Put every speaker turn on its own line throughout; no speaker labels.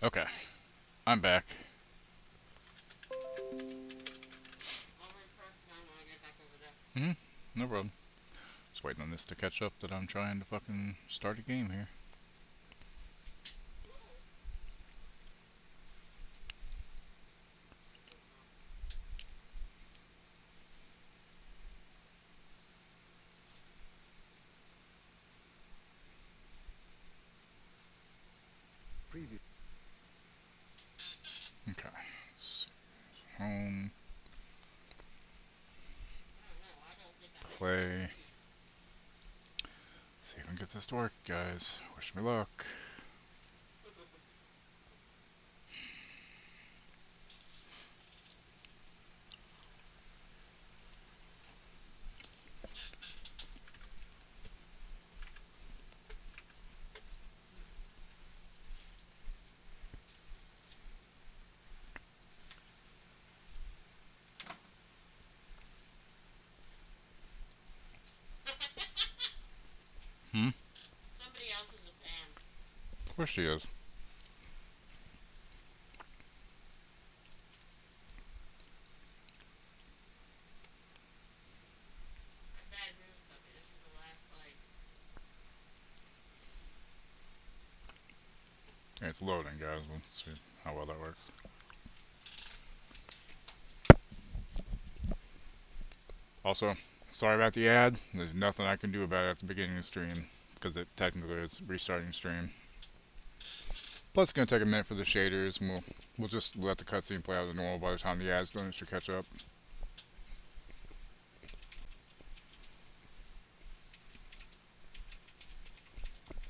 Okay, I'm back. Hmm, no problem. Just waiting on this to catch up that I'm trying to fucking start a game here.
Preview.
Okay, home, play. See if I can get this to work, guys. Wish me luck. Hmm? Of course she is. Okay, it's loading, guys. Let's see how well that works. Also, sorry about the ad. There's nothing I can do about it at the beginning of the stream because it technically is restarting stream. Plus, it's gonna take a minute for the shaders, and we'll just let the cutscene play out as normal. By the time the ad's done, it should catch up.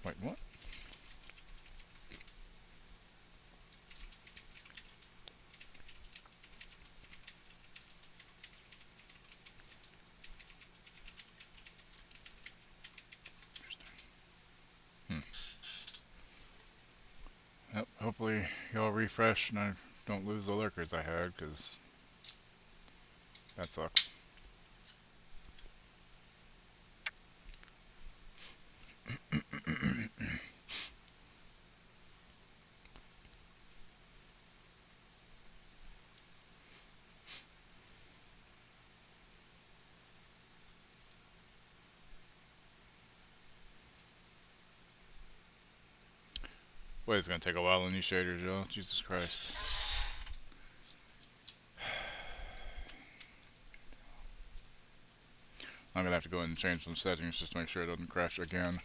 Wait, what? Hmm. Yep, hopefully y'all refresh and I don't lose the lurkers I had, because that sucks. Wait, it's gonna take a while on these shaders, y'all. Jesus Christ. I'm gonna have to go in and change some settings just to make sure it doesn't crash again.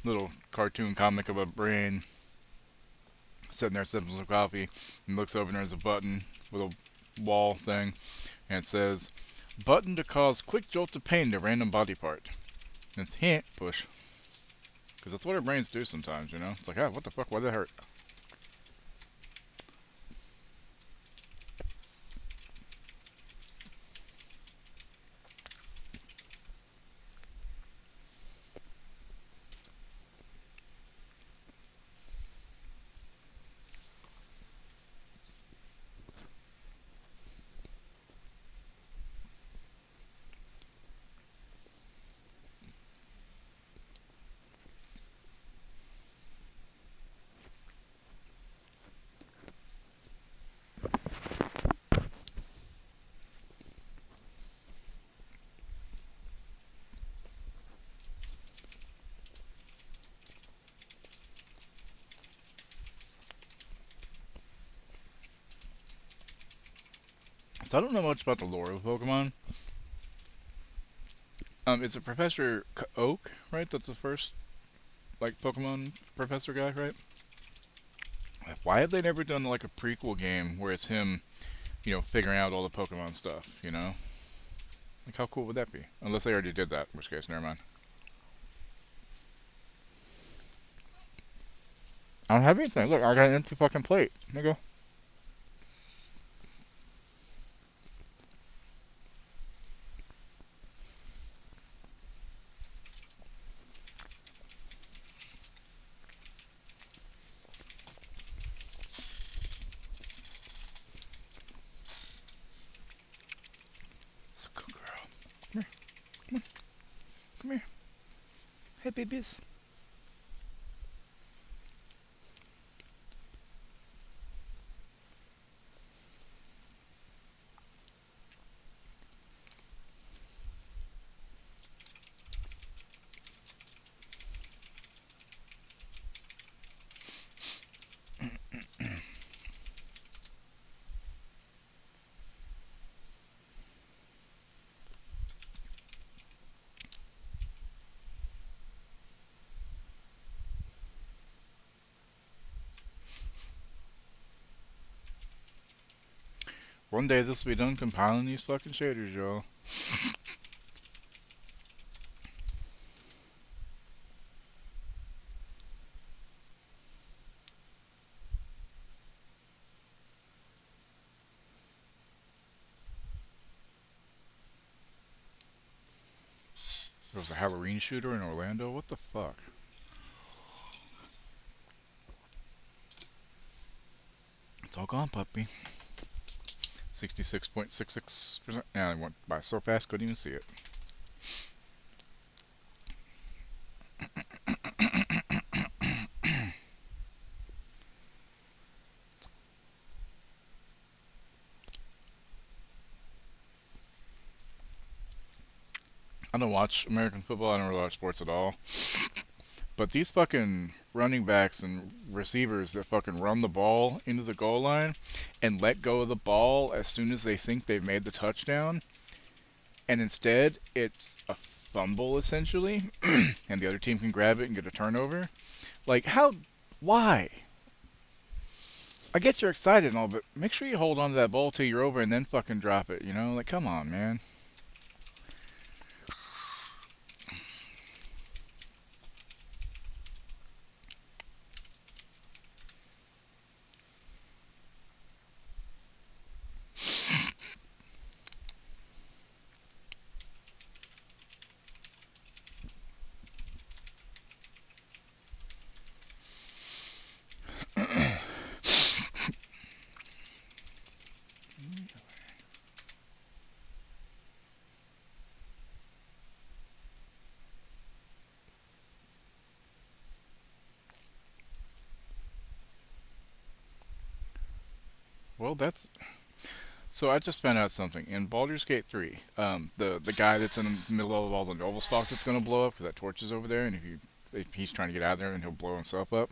Little cartoon comic of a brain sitting there sipping some coffee and looks over and there's a button with a wall thing and it says, button to cause quick jolt of pain to random body part. And it's hint push. Because that's what our brains do sometimes, you know? It's like, ah, what the fuck, why did that hurt? So I don't know much about the lore of Pokemon. Is it Professor Oak, right? That's the first like Pokemon Professor guy, right? Why have they never done like a prequel game where it's him, figuring out all the Pokemon stuff? Like how cool would that be? Unless they already did that, in which case, never mind. I don't have anything. Look, I got an empty fucking plate. There you go. It's a good girl. Come here. Come on. Come here. Hey, babies. One day this will be done compiling these fucking shaders, y'all. There was a Halloween shooter in Orlando? What the fuck? It's all gone, puppy. 66.66%. Yeah, it went by so fast, couldn't even see it. I don't watch American football. I don't really watch sports at all. But these fucking running backs and receivers that fucking run the ball into the goal line and let go of the ball as soon as they think they've made the touchdown, and instead it's a fumble essentially, and the other team can grab it and get a turnover. Like, how? Why? I get you're excited and all, but make sure you hold on to that ball till you're over and then fucking drop it, Like, come on, man. Well, that's so. I just found out something in Baldur's Gate 3. The guy that's in the middle of all the noble stock that's gonna blow up because that torch is over there, and if he's trying to get out of there, and he'll blow himself up.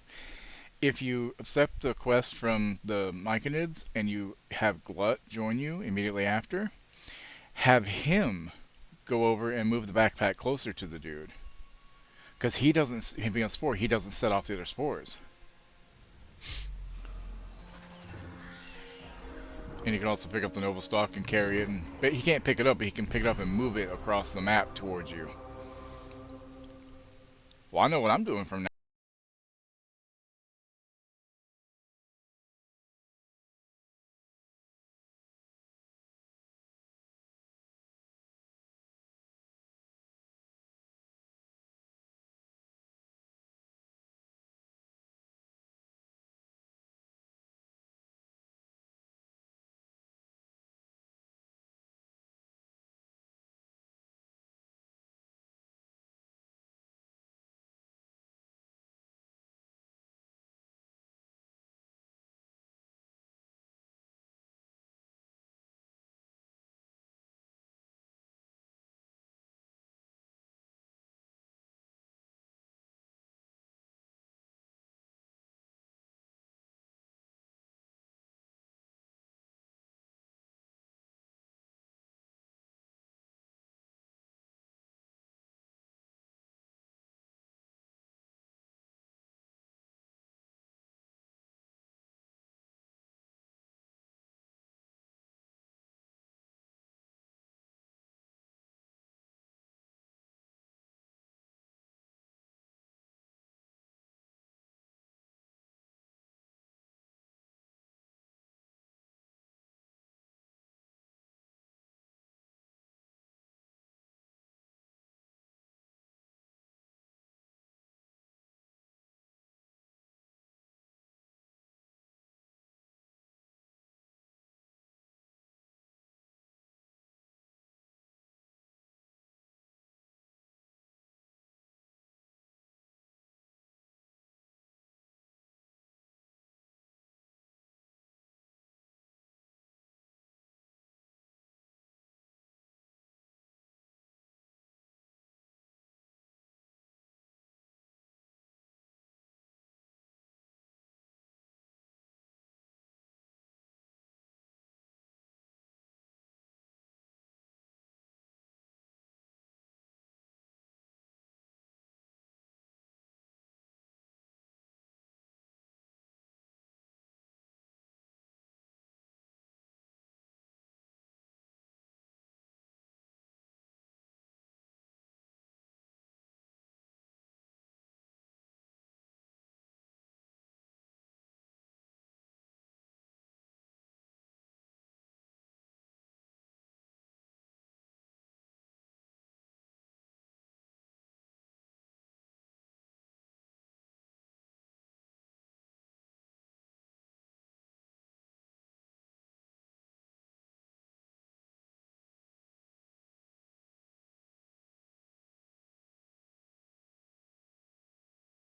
If you accept the quest from the Myconids and you have Glut join you immediately after, have him go over and move the backpack closer to the dude, because he doesn't. Him being a spore, he doesn't set off the other spores. And he can also pick up the noble stock and carry it, but he can't pick it up, but he can pick it up and move it across the map towards you. Well, I know what I'm doing from now.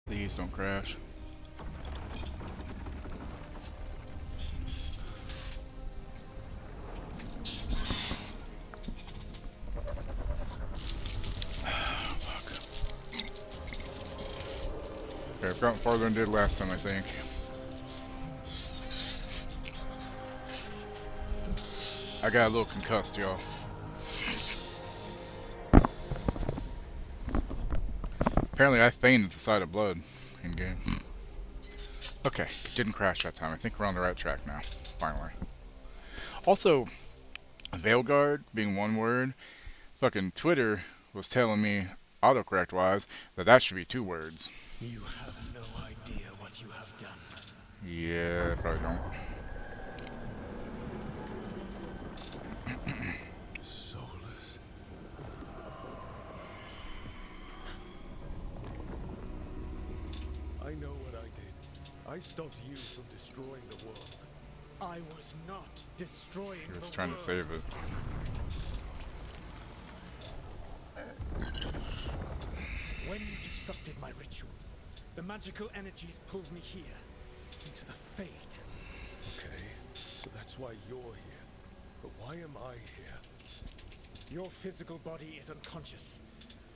These don't crash. Okay, I've gotten farther than I did last time, I think. I got a little concussed, y'all. Apparently I fainted at the sight of blood in game. Okay, didn't crash that time. I think we're on the right track now, finally. Also, Veilguard being one word, fucking Twitter was telling me, autocorrect wise, that should be 2 words.
You have no idea what you have done.
Yeah, I probably don't.
Soulless. I know what I did. I stopped you from destroying the world. I was not destroying
He was
the
trying
world.
to save it.
When you disrupted my ritual, the magical energies pulled me here, into the Fade. Okay, so that's why you're here. But why am I here? Your physical body is unconscious,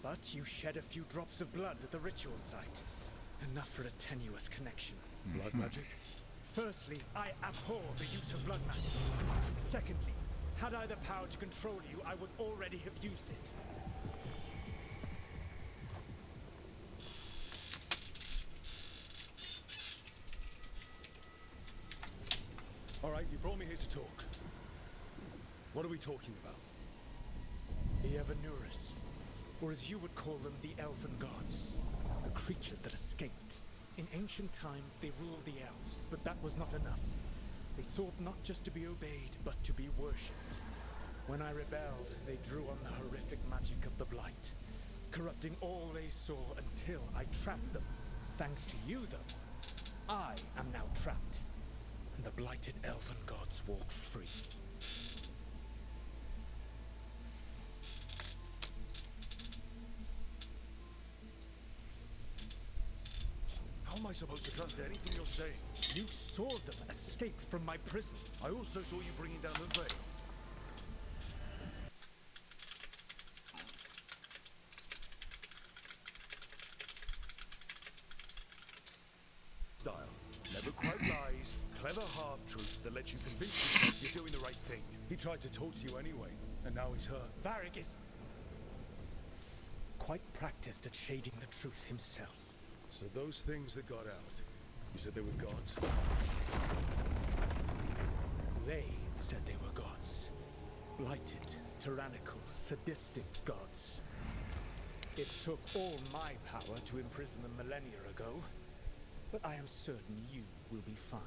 but you shed a few drops of blood at the ritual site. Enough for a tenuous connection. Blood magic? Firstly, I abhor the use of blood magic. Secondly, had I the power to control you, I would already have used it. All right, you brought me here to talk. What are we talking about? The Evanurus, or as you would call them, the Elven Gods. The creatures that escaped. In ancient times, they ruled the elves, but that was not enough. They sought not just to be obeyed, but to be worshipped. When I rebelled, they drew on the horrific magic of the Blight, corrupting all they saw until I trapped them. Thanks to you, though, I am now trapped, and the blighted Elven Gods walk free. How am I supposed to trust anything you're saying? You saw them escape from my prison. I also saw you bringing down the veil. Style. Never quite lies. Clever half-truths that let you convince yourself you're doing the right thing. He tried to talk to you anyway, and now he's hurt. Varric is quite practiced at shading the truth himself. So those things that got out, you said they were gods? They said they were gods. Blighted, tyrannical, sadistic gods. It took all my power to imprison them millennia ago, but I am certain you will be fine.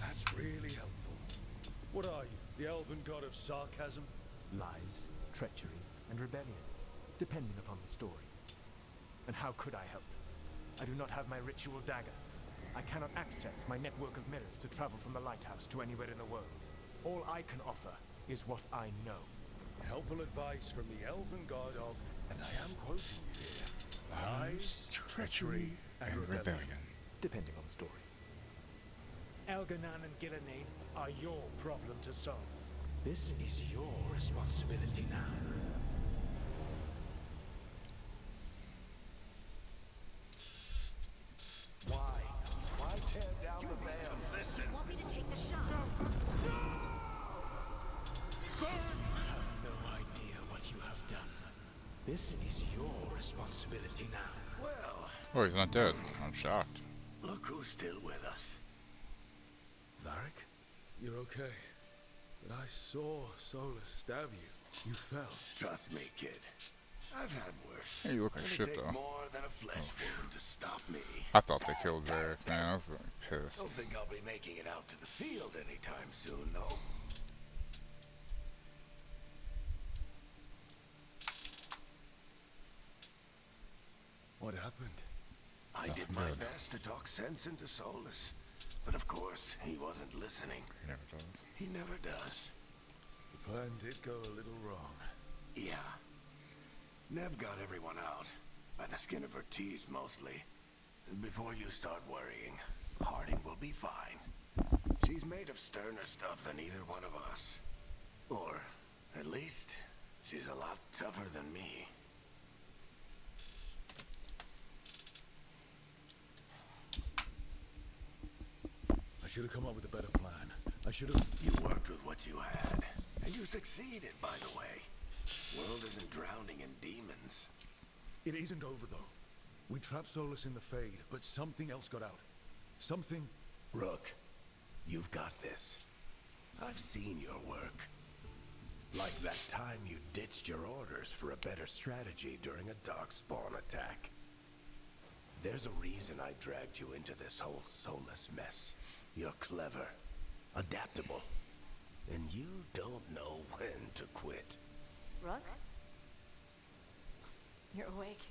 That's really helpful. What are you, the elven god of sarcasm?
Lies, treachery, and rebellion, depending upon the story. And how could I help? I do not have my ritual dagger. I cannot access my network of mirrors to travel from the lighthouse to anywhere in the world. All I can offer is what I know.
Helpful advice from the elven god of, and I am quoting you here, lies, treachery, and rebellion.
Depending on the story.
Elganan and Gillenane are your problem to solve. This is your responsibility now. Why tear down the veil? Listen.
You want me to take the shot?
You have no idea what you have done. This is your responsibility now.
Well,
Oh, he's not dead. I'm shocked.
look who's still with us.
Varric, you're okay. But I saw Solus stab you. You fell.
Trust me, kid. I've had worse.
Hey, you look like
It'll
shit,
take
though.
more than a flesh wound to stop me.
I thought they killed Varric, man. I was really pissed.
Don't think I'll be making it out to the field anytime soon, though.
What happened?
I
Oh,
did my
good.
best to talk sense into Solus, But of course, he wasn't listening.
He never does.
He never does.
The plan did go a little wrong.
Yeah. Nev got everyone out. By the skin of her teeth, mostly. Before you start worrying, Harding will be fine. She's made of sterner stuff than either one of us. Or, at least, she's a lot tougher than me.
I should have come up with a better plan. I should have...
You worked with what you had. And you succeeded, by the way. World isn't drowning in demons.
It isn't over, though. We trapped Solus in the Fade, but something else got out. Something...
Rook, you've got this. I've seen your work. Like that time you ditched your orders for a better strategy during a Darkspawn attack. There's a reason I dragged you into this whole Solus mess. You're clever, adaptable, and you don't know when to quit.
Rook? You're awake.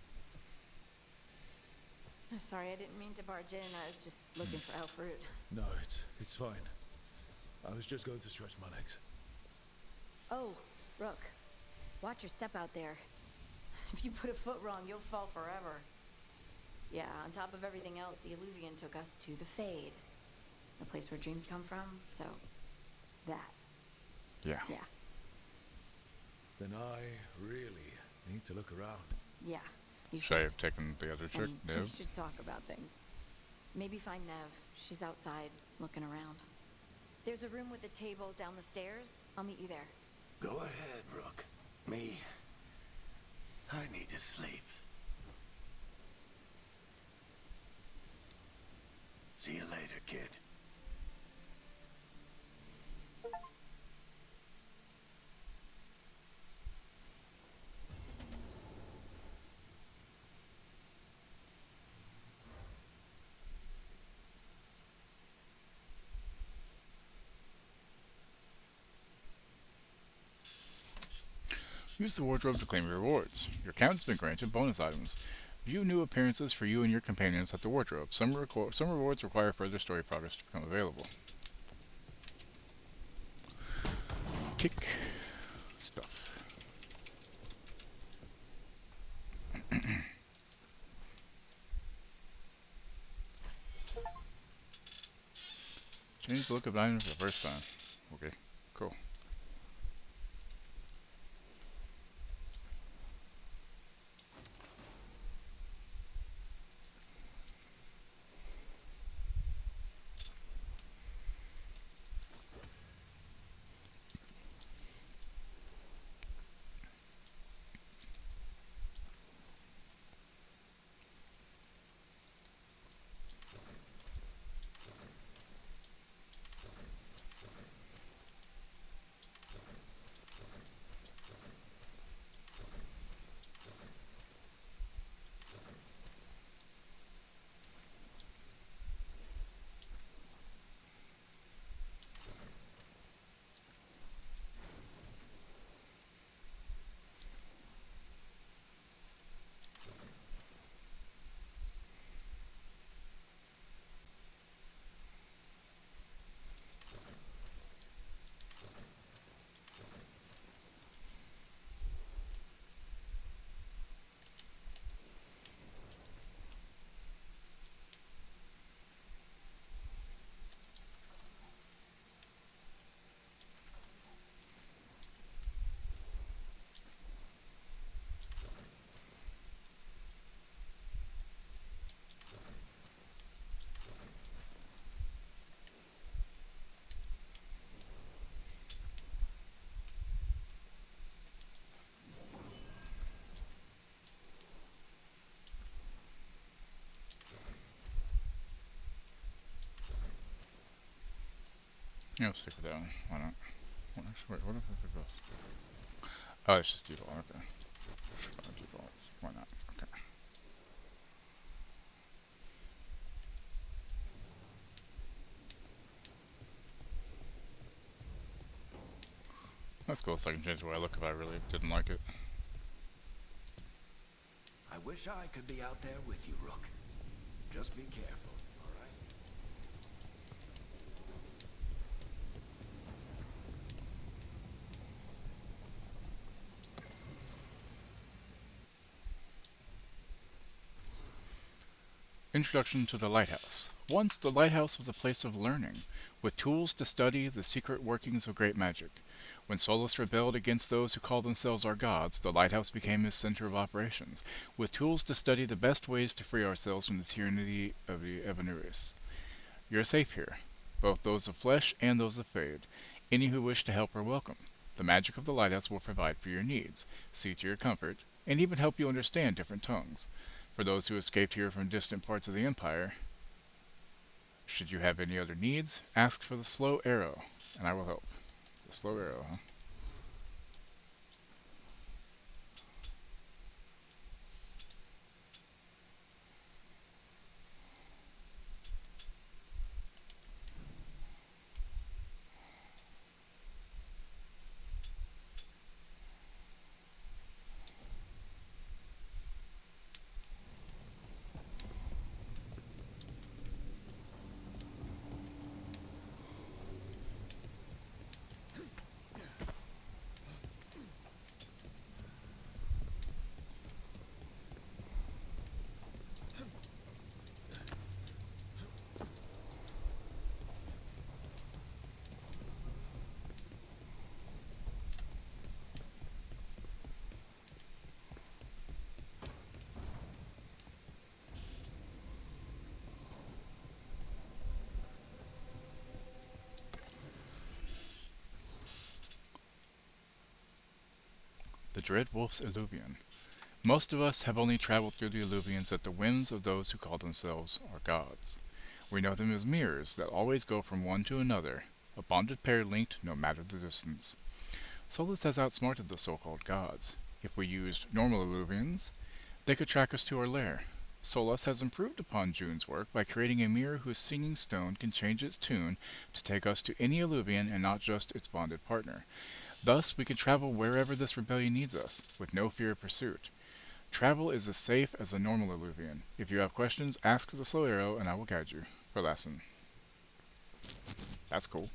Sorry, I didn't mean to barge in. I was just looking for Alfred.
No, it's fine. I was just going to stretch my legs.
Oh, Rook. Watch your step out there. If you put a foot wrong, you'll fall forever. Yeah, on top of everything else, the Illuvian took us to the Fade. The place where dreams come from, so... that.
Yeah.
Yeah.
Then I really need to look around.
Yeah. You
Should I
should.
have taken the other chick?
And
No.
we should talk about things. Maybe find Nev. She's outside, looking around. There's a room with a table down the stairs. I'll meet you there.
Go ahead, Rook. Me, I need to sleep. See you later, kid.
Use the wardrobe to claim your rewards. Your account has been granted bonus items. View new appearances for you and your companions at the wardrobe. Some rewards require further story progress to become available. Kick stuff. Change the look of items for the first time. Okay, cool. Yeah, I'll stick with that one. Why not? What if it goes? Oh, it's just default. Okay. Default. Why not? Okay. That's cool. So I can change the way I look if I really didn't like it.
I wish I could be out there with you, Rook. Just be careful, all right?
Introduction to the Lighthouse. Once, the lighthouse was a place of learning, with tools to study the secret workings of great magic. When Solus rebelled against those who called themselves our gods, the lighthouse became his center of operations, with tools to study the best ways to free ourselves from the tyranny of the Evanuris. You're safe here, both those of flesh and those of Fade. Any who wish to help are welcome. The magic of the lighthouse will provide for your needs, see to your comfort, and even help you understand different tongues. For those who escaped here from distant parts of the Empire, should you have any other needs, ask for the Slow Arrow, and I will help. The Slow Arrow, huh? The Dread Wolf's Illuvian. Most of us have only traveled through the Illuvians at the whims of those who call themselves our gods. We know them as mirrors that always go from one to another, a bonded pair linked no matter the distance. Solus has outsmarted the so-called gods. If we used normal Illuvians, they could track us to our lair. Solus has improved upon June's work by creating a mirror whose singing stone can change its tune to take us to any Illuvian and not just its bonded partner. Thus, we can travel wherever this rebellion needs us, with no fear of pursuit. Travel is as safe as a normal Illuvian. If you have questions, ask for the Slow Arrow and I will guide you. For lesson. That's cool.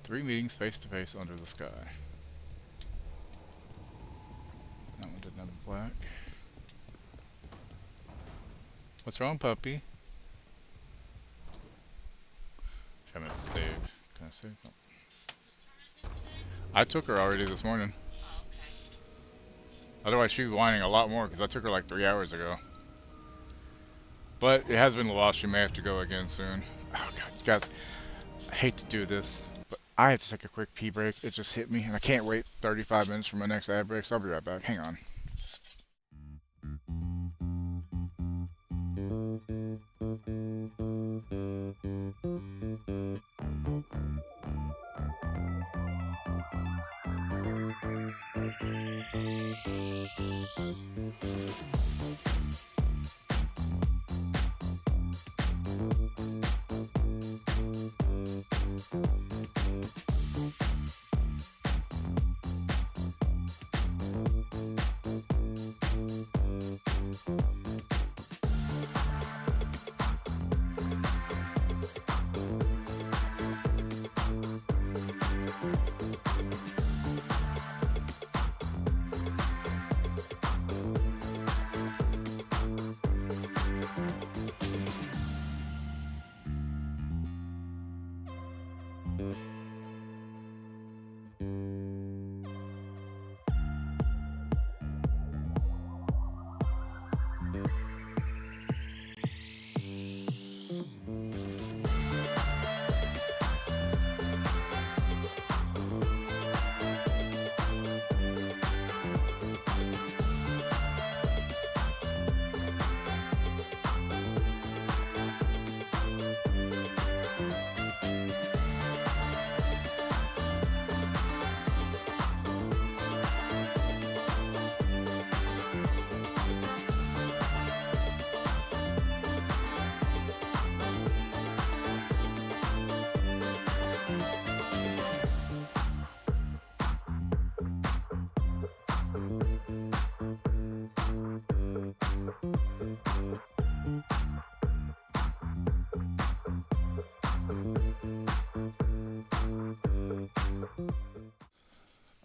Three meetings face to face under the sky. That one didn't have a black. What's wrong, puppy? I meant to save. Can I save? No. I took her already this morning. Otherwise she'd be whining a lot more because I took her like 3 hours ago. But it has been a while. She may have to go again soon. Oh god, you guys, I hate to do this, but I have to take a quick pee break. It just hit me and I can't wait 35 minutes for my next ad break, so I'll be right back. Hang on.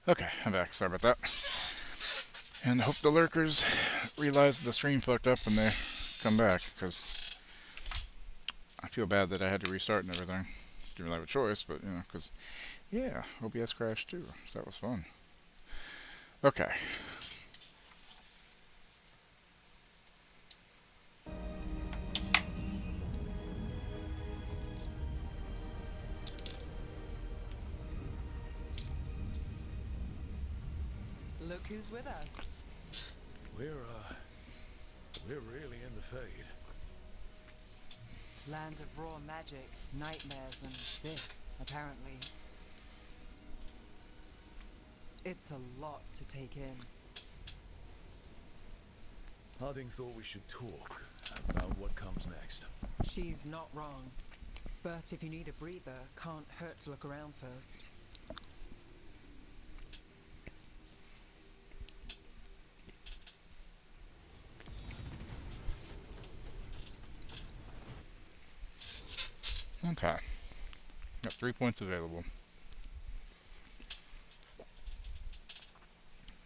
Okay, I'm back. Sorry about that. And I hope the lurkers realize the stream fucked up when they come back, because I feel bad that I had to restart and everything. Didn't really have a choice, but, you know, because, yeah, OBS crashed too, so that was fun. Okay.
Look who's with us.
We're really in the Fade.
Land of raw magic, nightmares, and this, apparently. It's a lot to take in.
Harding thought we should talk about what comes next.
She's not wrong. But if you need a breather, can't hurt to look around first.
Okay. Got 3 points available.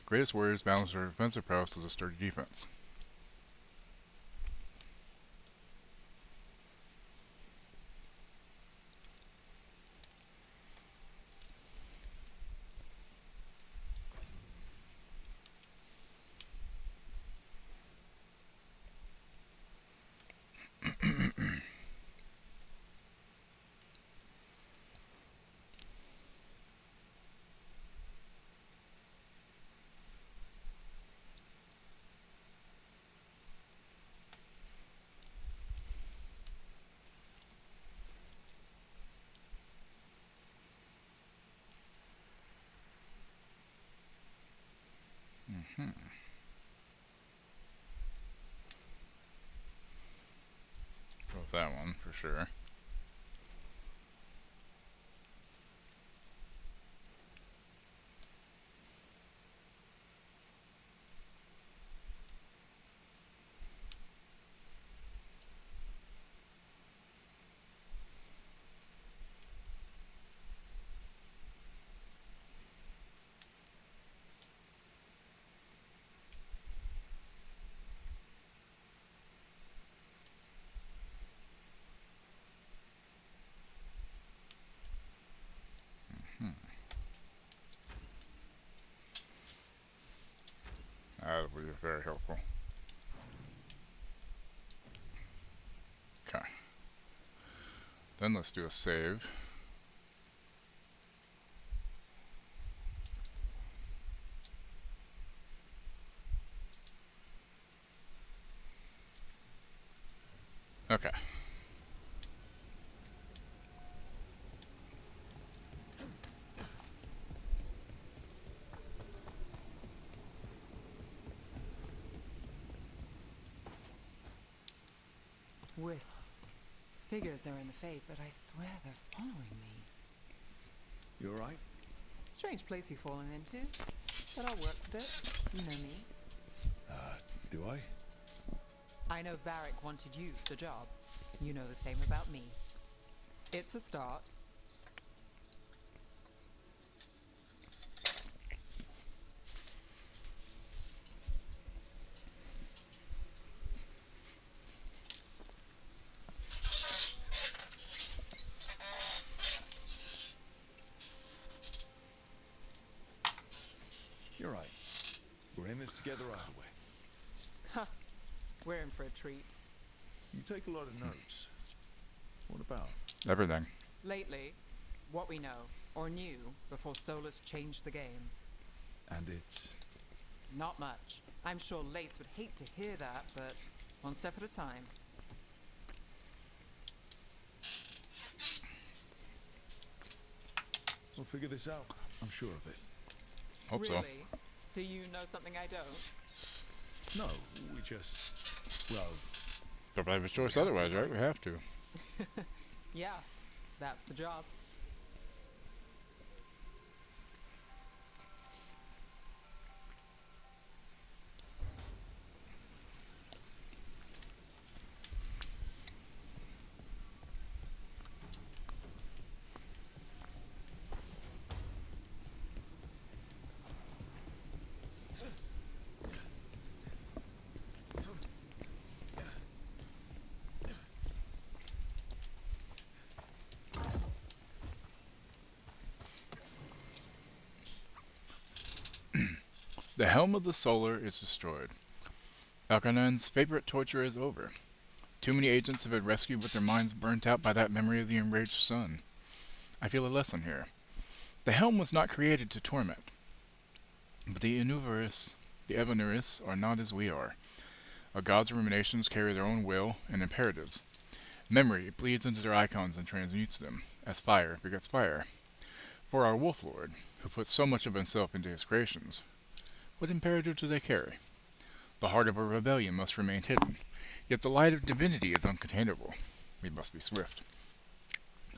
Greatest warriors balance their defensive prowess with a sturdy defense. Go with that one for sure. That would be very helpful. Okay. Then let's do a save. Okay.
Wisps. Figures are in the Fade, but I swear they're following me.
You alright?
Strange place you've fallen into, but I'll work with it. You know me.
Do I?
I know Varric wanted you for the job. You know the same about me. It's a start.
You're right. We're in this together either way.
Ha! We're in for a treat.
You take a lot of notes. What about?
Everything.
Lately, what we know, or knew, before Solus changed the game.
And it's...
Not much. I'm sure Lace would hate to hear that, but one step at a time.
We'll figure this out. I'm sure of it.
Hope so.
Really? Do you know something I don't?
No, we just... Well,
Don't have a choice
We have to,
otherwise, right?
right?
We have to.
Yeah, that's the job.
The helm of the Solar is destroyed. Alkanan's favorite torture is over. Too many agents have been rescued with their minds burnt out by that memory of the enraged sun. I feel a lesson here. The helm was not created to torment, but the Evanuris are not as we are. Our gods' ruminations carry their own will and imperatives. Memory bleeds into their icons and transmutes them, as fire begets fire. For our Wolf Lord, who puts so much of himself into his creations, what imperative do they carry? The heart of a rebellion must remain hidden, yet the light of divinity is uncontainable. We must be swift.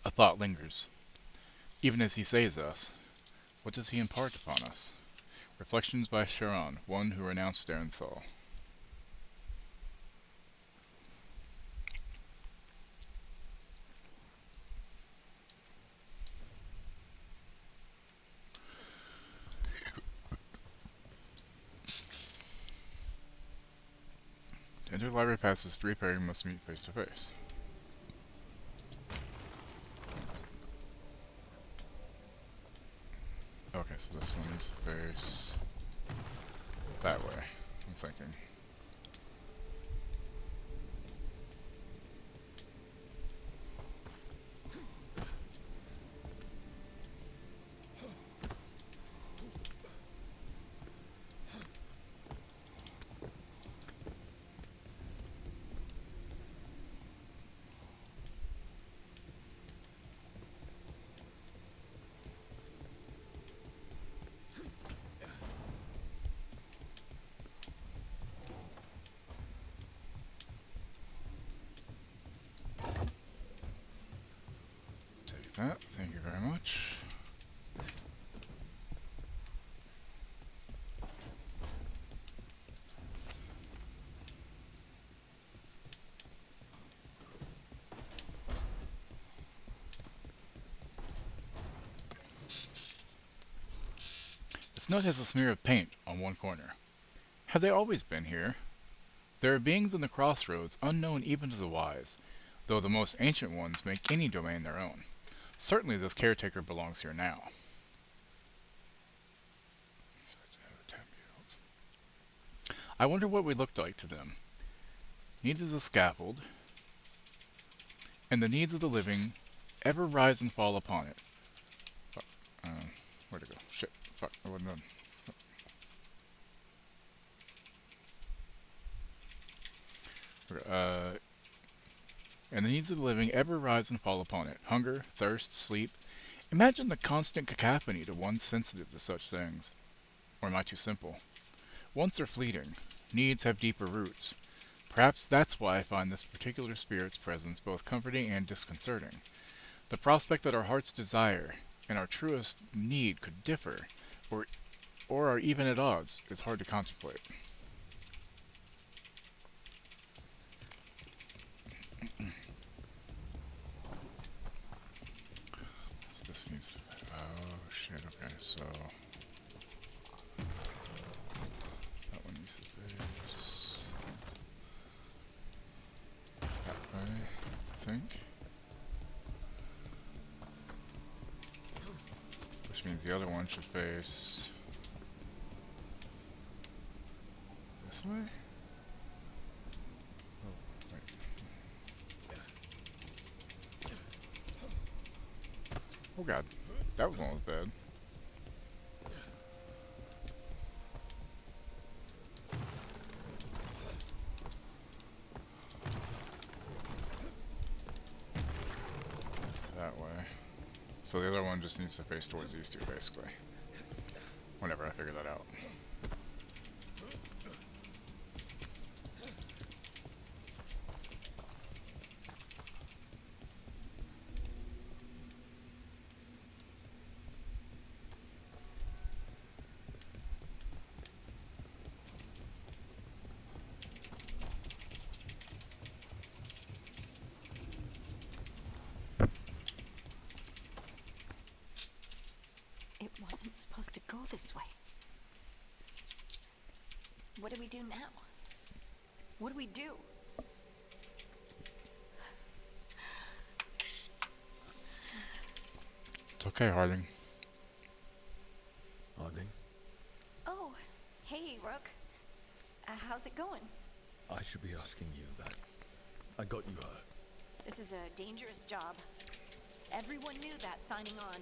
A thought lingers. Even as he saves us, what does he impart upon us? Reflections by Charon, one who renounced Darenthal. To enter the library passes, 3 pairing must meet face to face. Okay, so this one is the face that way, I'm thinking. Take that, thank you very much. This note has a smear of paint on one corner. Have they always been here? There are beings in the crossroads unknown even to the wise, though the most ancient ones make any domain their own. Certainly this caretaker belongs here now. I wonder what we looked like to them. Need is a scaffold, and the needs of the living ever rise and fall upon it. Fuck. Where'd it go? Shit. Fuck. I wasn't done. And the needs of the living ever rise and fall upon it. Hunger, thirst, sleep. Imagine the constant cacophony to one sensitive to such things. Or am I too simple? Wants are fleeting. Needs have deeper roots. Perhaps that's why I find this particular spirit's presence both comforting and disconcerting. The prospect that our heart's desire and our truest need could differ, or are even at odds, is hard to contemplate. So this needs to... Oh shit, okay, so... That one needs to face... that way, I think. Which means the other one should face... this way? Oh, wait. Oh god, that was almost bad. That way. So the other one just needs to face towards these two, basically. Whenever I figure that out.
It wasn't supposed to go this way. What do we do now? What do we do?
It's okay, Harding.
Harding?
Oh, Hey, Rook. How's it going?
I should be asking you that. I got you her.
This is a dangerous job. Everyone knew that signing on.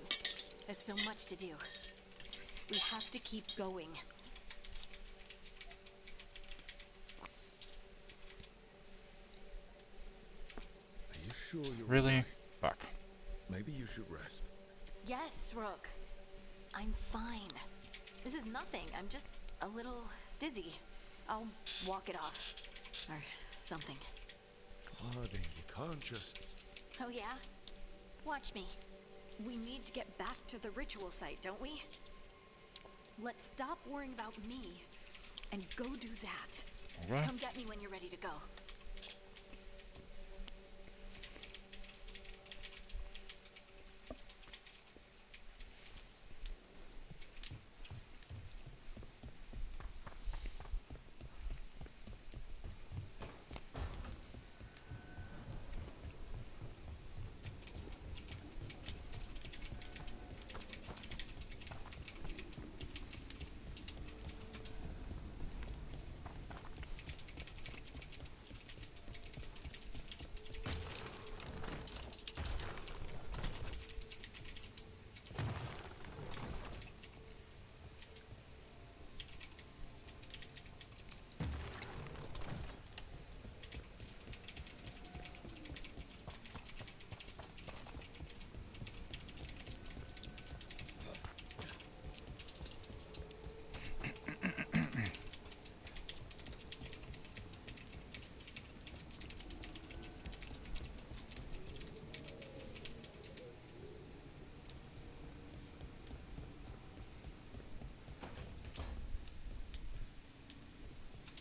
There's so much to do. We have to keep going.
Are you sure you're
Really?
alright?
Fuck.
Maybe you should rest.
Yes, Rook. I'm fine. This is nothing. I'm just a little dizzy. I'll walk it off. Or something.
Harding, you can't just...
Oh, yeah? Watch me. We need to get back to the ritual site, don't we? Let's stop worrying about me and go do that.
Alright.
Come get me when you're ready to go.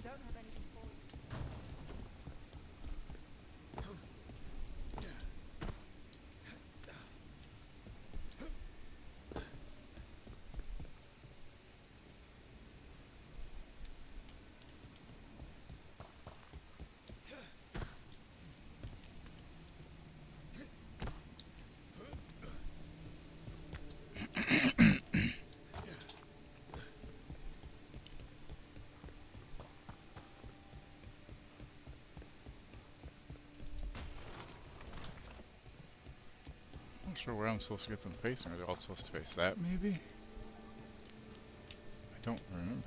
Don't have anything for you.
I'm not sure where I'm supposed to get them facing. Are they all supposed to face that, maybe? I don't remember.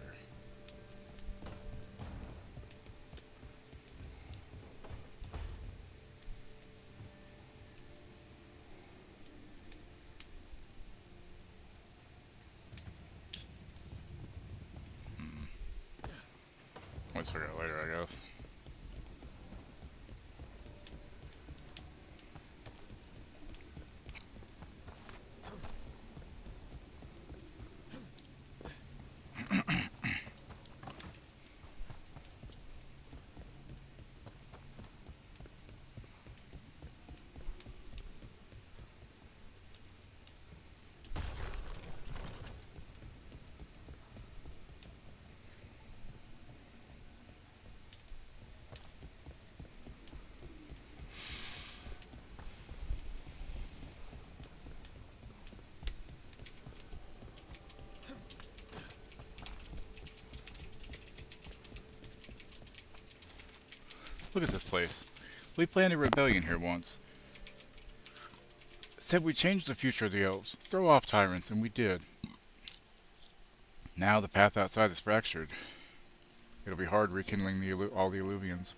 Let's figure it out later, I guess. Look at this place. We planned a rebellion here once. Said we'd change the future of the elves, throw off tyrants, and we did. Now the path outside is fractured. It'll be hard rekindling all the Illuvians.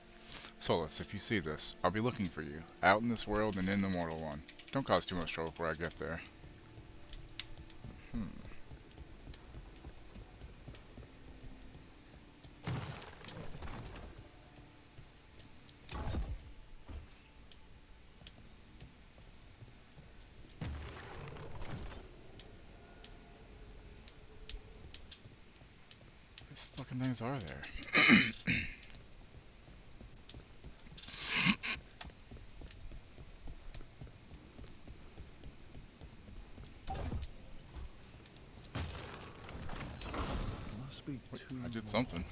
Solus, if you see this, I'll be looking for you, out in this world and in the mortal one. Don't cause too much trouble before I get there. These fucking things are there.
Must be two
I did
more.
something.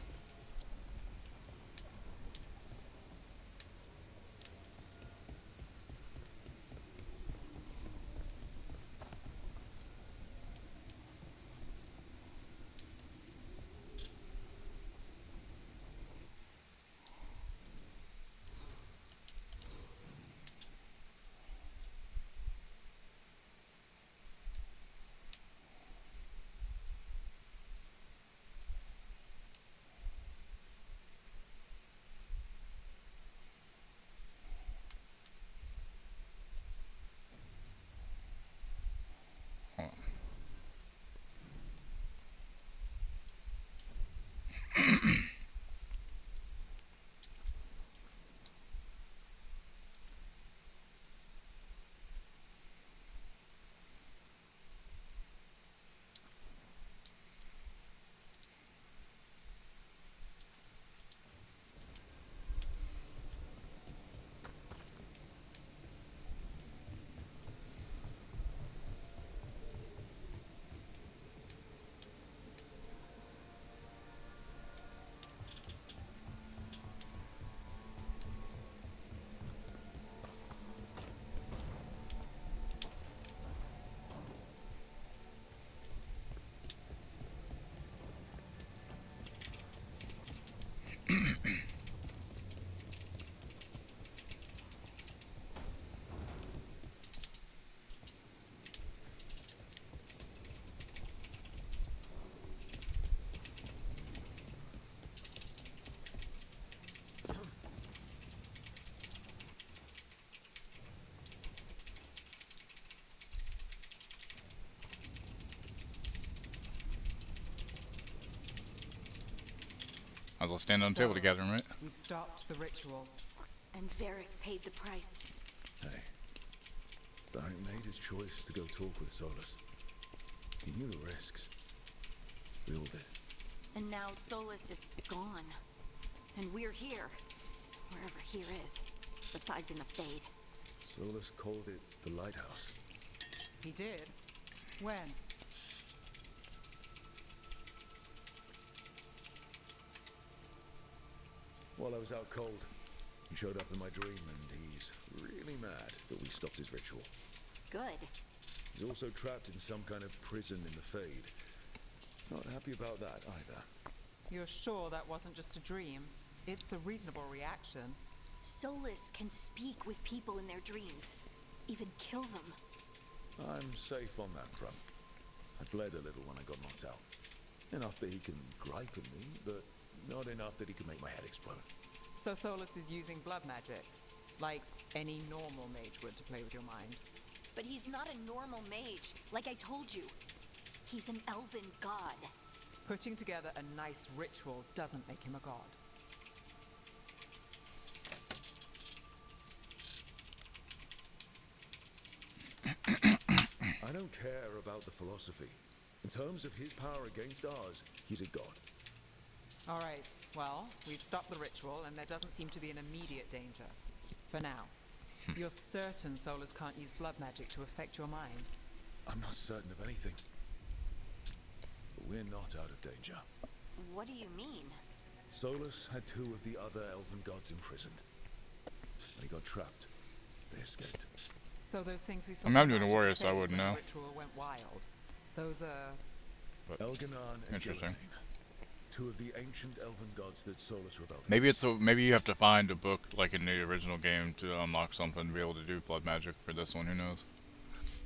Might as well stand on the table
So,
together, right?
We stopped the ritual.
And Varric paid the price.
Hey, Varric made his choice to go talk with Solus. He knew the risks. We all did.
And now Solus is gone. And we're here. Wherever here is. Besides in the Fade.
Solus called it the Lighthouse.
He did? When?
While I was out cold, he showed up in my dream, and he's really mad that we stopped his ritual.
Good.
He's also trapped in some kind of prison in the Fade. Not happy about that either.
You're sure that wasn't just a dream? It's a reasonable reaction.
Solus can speak with people in their dreams. Even kill them.
I'm safe on that front. I bled a little when I got knocked out. Enough that he can gripe at me, but not enough that he can make my head explode.
So Solus is using blood magic, like any normal mage would to play with your mind.
But he's not a normal mage, like I told you. He's an elven god.
Putting together a nice ritual doesn't make him a god.
I don't care about the philosophy. In terms of his power against ours, he's a god.
All right, well, we've stopped the ritual and there doesn't seem to be an immediate danger. For now. You're certain Solus can't use blood magic to affect your mind?
I'm not certain of anything. But we're not out of danger.
What do you mean?
Solus had two of the other elven gods imprisoned. When he got trapped, they escaped.
So those things we saw.
I'm not doing a
come out of
warrior,
the
so I
Fade
wouldn't
when
know.
the ritual went wild. Those are...
But
Elganon and
interesting.
Gillimain, two of the ancient elven gods that Solus rebelled
Maybe
against.
it's maybe you have to find a book like in the original game to unlock something to be able to do blood magic for this one. Who knows?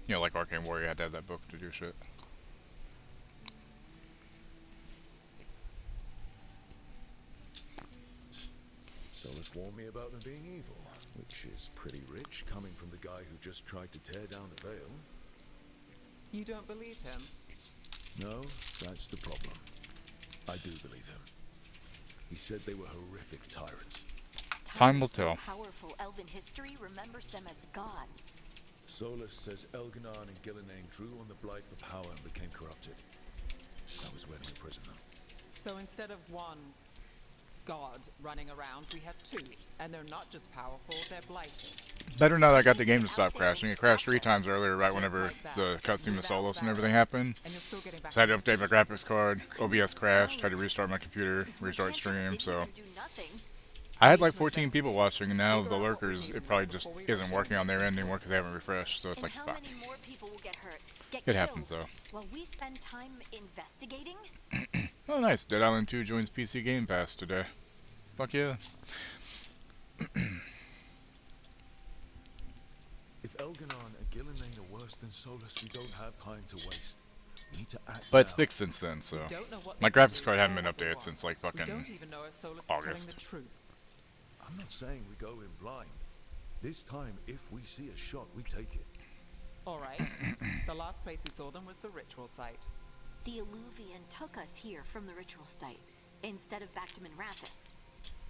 You know, like Arcane Warrior had to have that book to do shit.
Solus warned me about them being evil, which is pretty rich coming from the guy who just tried to tear down the veil.
You don't believe him?
No, that's the problem. I do believe him. He said they were horrific tyrants.
Time will
So
tell.
powerful elven history remembers them as gods.
Solus says Elganon and Gillimain drew on the Blight for power and became corrupted. That was when he imprisoned them.
So instead of one god running around, we have two. And they're not just powerful, they're blighted.
Better now that I got the game to stop crashing. It crashed 3 times earlier, right whenever the cutscene with Solus and everything happened.
And you're still getting back
So I had to
on
update my
your feet.
graphics card. OBS crashed. Had to restart my computer,
We
restart
can't just
stream.
sit
So
here and do nothing.
I had
need
like
to
14 people watching, and now
Figure
the
out what we're
lurkers,
doing
it probably
now
just
before we rush
isn't working on their
into
end
these
anymore because they haven't
woods.
refreshed. So it's
And
like,
how
fuck.
many more people will get hurt? Get
It
killed?
happens though.
While we spend time investigating?
Oh, nice. Dead Island 2 joins PC Game Pass today. Fuck yeah.
If Elganon and Gillimain are worse than Solus, we don't have time to waste. We need to act
But it's
now.
fixed since then, so.
We don't know what
My
they can
graphics
do
card hasn't
or
been
what they
updated
want.
since like
We
fucking
don't even know if Solus is telling
August.
the truth.
I'm not saying we go in blind. This time, if we see a shot, we take it.
All right. The last place we saw them was the ritual site.
The Illuvian took us here from the ritual site, instead of back to Minrathous.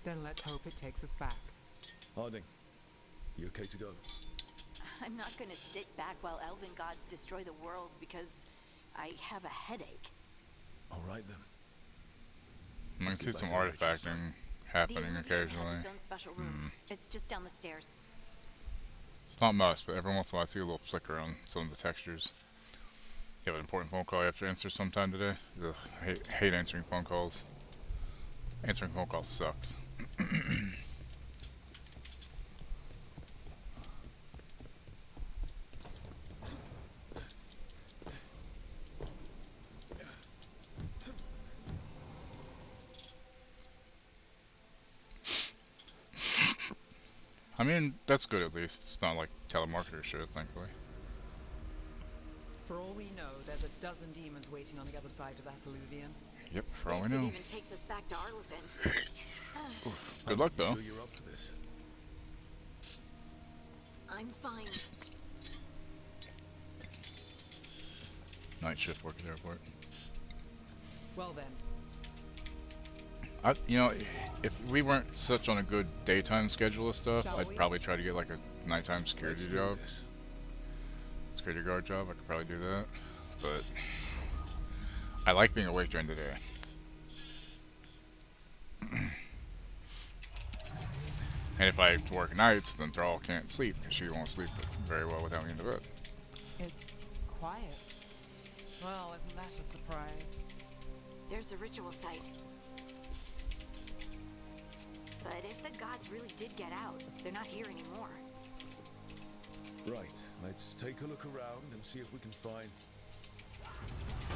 Then let's hope it takes us back.
Harding, you okay to go?
I'm not gonna sit back while elven gods destroy the world because I have a headache.
All right then.
I can
Let's
see
get
some
back to the ritual site.
artifacting
The
happening
Illuvian
occasionally.
has its own special room. It's just down the stairs.
It's not much, but every once in a while I see a little flicker on some of the textures. You have an important phone call you have to answer sometime today? Ugh, I hate answering phone calls. Answering phone calls sucks. I mean, that's good at least. It's not like telemarketer shit, thankfully.
For all we know, there's a dozen demons waiting on the other side of that Illuvian.
Yep, for all we
If
know.
it even takes us back to Arlothin.
Good luck
You
though.
sure you're up for this?
I'm fine.
Night shift work at the airport.
Well then,
You know, if we weren't such on a good daytime schedule of stuff,
Shall
I'd
we?
probably try to get like a nighttime security
Let's do
job,
this.
security guard job. I could probably do that, but I like being awake during the day. And if I have to work nights, then Thrall can't sleep because she won't sleep very well without me in the bed.
It's quiet. Well, isn't that a surprise?
There's the ritual site. But if the gods really did get out, they're not here anymore.
Right, let's take a look around and see if we can find...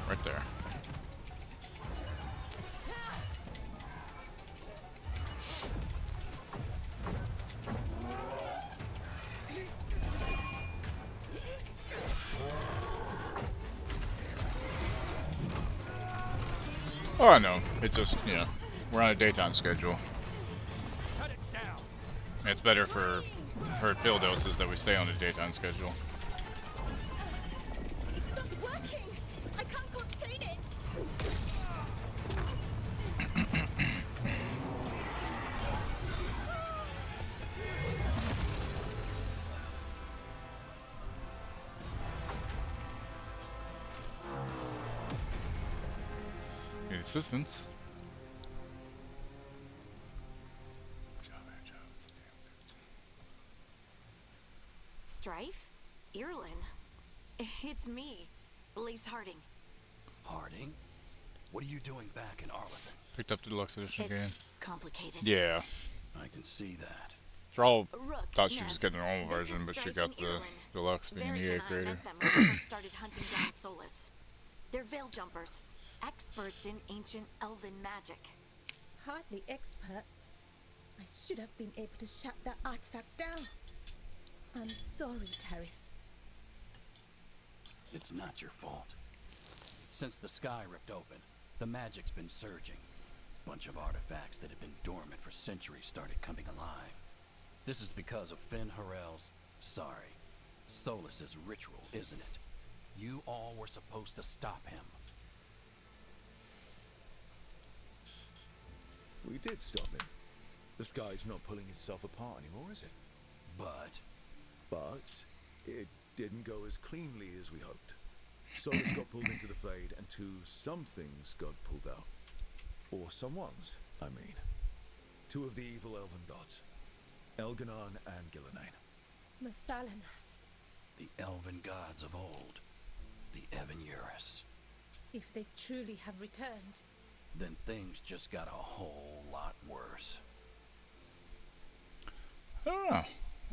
Right there. Oh, I know. It's just, you know, we're on a daytime schedule.
Cut it down!
It's better for her pill doses that we stay on a daytime schedule.
It's not working! I can't contain it!
Need assistance.
Strife? Irlin? It's me, Lace Harding.
Harding? What are you doing back in Arlington?
Picked up the deluxe edition again.
It's complicated.
Yeah.
I can see that.
Thrall
Rook,
thought she
Nev,
was getting the normal
this is
version, but she
Strife
got
and
the
Irlin.
deluxe being an
Varric
EA
and I
creator.
met them when we first started hunting down Solus. They're veil jumpers, experts in ancient elven magic.
Hardly experts. I should have been able to shut that artifact down. I'm sorry, Tarith.
It's not your fault. Since the sky ripped open, the magic's been surging. Bunch of artifacts that had been dormant for centuries started coming alive. This is because of Finn Harel's... sorry, Solus's ritual, isn't it? You all were supposed to stop him.
We did stop him. The sky's not pulling itself apart anymore, is it?
But
it didn't go as cleanly as we hoped. Solus got pulled into the Fade, and some things got pulled out. Or someone's, I mean. Two of the evil elven gods. Elganon and Gillenane.
Mathalanast.
the elven gods of old, the Evan-Urus.
If they truly have returned.
Then things just got a whole lot worse.
I don't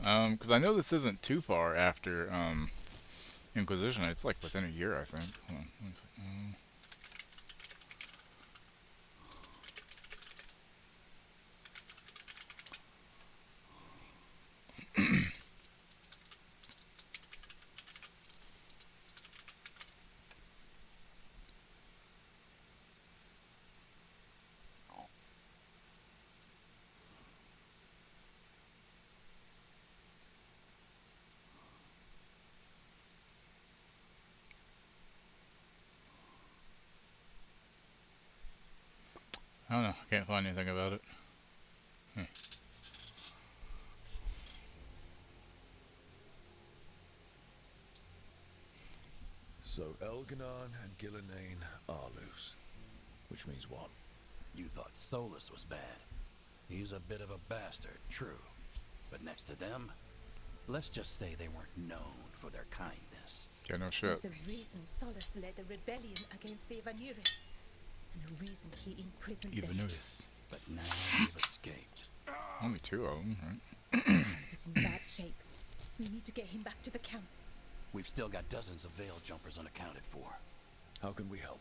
know. Because I know this isn't too far after Inquisition. It's like within a year, I think. Hold on, one second. I don't know. I can't find anything about it.
So Elganon and Gillenane are loose. Which means what?
You thought Solus was bad. He's a bit of a bastard, true. But next to them, let's just say they weren't known for their kindness.
Yeah, no shit.
There's a reason Solus led a rebellion against the Evan-Urus, and a reason he imprisoned them.
Evan-Urus.
But now they've escaped.
Only two of them, right?
He's in bad shape. We need to get him back to the camp.
We've still got dozens of veil jumpers unaccounted for.
How can we help?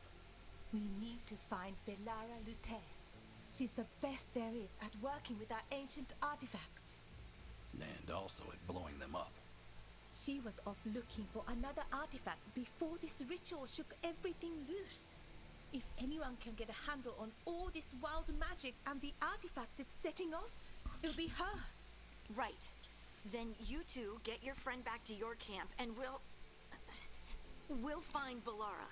We need to find Belara Lute. She's the best there is at working with our ancient artifacts.
And also at blowing them up.
She was off looking for another artifact before this ritual shook everything loose. If anyone can get a handle on all this wild magic and the artifacts it's setting off, it'll be her.
Right. Then you two get your friend back to your camp and we'll find Belara.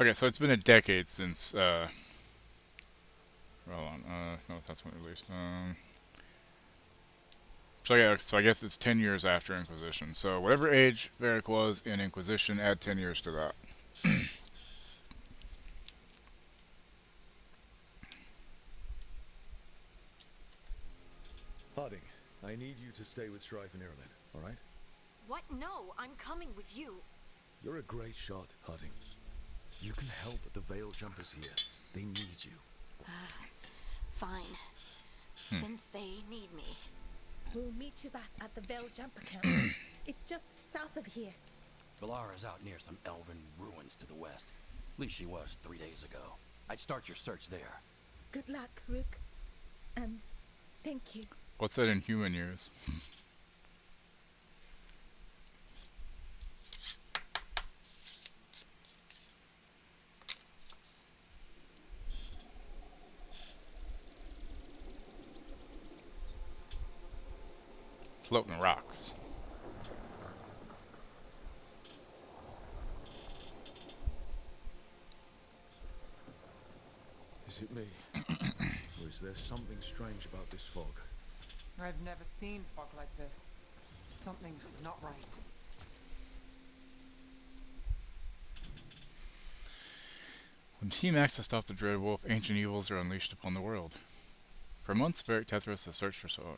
Okay, so it's been a decade since, hold on, no, that's when it released. So yeah, so I guess it's 10 years after Inquisition. So whatever age Varric was in Inquisition, add 10 years to that.
Harding, I need you to stay with Strife and Irulan, all right?
What? No, I'm coming with you.
You're a great shot, Harding. You can help the Veil Jumpers here. They need you.
Fine. Since they need me.
We'll meet you back at the Veil Jumper Camp. It's just south of here.
Valara's out near some elven ruins to the west. At least she was 3 days ago. I'd start your search there.
Good luck, Rook. And thank you.
What's that in human years? Floating rocks.
Is it me? Or is there something strange about this fog?
I've never seen fog like this. Something's not right.
When Team Axe has stopped the Dread Wolf, ancient evils are unleashed upon the world. For months, Varric Tethras has searched for so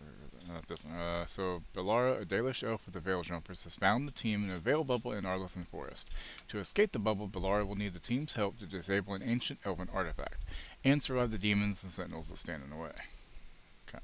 Valara, a Dalish elf with the Veil Jumpers, has found the team in a Veil bubble in Arlothan Forest. To escape the bubble, Valara will need the team's help to disable an ancient elven artifact, and survive the demons and sentinels that stand in the way. Okay.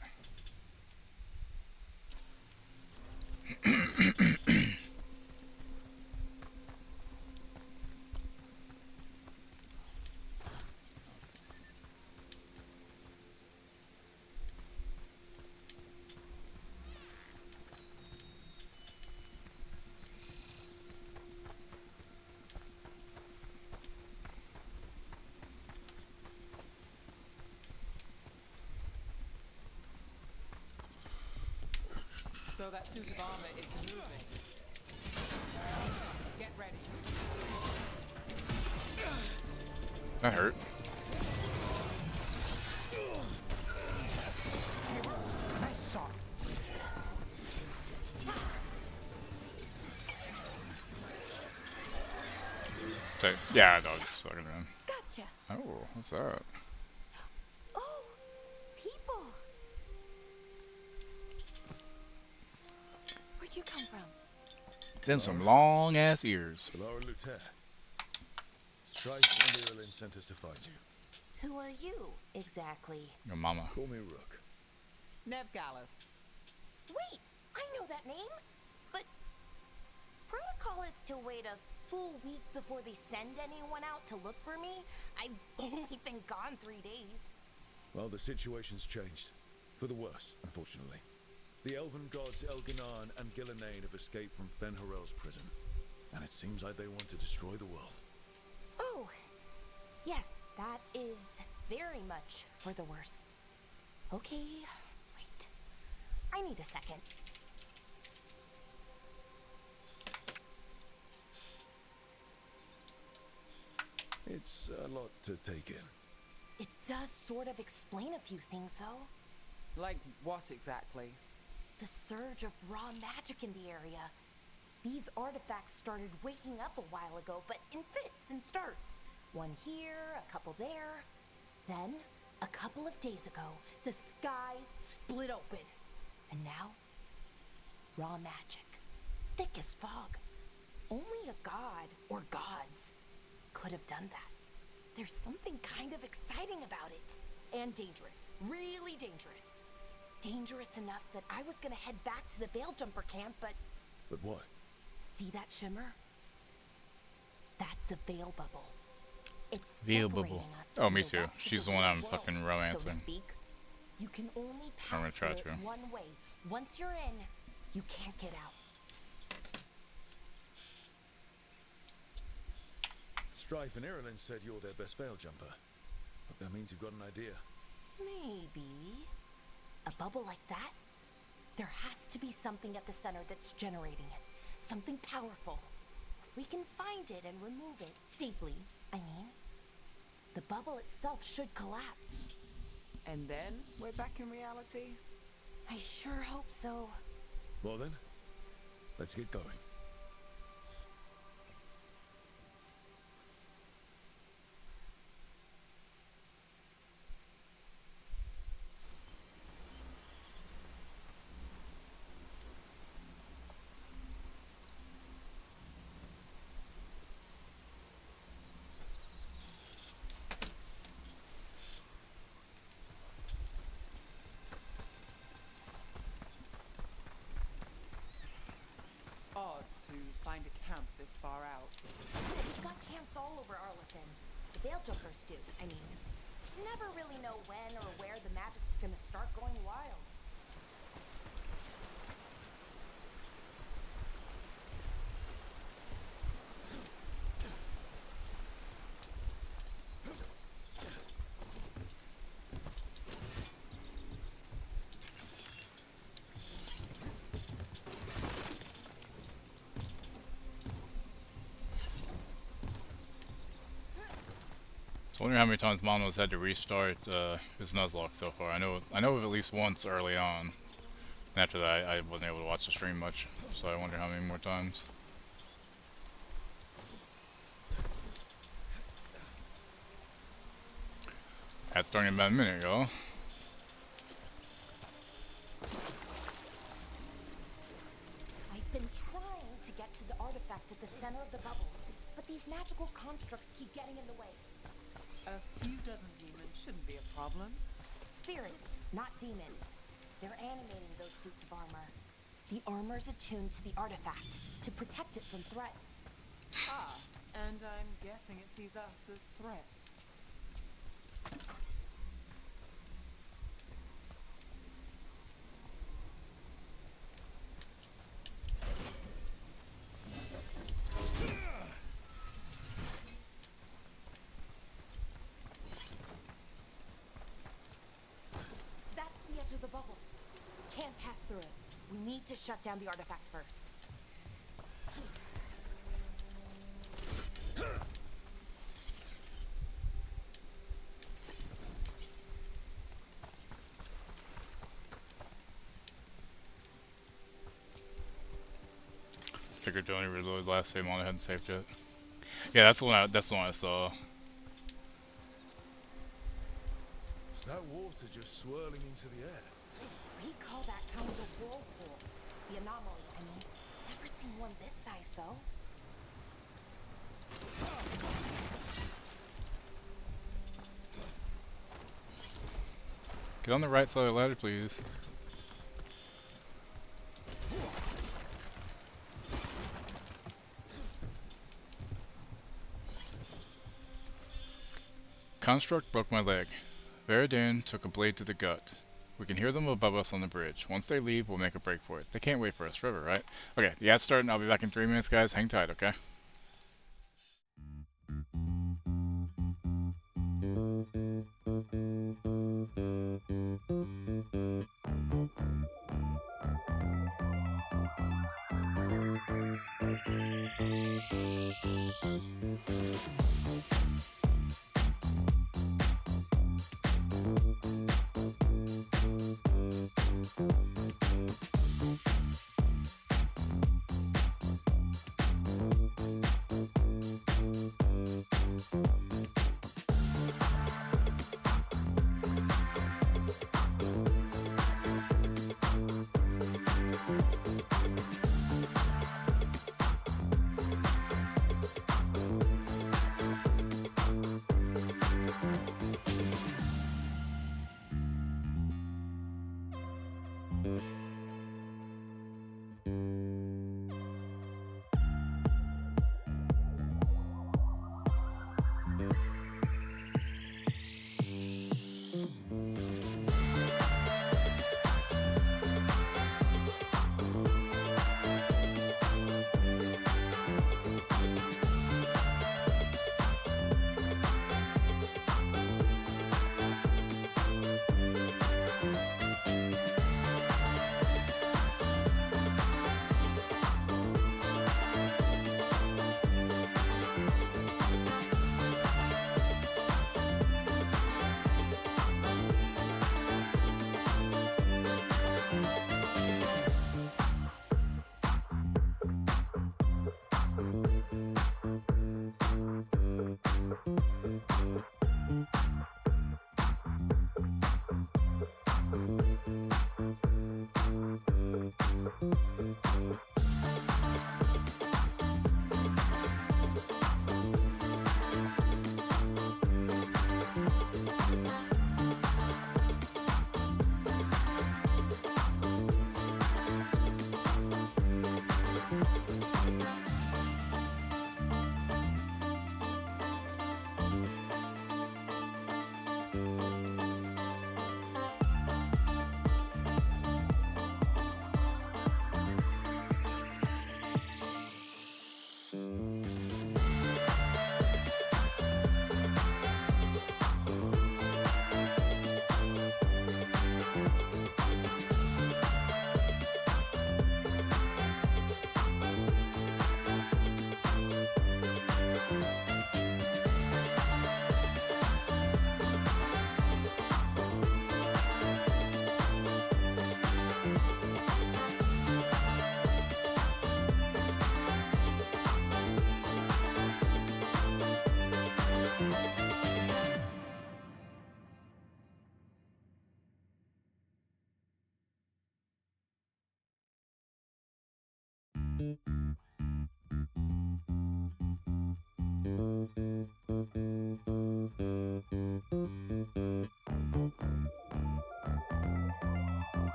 So that suit of armor is moving. Get ready.
That hurt.
Nice shot.
Okay. Yeah, no, just fucking around.
Gotcha.
Oh, what's that?
Oh, people. Where'd you come from?
Them some long ass ears.
Valara Luther. Strife and Irulan sent us to find you.
Who are you, exactly?
Your mama.
Call me Rook.
Nev Gallus.
Wait, I know that name. But protocol is to wait a full week before they send anyone out to look for me. I've only been gone 3 days.
Well, the situation's changed. For the worse, unfortunately. The elven gods Elganan and Gillenane have escaped from Fen'Harel's prison. And it seems like they want to destroy the world.
Oh, yes, that is very much for the worse. Okay, wait. I need a second.
It's a lot to take in.
It does sort of explain a few things, though.
Like what exactly?
The surge of raw magic in the area. These artifacts started waking up a while ago, but in fits and starts. One here, a couple there. Then, a couple of days ago, the sky split open. And now, raw magic. Thick as fog. Only a god, or gods, could have done that. There's something kind of exciting about it. And dangerous. Really dangerous. Dangerous enough that I was gonna head back to the Veil Jumper camp, but...
But what?
See that shimmer? That's a veil bubble. It's
Veil
separating
bubble.
us
Oh,
from
me
the
too.
rest of
She's the
real
one I'm
world,
fucking
so to
romancing.
speak. You can only
I'm
pass
gonna try
through it
to.
one way. Once you're in, you can't get out.
Strife and Irulan said you're their best Veil Jumper. But that means you've got an idea.
Maybe. A bubble like that? There has to be something at the center that's generating it. Something powerful. If we can find it and remove it safely, I mean, the bubble itself should collapse.
And then we're back in reality?
I sure hope so.
Well then, let's get going.
Odd to find a camp this far out.
We've got camps all over Arlathan. The Veil Jumpers do, I mean. Never really know when or where the magic's gonna start going wild.
I wonder how many times Mono's had to restart his Nuzlocke so far. I know of at least once early on. And after that, I wasn't able to watch the stream much, so I wonder how many more times. That's starting about a minute ago.
I've been trying to get to the artifact at the center of the bubble, but these magical constructs keep getting in the way.
A few dozen demons shouldn't be a problem.
Spirits, not demons. They're animating those suits of armor. The armor's attuned to the artifact to protect it from threats.
Ah, and I'm guessing it sees us as threats.
That's the edge of the bubble. Can't pass through it. We need to shut down the artifact first.
Figured to only reload last save on, I hadn't saved yet. Yeah, that's the one I saw.
Is that water just swirling into the air?
We call that kind of a whirlpool. The anomaly, I mean. Never seen one this size, though.
Get on the right side of the ladder, please. Construct broke my leg. Veridan took a blade to the gut. We can hear them above us on the bridge. Once they leave, we'll make a break for it. They can't wait for us forever, right? Okay, the ad's starting. I'll be back in 3 minutes, guys. Hang tight, okay?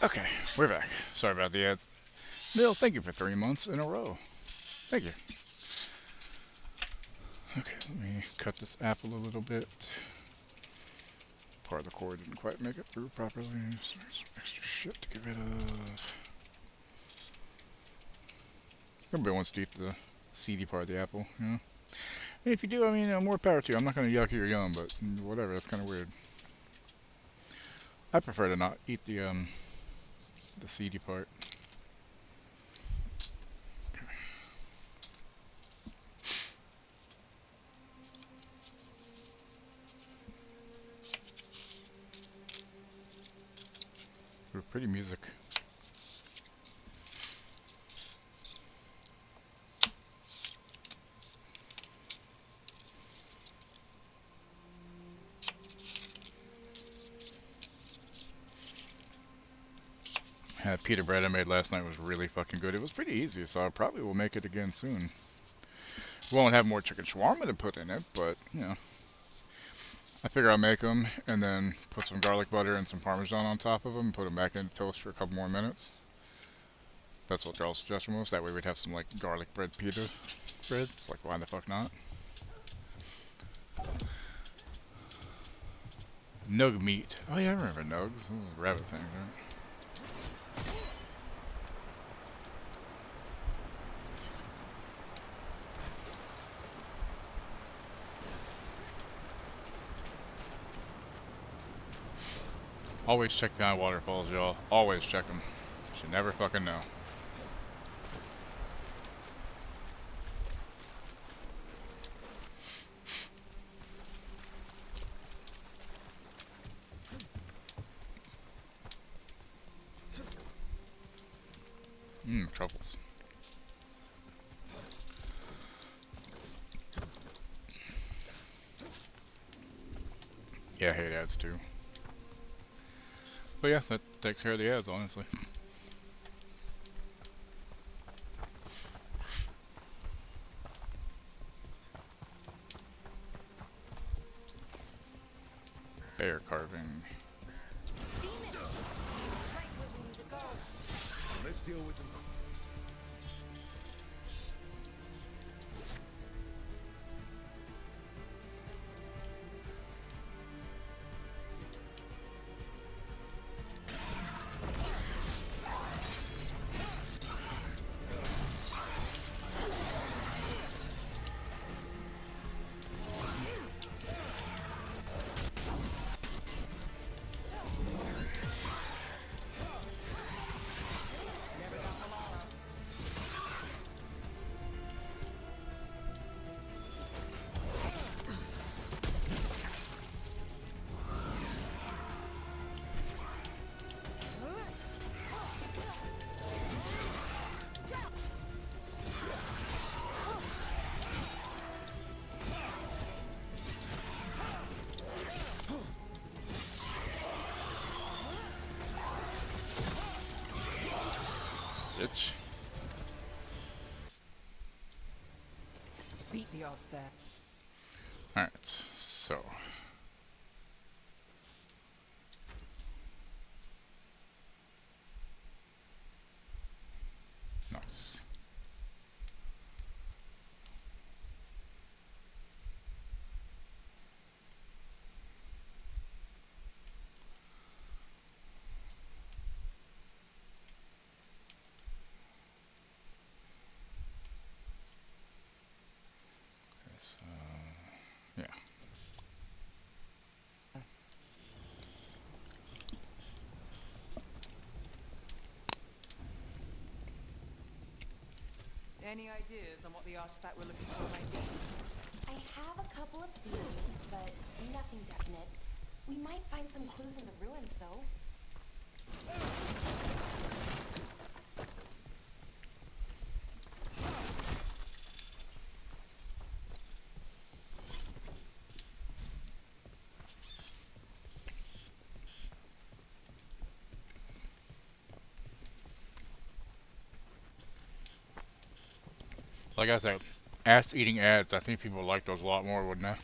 Okay, we're back. Sorry about the ads. Neil, thank you for 3 months in a row. Thank you. Okay, let me cut this apple a little bit. Part of the cord didn't quite make it through properly. So there's some extra shit to get rid of. Everybody wants to eat the seedy part of the apple, you know? And if you do, I mean, more power to you. I'm not going to yuck your yum, but whatever, that's kind of weird. I prefer to not eat the seedy part. Okay. Ooh, pretty music. Pita bread I made last night was really fucking good. It was pretty easy, so I probably will make it again soon. Won't have more chicken shawarma to put in it, but, you know. I figure I'll make them and then put some garlic butter and some Parmesan on top of them and put them back in the toast for a couple more minutes. That's what Daryl's suggestion was. That way we'd have some, like, garlic bread pita bread. It's like, why the fuck not? Nug meat. Oh yeah, I remember nugs. Those are rabbit things, right? Always check the waterfalls, y'all. Always check them. You never fucking know. Truffles. Yeah, I hate ads too. But yeah, that takes care of the ads, honestly. Bear carving.
Let's deal with them.
Bitch.
Beat the odds there.
Alright, so. Nice. Yeah.
Any ideas on what the artifact we're looking for might be?
I have a couple of theories, but nothing definite. We might find some clues in the ruins, though.
Like I said, ass-eating ads, I think people would like those a lot more, wouldn't they?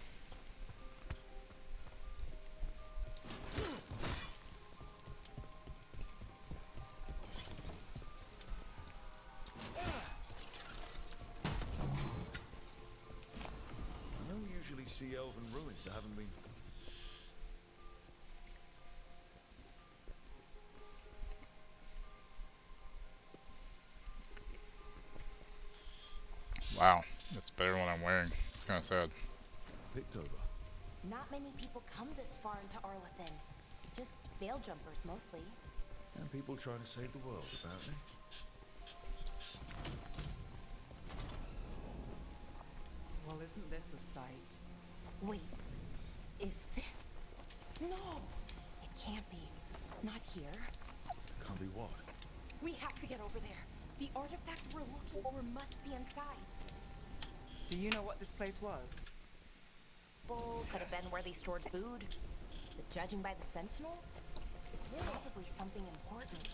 see elven ruins that haven't been...
Wow, that's better than what I'm wearing. It's kind of sad.
picked over.
Not many people come this far into Arlathan. Just veil jumpers, mostly.
And people trying to save the world, apparently.
Well, isn't this a sight?
Wait, is this? No, it can't be. Not here.
Can't be what?
We have to get over there. The artifact we're looking for must be inside.
Do you know what this place was?
Well, could have been where they stored food. But judging by the sentinels, it's probably something important.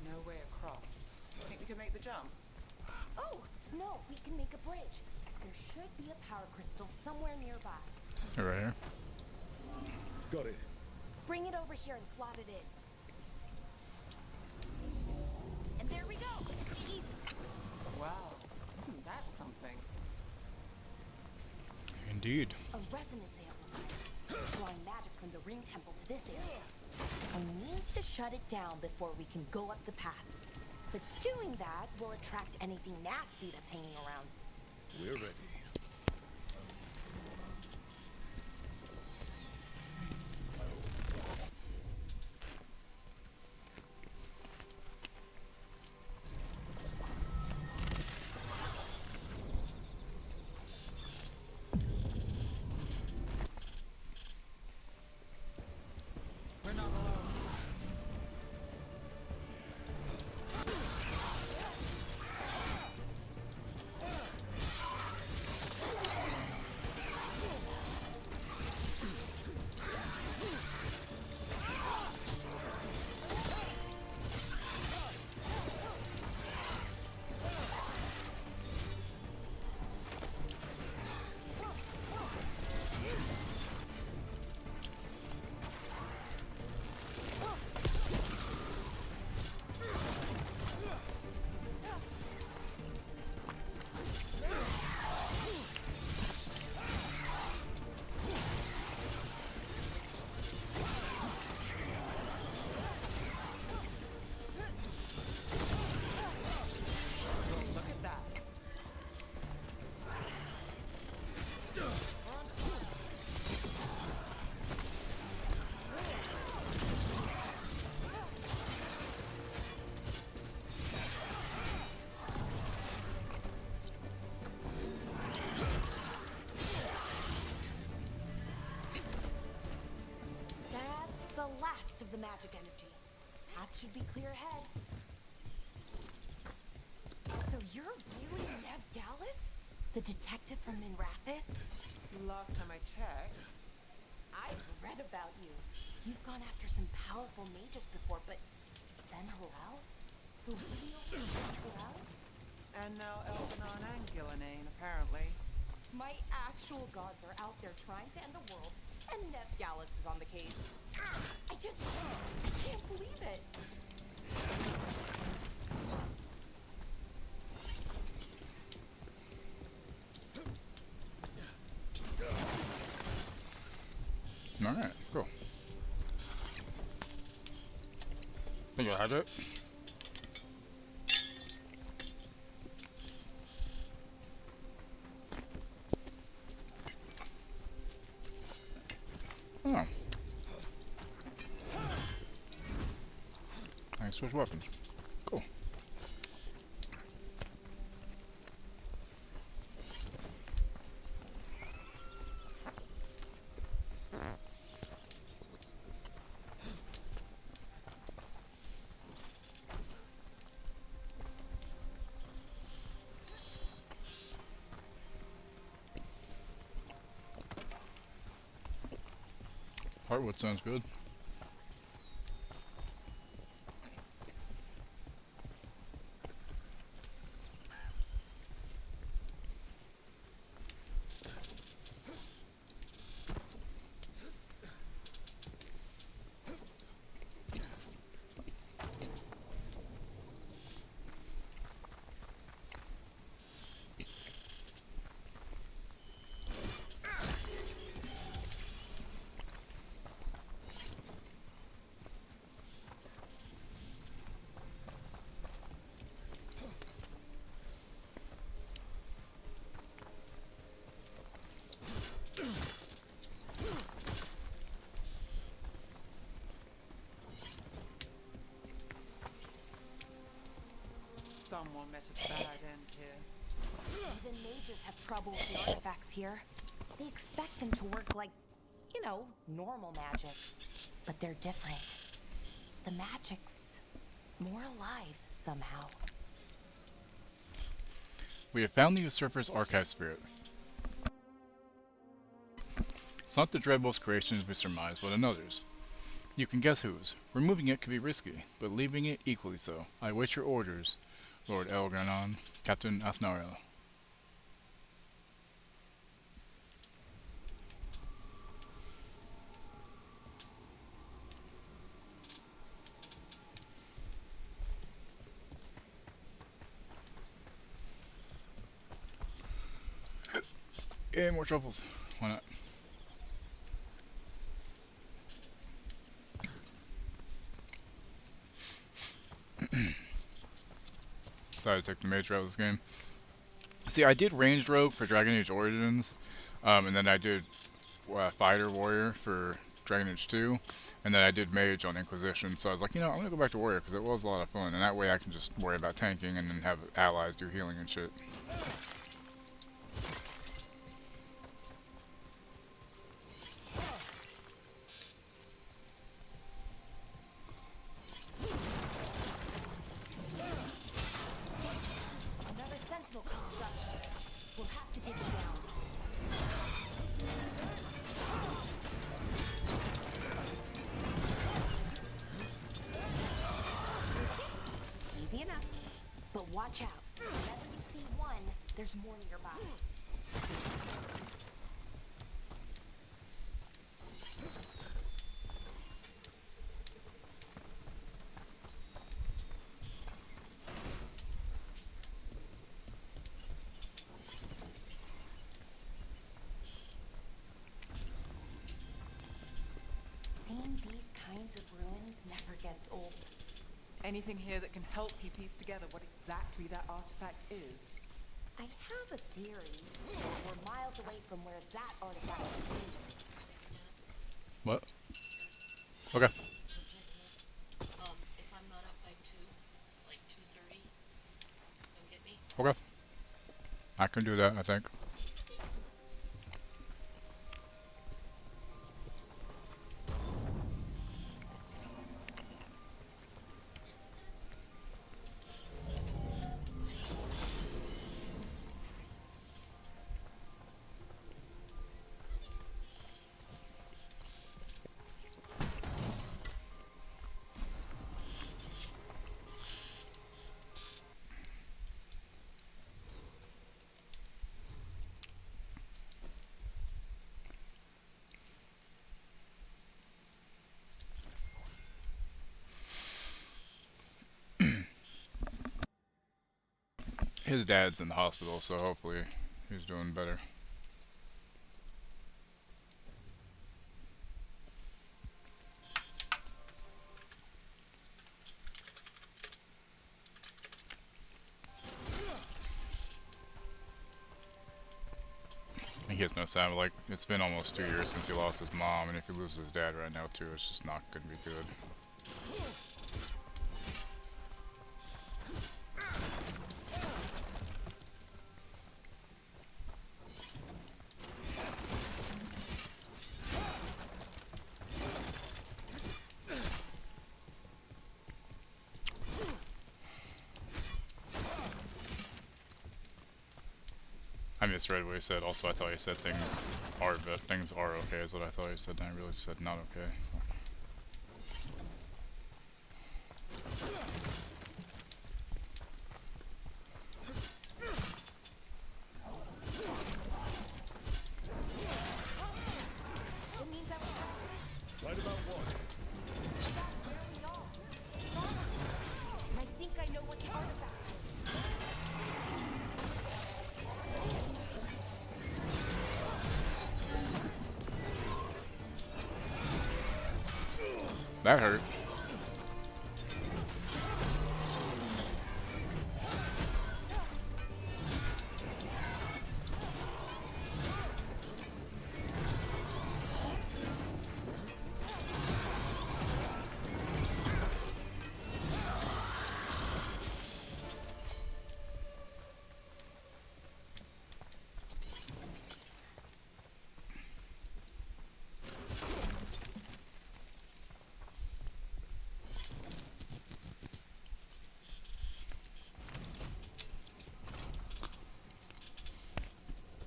No way across. Think we can make the jump?
Oh, no, we can make a bridge. There should be a power crystal somewhere nearby.
Right here.
Got it.
Bring it over here and slot it in. And there we go. Easy.
Wow, isn't that something?
Indeed.
A resonance amplifier. Drawing magic from the ring temple to this area. I need to shut it down before we can go up the path. But doing that will attract anything nasty that's hanging around.
We're ready.
We're not alone. Look at that.
That's the last of the magic energy. Path should be clear ahead. So you're really Nev Gallus? The detective from Minrathis?
Last time I checked.
I've read about you. You've gone after some powerful mages before, but then Halal? Halal?
And now Elvenon and Gillenane, apparently.
My actual gods are out there trying to end the world, and Nev Gallus is on the case. I just can't believe it.
Alright, cool. Think I had it. Oh. I can switch weapons. Cool. Heartwood sounds good.
Someone met a bad end here.
Even mages have trouble with the artifacts here. They expect them to work like, you know, normal magic. But they're different. The magic's more alive somehow.
We have found the Usurper's archive spirit. It's not the Dreadwolf's creations we surmise, but another's. You can guess whose. Removing it could be risky, but leaving it equally so. I await your orders, Lord Elgranon, Captain Athnariel. Yay, more truffles. Why not? Decided to take the mage route of this game. See, I did ranged rogue for Dragon Age Origins, and then I did fighter warrior for Dragon Age 2, and then I did mage on Inquisition. So I was like, you know, I'm gonna go back to warrior because it was a lot of fun, and that way I can just worry about tanking and then have allies do healing and shit.
Another sentinel construct. We'll have to take it down. Easy enough. But watch out. Whenever you see one, there's more nearby. Seeing these kinds of ruins never gets old.
Anything here that can help you piece together what exactly that artifact is?
I have a theory. We're miles away from where that artifact is hidden.
What? Okay.
If I'm not up by 2, like 2:30, come get me.
Okay. I can do that, I think. His dad's in the hospital, so hopefully he's doing better. He has no sound. Like, it's been almost 2 years since he lost his mom, and if he loses his dad right now too, it's just not gonna be good. misread what he said. Also, I thought he said things are okay is what I thought he said, and I realized he said not okay.
It means I was
Right about what?
where we are. It's gone. And I think I know what the artifact is.
That hurt.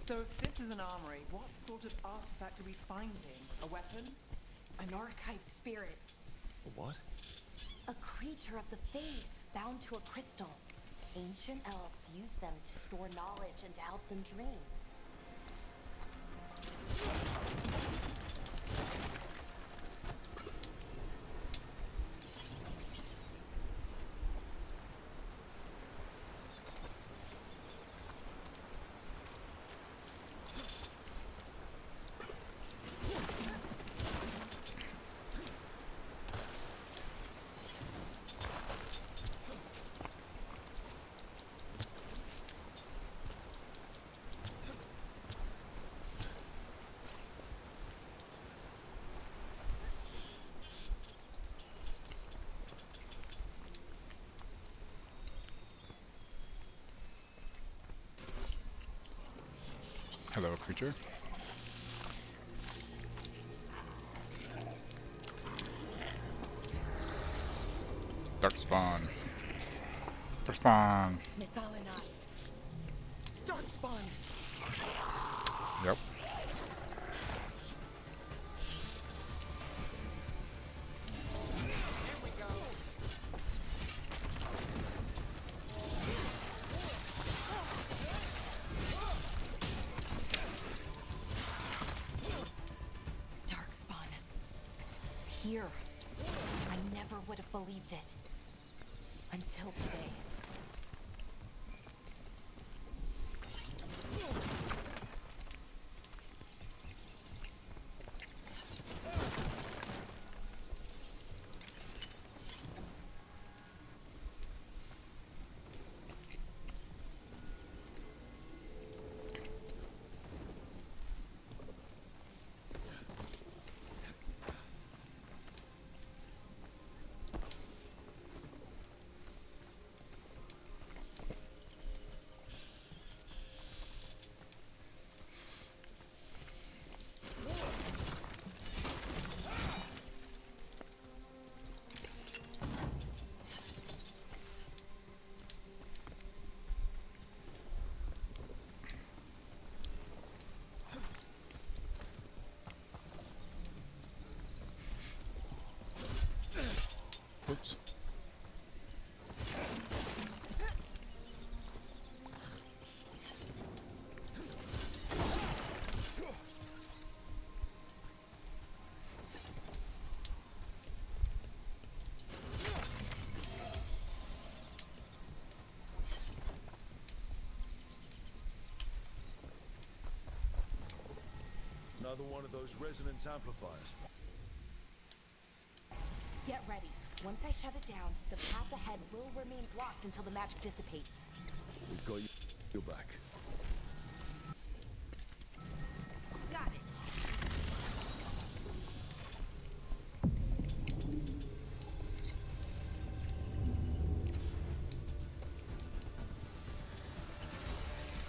So if this is an armory, what sort of artifact are we finding? A weapon?
An archive spirit.
A what?
A creature of the Fade, bound to a crystal. Ancient elves used them to store knowledge and to help them dream.
Hello, creature. Darkspawn. Darkspawn.
Mythalinast. Darkspawn.
Yep.
Darkspawn. Here. I never would have believed it. Until today.
Oops.
Another one of those resonance amplifiers.
Get ready. Once I shut it down, the path ahead will remain blocked until the magic dissipates.
We've got you back.
Got it.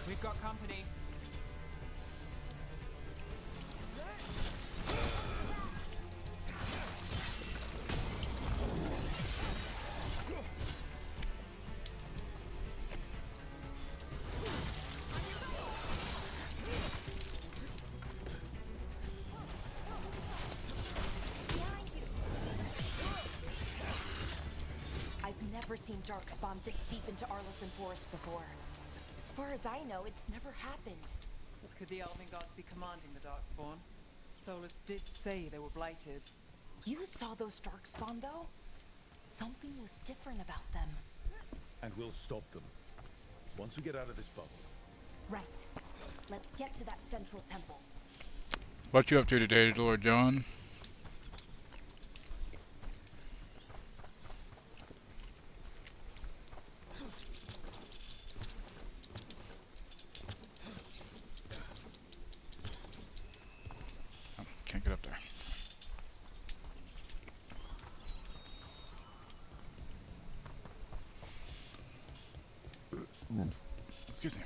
We've got company.
never seen Darkspawn this deep into Arlothan Forest before. As far as I know, it's never happened.
Could the Elven Gods be commanding the Darkspawn? Solus did say they were blighted.
You saw those Darkspawn, though? Something was different about them.
And we'll stop them. Once we get out of this bubble.
Right. Let's get to that central temple.
What you up to today, Lord John? Oh, can't get up there. Excuse me.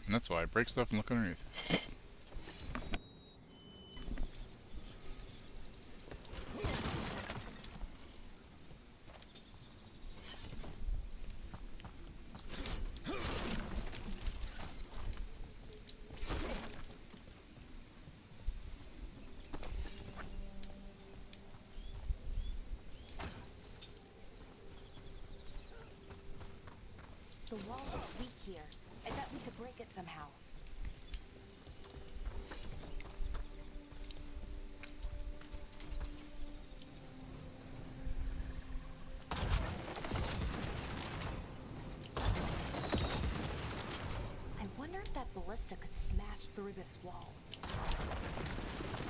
And that's why I break stuff and look underneath.
The wall is weak here. I bet we could break it somehow. I wonder if that ballista could smash through this wall.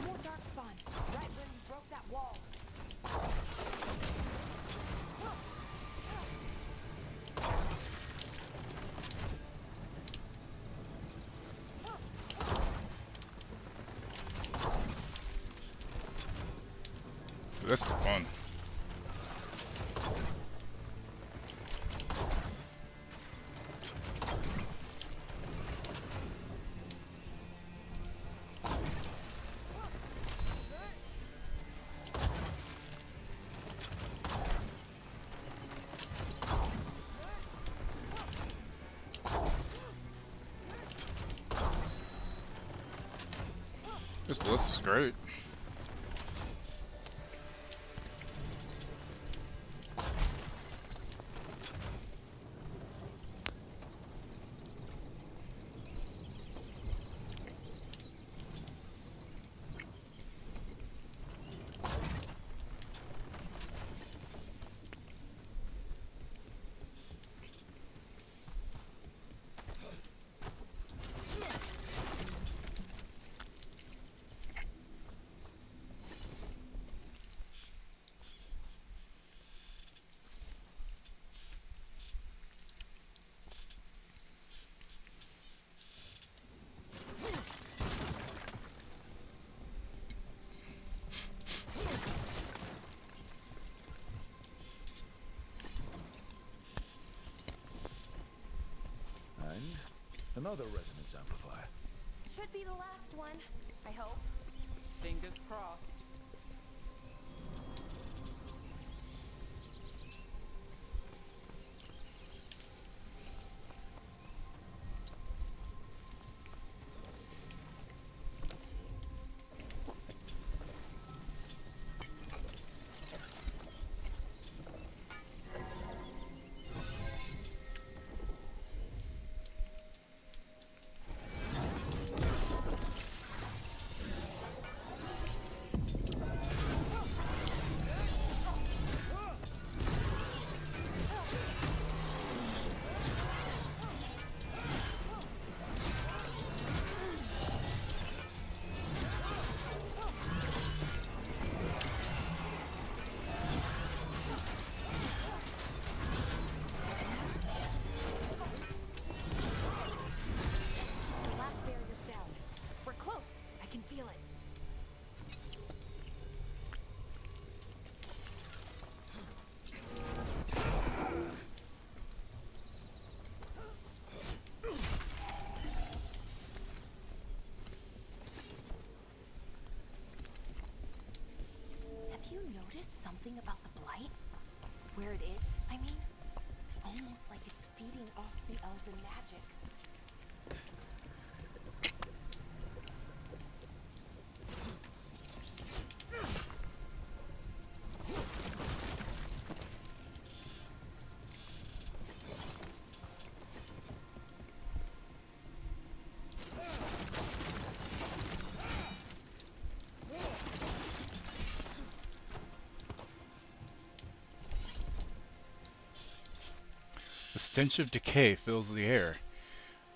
More Darkspawn, right where you broke that wall.
That's the fun. This ballista's great.
Another resonance amplifier.
Should be the last one, I hope.
Fingers crossed.
There. 'Cause I think I can get through. Just need to get the ballista. you noticed something about the blight? Where it is, I mean? It's almost like it's feeding off the elven magic.
The stench of decay fills the air.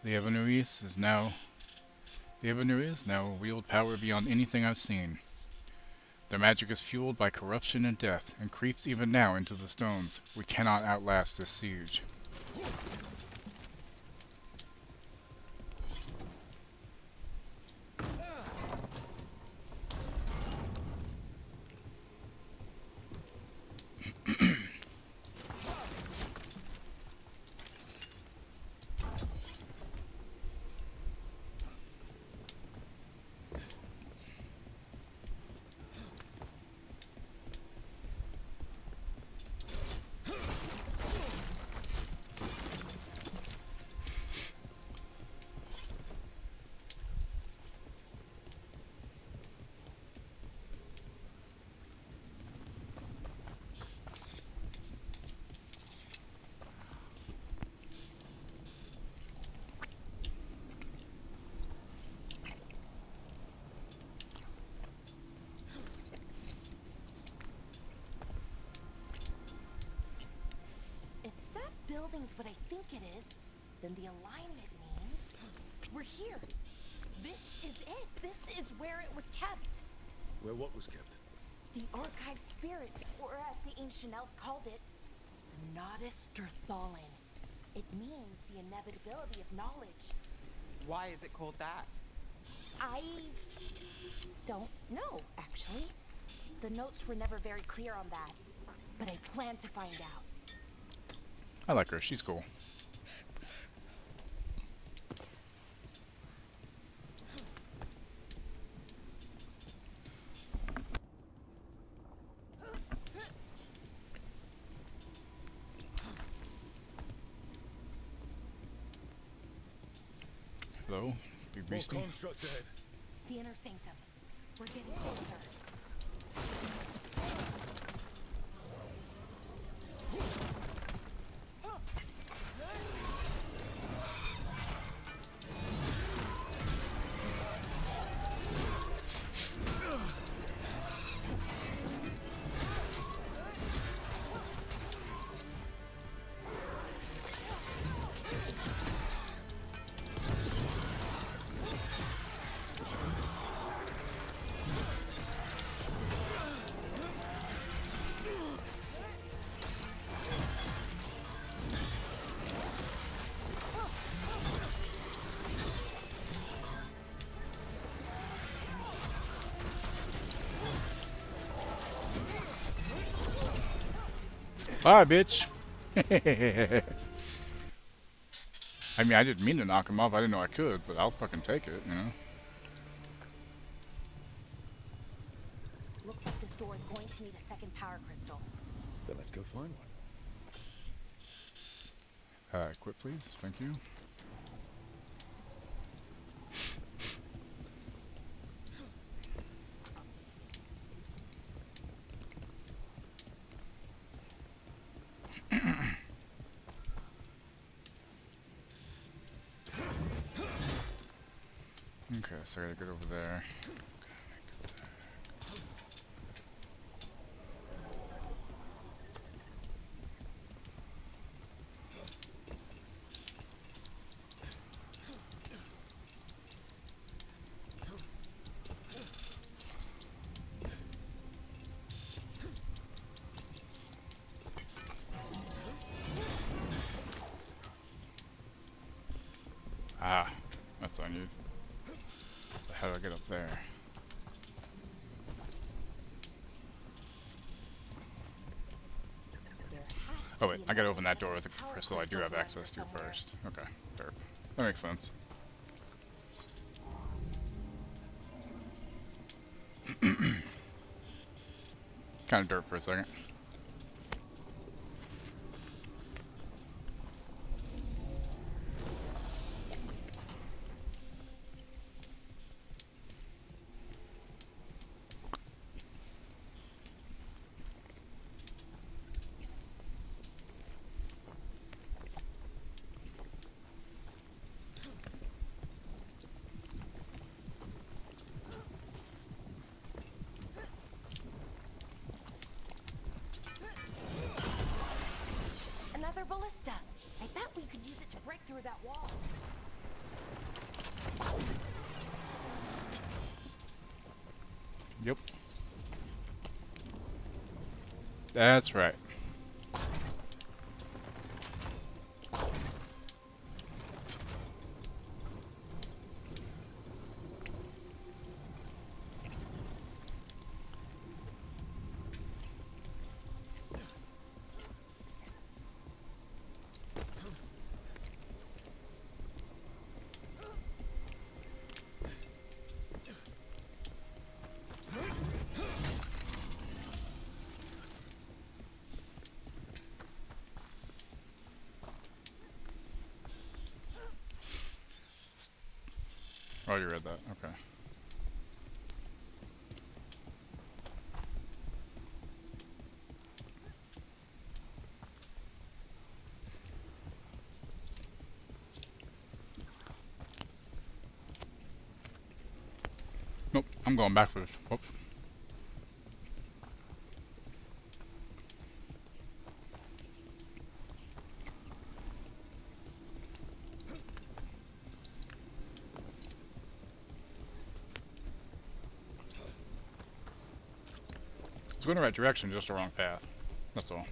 The Ebenuis now wield power beyond anything I've seen. Their magic is fueled by corruption and death, and creeps even now into the stones. We cannot outlast this siege.
Building's what I think it is, then the alignment means we're here. This is it. This is where it was kept.
Where what was kept?
The archive spirit, or as the ancient elves called it, Nodus Derthalin. It means the inevitability of knowledge.
Why is it called that?
I don't know, actually. The notes were never very clear on that, but I plan to find out.
I like her, she's cool. Hello, big
More
beastie.
constructs ahead.
The inner sanctum. We're getting closer.
Bye, bitch. I mean, I didn't mean to knock him off. I didn't know I could, but I'll fucking take it, you know?
Looks like this door is going to need a second power crystal.
Then let's go find one.
Quit, please. Thank you. Okay, so I gotta get over there. Ah, that's what I need. How do I get up there? Oh wait, I gotta open that door with the crystal I do have access to first. Okay, fair. That makes sense. Kind of dirt for a second.
Another ballista. I bet we could use it to break through that wall.
Yep. That's right. Oh, you read that. Okay. Nope, I'm going backwards. Whoops. It's going the right direction, just the wrong path. That's all.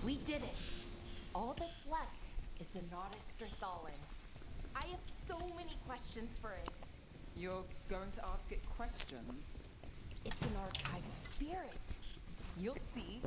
We did it. All that's left is the Nodus Thallen. I have so many questions for it.
You're going to ask it questions?
It's an archive spirit.
You'll see.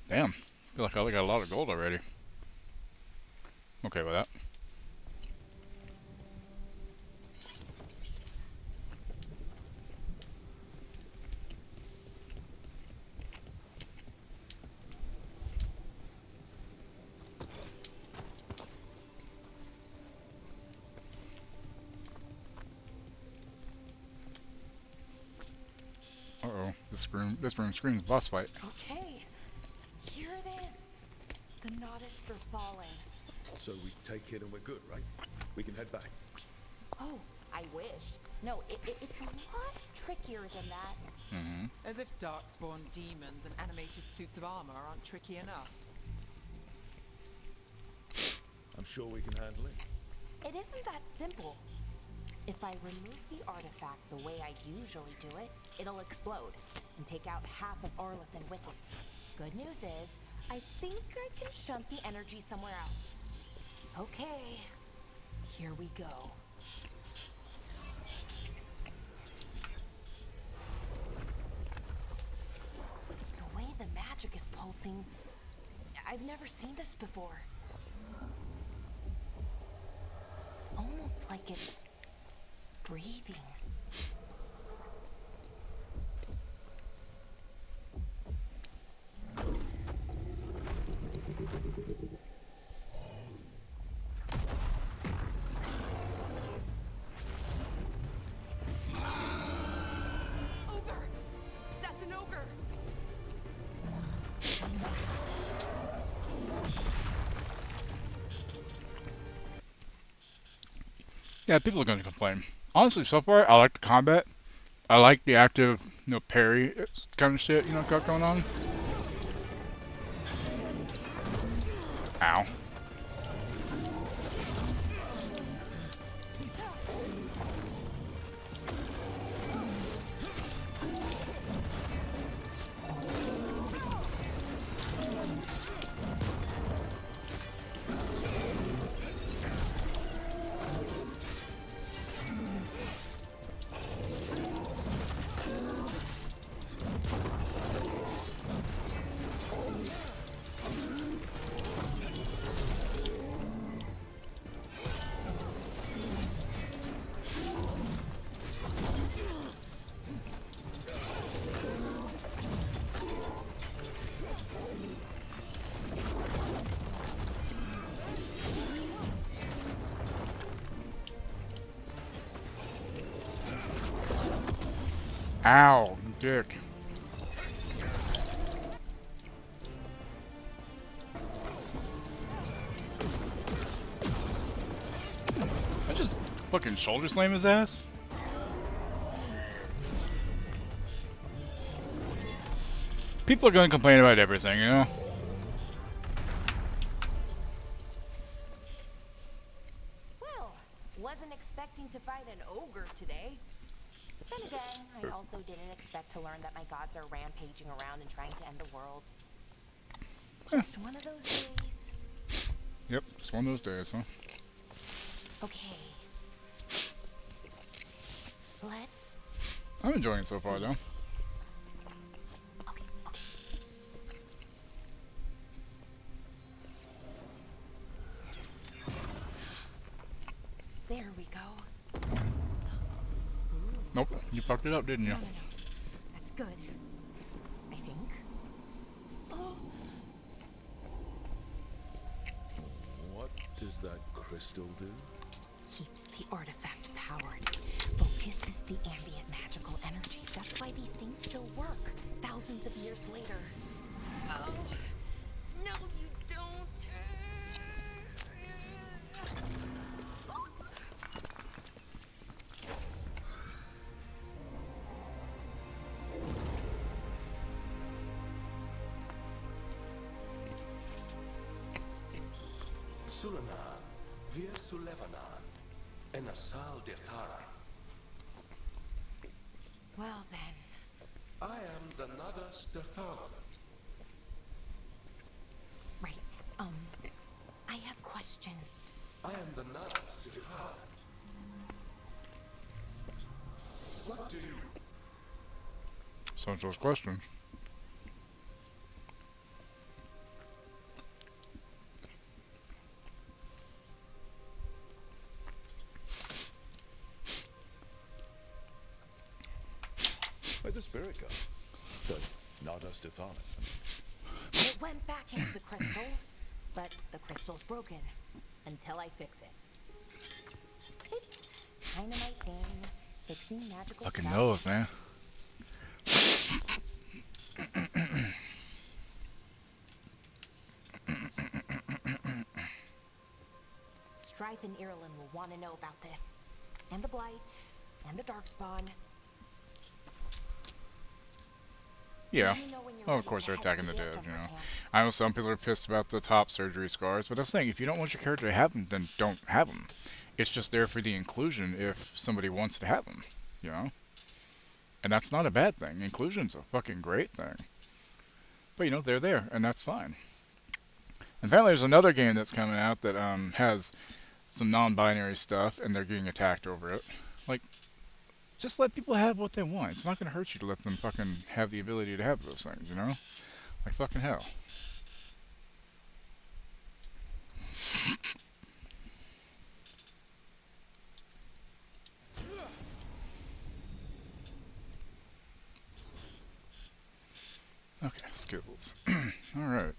Damn. Feel like I got a lot of gold already. Okay with that. Uh-oh. This room screams boss fight.
Okay. Here it is. The Nodus Thallen.
So we take it and we're good, right? We can head back.
Oh, I wish. No, it's a lot trickier than that.
Mm-hmm.
As if darkspawn demons and animated suits of armor aren't tricky enough.
I'm sure we can handle it.
It isn't that simple. If I remove the artifact the way I usually do it, it'll explode and take out half of Arlathan with it. Good news is, I think I can shunt the energy somewhere else. Okay, here we go. The way the magic is pulsing, I've never seen this before. almost like it's breathing.
Ogre! That's an ogre!
Yeah, people are going to complain. Honestly, so far, I like the combat. I like the active, parry kind of shit, got going on. Ow. Ow, you dick. I just fucking shoulder slam his ass. People are gonna complain about everything,
Well, wasn't expecting to fight an ogre today. Then again, I also didn't expect to learn that my gods are rampaging around and trying to end the world. Just one of those days.
Yep, it's one of those days, huh?
Okay. Let's...
I'm enjoying it so far, though.
Okay, okay. There we go.
Nope, you fucked it up, didn't you?
No. That's good. I think. Oh.
What does that crystal do?
Keeps the artifact powered. Focuses the ambient magical energy. That's why these things still work, thousands of years later.
Oh. No, you don't.
Sulanan, Vir Sulevanan, and Asal Dithara.
Well then.
I am the Nadas Ditharan.
Right. I have questions.
I am the Nadas Ditharan. What do you...
So it's those questions.
Where'd the spirit go? The Nadas Ditharan.
It went back into the crystal, but the crystal's broken until I fix it. It's kind of my thing, fixing magical
Fucking
stuff.
knows, man.
Strife and Irulan will want to know about this, and the Blight, and the Darkspawn.
Yeah.
Let me know when you're
Oh, of
ready
course
to
they're
head to
attacking the
Gale
dead,
Jumper camp.
I know some people are pissed about the top surgery scars, but that's the thing, if you don't want your character to have them, then don't have them. It's just there for the inclusion if somebody wants to have them, And that's not a bad thing. Inclusion's a fucking great thing. But, they're there, and that's fine. And apparently there's another game that's coming out that has some non-binary stuff, and they're getting attacked over it. Like, just let people have what they want. It's not going to hurt you to let them fucking have the ability to have those things, Like fucking hell. skills. Alright,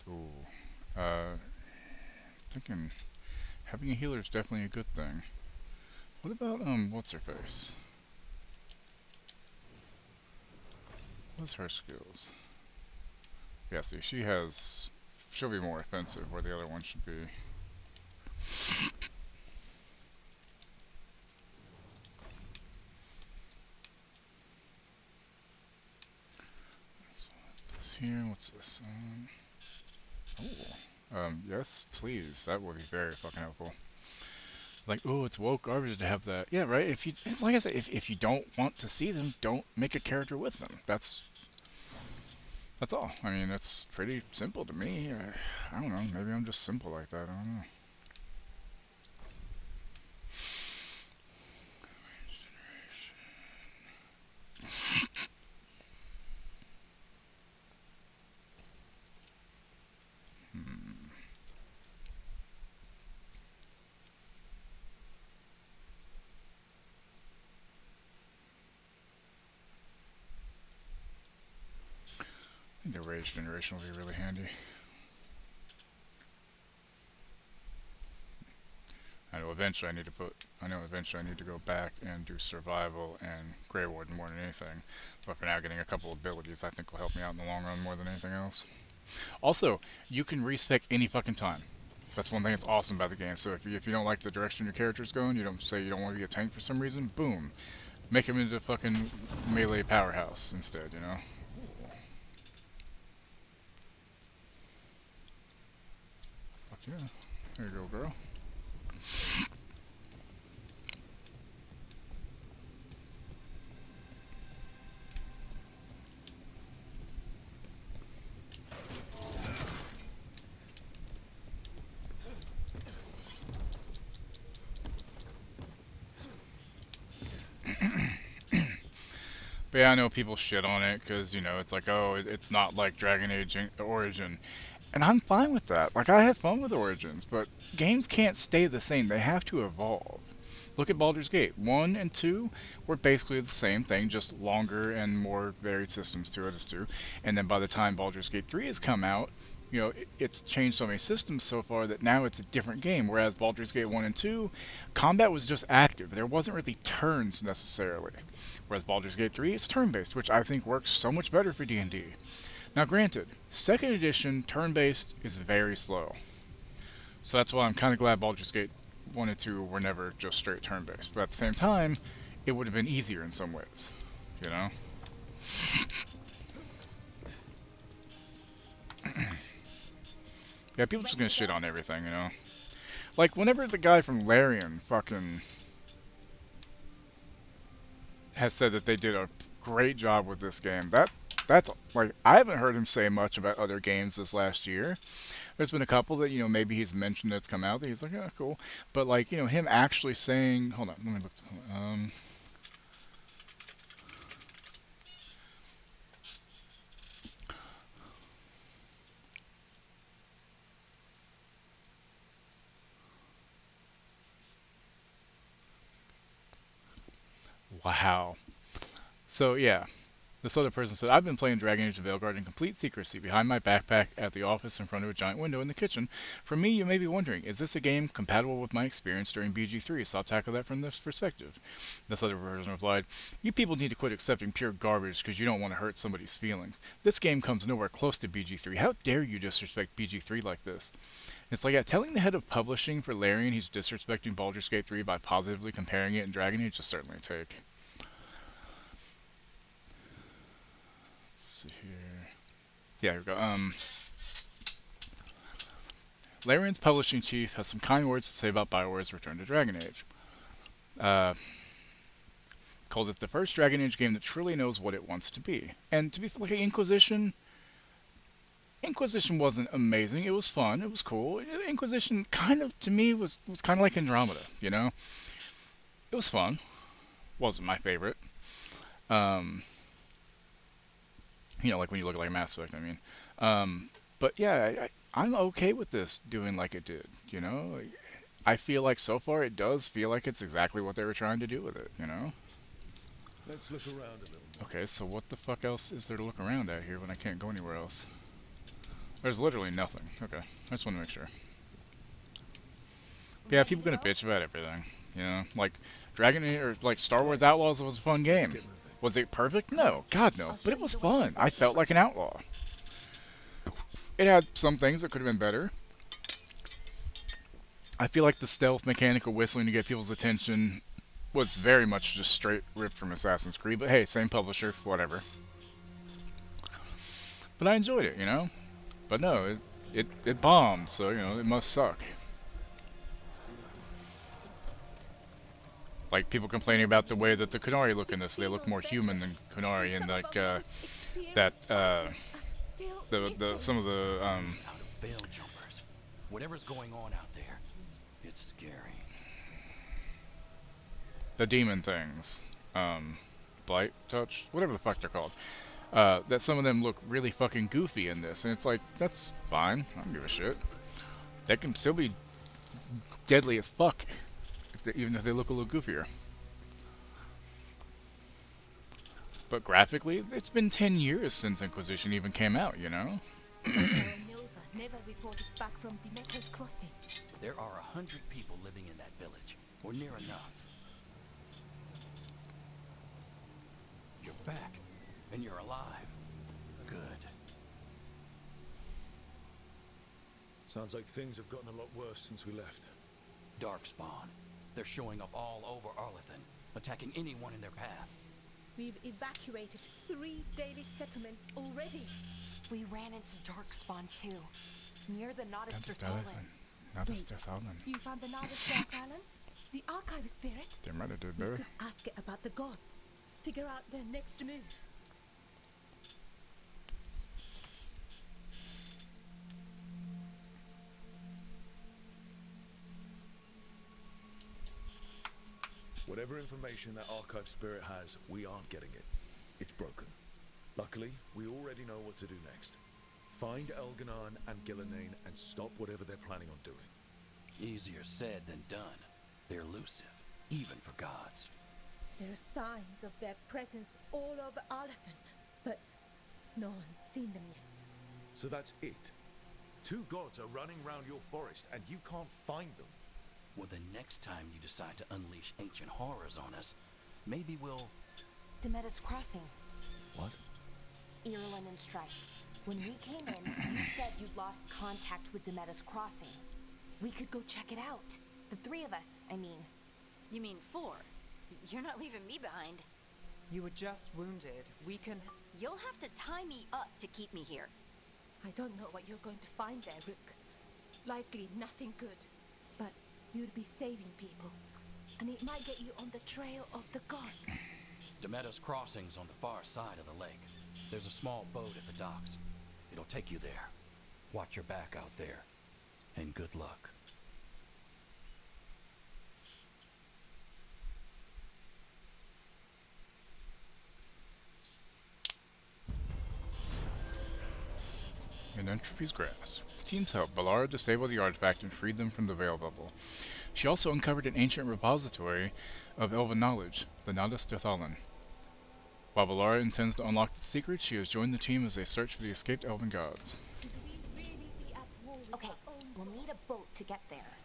ooh. Thinking having a healer is definitely a good thing. What about, what's her face? What's her skills? Yeah, see, she'll be more offensive where the other one should be. This here, what's this? Yes, please, that would be very fucking helpful. Like, oh, it's woke garbage to have that. Yeah, right. If you, like I said, if you don't want to see them, don't make a character with them. That's all. I mean, it's pretty simple to me. I don't know. Maybe I'm just simple like that. I don't know. I think the rage generation will be really handy. I know eventually I need to go back and do survival and Grey Warden more than anything. But for now, getting a couple abilities I think will help me out in the long run more than anything else. Also, you can respec any fucking time. That's one thing that's awesome about the game. So if you don't like the direction your character's going, you don't say you don't want to be a tank for some reason, boom. Make him into a fucking melee powerhouse instead, you know? Fuck yeah. There you go, girl. But yeah, I know people shit on it because, you know, it's like, oh, it's not like Dragon Age Origin. And I'm fine with that. Like, I had fun with Origins, but games can't stay the same. They have to evolve. Look at Baldur's Gate. 1 and 2 were basically the same thing, just longer and more varied systems to it as 2. And then by the time Baldur's Gate 3 has come out, you know, it's changed so many systems so far that now it's a different game. Whereas Baldur's Gate 1 and 2, combat was just active. There wasn't really turns necessarily. Whereas Baldur's Gate 3, it's turn-based, which I think works so much better for D&D. Now granted, 2nd edition, turn-based, is very slow. So that's why I'm kind of glad Baldur's Gate 1 and 2 were never just straight turn-based. But at the same time, it would have been easier in some ways, you know? Yeah, people just gonna shit on everything, you know? Like, whenever the guy from Larian fucking has said that they did a great job with this game, that's, like, I haven't heard him say much about other games this last year. There's been a couple that, you know, maybe he's mentioned that's come out that he's like, yeah, cool. But, like, you know, him actually saying, hold on, let me look, wow. So, yeah. This other person said, I've been playing Dragon Age of Veilguard in complete secrecy, behind my backpack, at the office, in front of a giant window in the kitchen. For me, you may be wondering, is this a game compatible with my experience during BG3? So I'll tackle that from this perspective. This other person replied, you people need to quit accepting pure garbage because you don't want to hurt somebody's feelings. This game comes nowhere close to BG3. How dare you disrespect BG3 like this? It's like, yeah, telling the head of publishing for Larian he's disrespecting Baldur's Gate 3 by positively comparing it in Dragon Age is certainly a take. See here. Yeah, here we go. Larian's publishing chief has some kind words to say about BioWare's return to Dragon Age. Called it the first Dragon Age game that truly knows what it wants to be. And to be like, Inquisition wasn't amazing. It was fun. It was cool. Inquisition kind of, to me, was kind of like Andromeda, you know? It was fun. Wasn't my favorite. You know, like when you look at like Mass Effect, I mean. But yeah, I'm okay with this doing like it did, you know? I feel like so far it does feel like it's exactly what they were trying to do with it, you know?
Let's look around a little more.
Okay, so what the fuck else is there to look around at here when I can't go anywhere else? There's literally nothing. Okay, I just want to make sure. Yeah, people gonna bitch about everything, you know? Like, Dragon Age, or like Star Wars Outlaws was a fun game. Was it perfect? No, God no, but it was fun. I felt like an outlaw. It had some things that could have been better. I feel like the stealth mechanical whistling to get people's attention was very much just straight ripped from Assassin's Creed, but hey, same publisher, whatever. But I enjoyed it, you know? But no, it bombed, so, you know, it must suck. Like, people complaining about the way that the Qunari look in this. They look more human than Qunari, and like, some of the,
Out of veil jumpers. Whatever's going on out there, it's scary.
the demon things, Blight Touch, whatever the fuck they're called, that some of them look really fucking goofy in this, and it's like, that's fine, I don't give a shit. They can still be deadly as fuck, even if they look a little goofier. But graphically, it's been 10 years since Inquisition even came out, you know?
Never reported back from Demeter's Crossing.
There are 100 people living in that village, or near enough. You're back, and you're alive. Good.
Sounds like things have gotten a lot worse since we left.
Darkspawn. They're showing up all over Arlathan, attacking anyone in their path.
We've evacuated 3 daily settlements already.
We ran into Darkspawn too, near the Nodus
Nodus Darthalan.
You found the Nodus Darthalan? The archive spirit?
They might have did
We
better.
could ask it about the gods. Figure out their next move.
Whatever information that archive spirit has, we aren't getting it. It's broken. Luckily, we already know what to do next. Find Elganon and Gillenane and stop whatever they're planning on doing.
Easier said than done. They're elusive, even for gods.
There are signs of their presence all over Arlathan, but no one's seen them yet.
So that's it. 2 gods are running around your forest and you can't find them.
Well, the next time you decide to unleash ancient horrors on us, maybe we'll...
Demeter's Crossing.
What?
Irulan and Strife. When we came in, you said you'd lost contact with Demeter's Crossing. We could go check it out. The 3 of us, I mean.
You mean 4? You're not leaving me behind.
You were just wounded. We can...
You'll have to tie me up to keep me here.
I don't know what you're going to find there, Rook. Likely nothing good. But you'd be saving people. And it might get you on the trail of the gods.
Demeter's Crossing's on the far side of the lake. There's a small boat at the docks. It'll take you there. Watch your back out there. And good luck.
In Entropy's grasp, the team's help, Balara disabled the artifact and freed them from the Veil Bubble. She also uncovered an ancient repository of elven knowledge, the Nodus Darthalan. While Balara intends to unlock the secret, she has joined the team as they search for the escaped elven gods.
Okay, we'll need a boat to get there.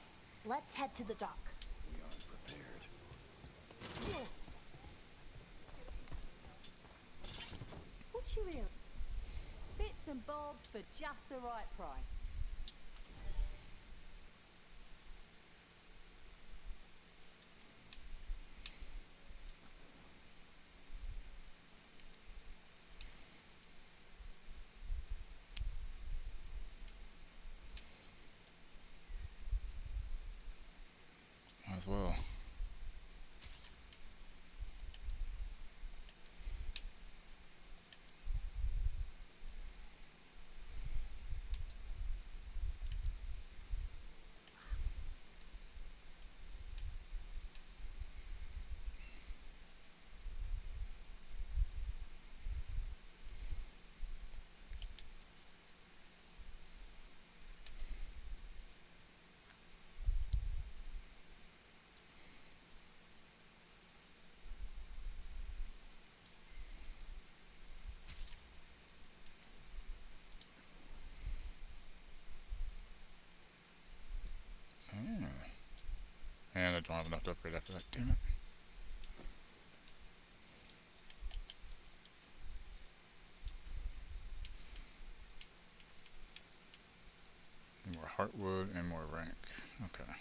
Let's head to the dock.
We aren't prepared.
What you hear? Bits and bobs for just the right price.
As well. don't have enough to upgrade after that. Damn it. More heartwood and more rank. Okay.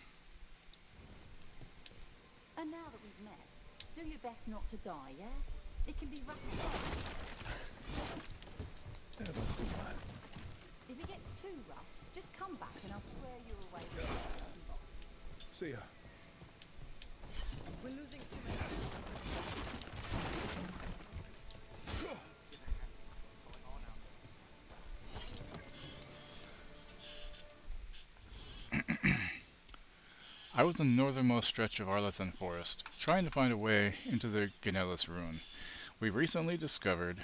And now that we've met, do your best not to die, yeah? It can be rough.
Yeah, that's the plan.
If it gets too rough, just come back and I'll swear you away.
See ya.
We're losing too many.
I was in the northernmost stretch of Arlethan Forest, trying to find a way into the Ganellis ruin. We recently discovered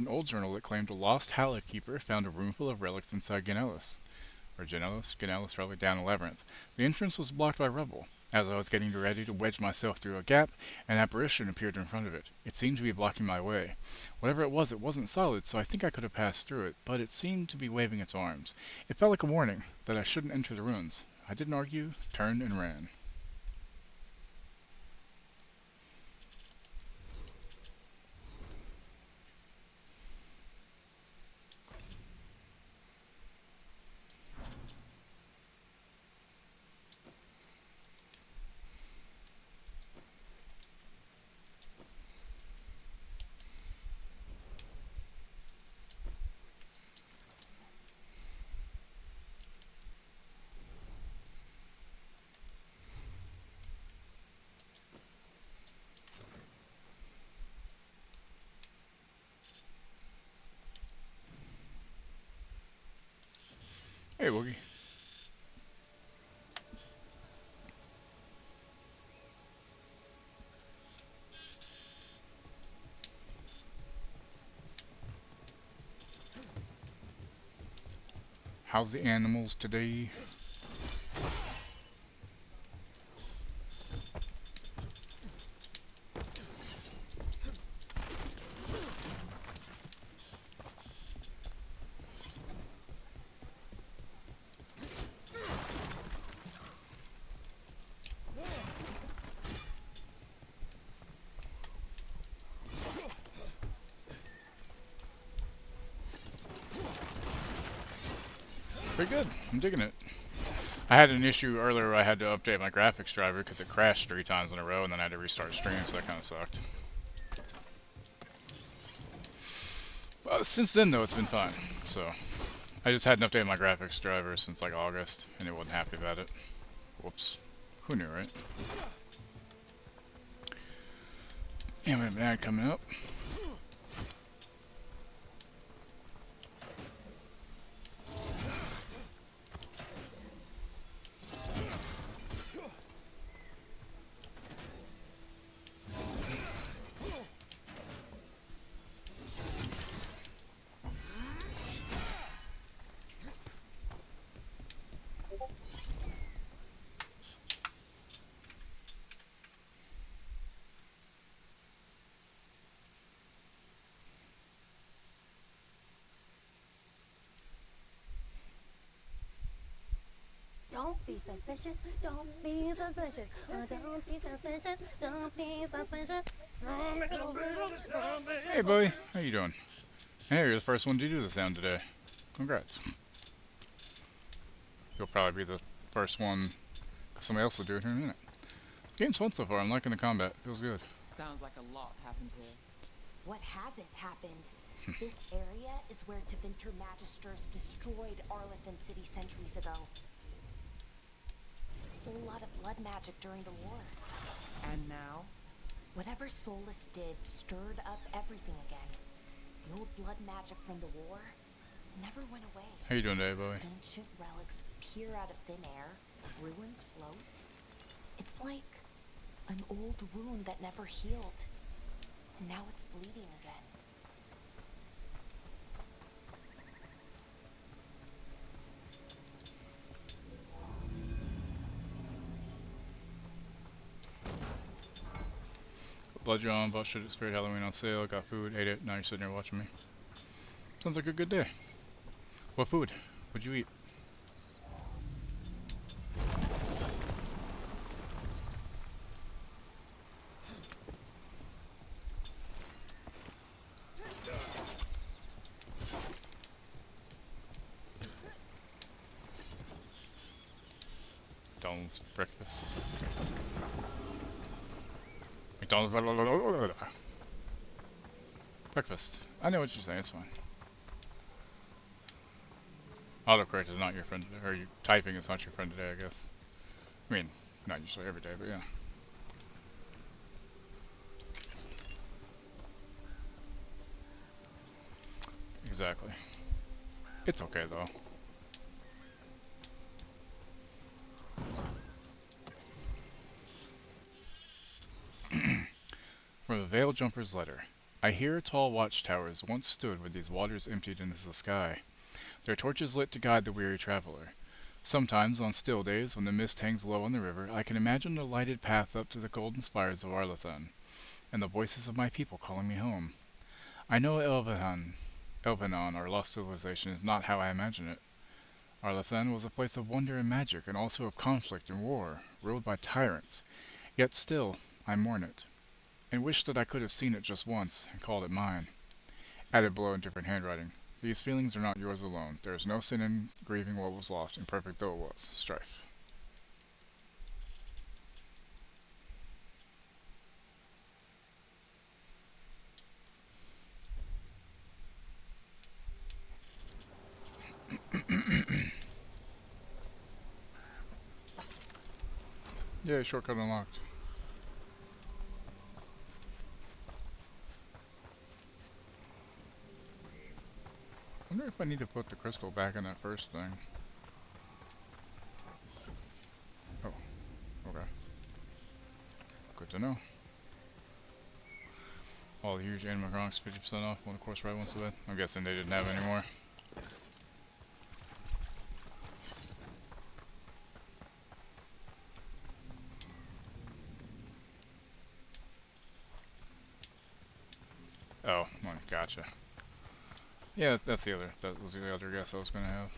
an old journal that claimed a lost Hallett keeper found a room full of relics inside Ganellis. Or Ganellis, probably down a labyrinth. The entrance was blocked by rubble. As I was getting ready to wedge myself through a gap, an apparition appeared in front of it. It seemed to be blocking my way. Whatever it wasn't solid, so I think I could have passed through it, but it seemed to be waving its arms. It felt like a warning that I shouldn't enter the ruins. I didn't argue, turned and ran. Hey, Woogie. How's the animals today? Pretty good. I'm digging it. I had an issue earlier where I had to update my graphics driver because it crashed 3 times in a row and then I had to restart stream, so that kind of sucked. Since then though, it's been fine. So, I just hadn't updated my graphics driver since like August and it wasn't happy about it. Whoops. Who knew, right? And we have an ad coming up.
Don't be suspicious, don't be suspicious, don't be suspicious, don't be suspicious.
Hey buddy, how you doing? Hey, you're the first one to do the sound today. Congrats. You'll probably be the first one, cause somebody else will do it here in a minute. Game's fun so far, I'm liking the combat, feels good.
Sounds like a lot happened here.
What hasn't happened? This area is where Tevinter Magisters destroyed Arlethan City centuries ago. A whole lot of blood magic during the war.
And now?
Whatever Solus did stirred up everything again. The old blood magic from the war never went away.
How you doing today, boy?
Ancient relics appear out of thin air, ruins float. It's like An old wound that never healed. And now it's bleeding again.
Blood John, bought shit at Spirit Halloween on sale, got food, ate it, now you're sitting there watching me. Sounds like a good day. What food? What'd you eat? McDonald's breakfast. McDonald's breakfast. I know what you're saying, it's fine. Autocorrect is not your friend today, or you typing is not your friend today, I guess. I mean, not usually every day, but yeah. Exactly. It's okay though. From the Veil Jumper's letter. I hear tall watchtowers once stood where these waters emptied into the sky, their torches lit to guide the weary traveler. Sometimes, on still days, when the mist hangs low on the river, I can imagine the lighted path up to the golden spires of Arlathan, and the voices of my people calling me home. I know Elvenon, our lost civilization, is not how I imagine it. Arlathan was a place of wonder and magic, and also of conflict and war, ruled by tyrants. Yet still, I mourn it, and wish that I could have seen it just once, and called it mine. Added below in different handwriting. These feelings are not yours alone. There is no sin in grieving what was lost, imperfect though it was. Strife. Yeah, shortcut unlocked. I wonder if I need to put the crystal back in that first thing. Oh, okay. Good to know. All the huge animatronics 50% off when the course ride wants to bed. I'm guessing they didn't have any more. Oh, well, gotcha. Yeah, that's the other. That was the other guess I was gonna have.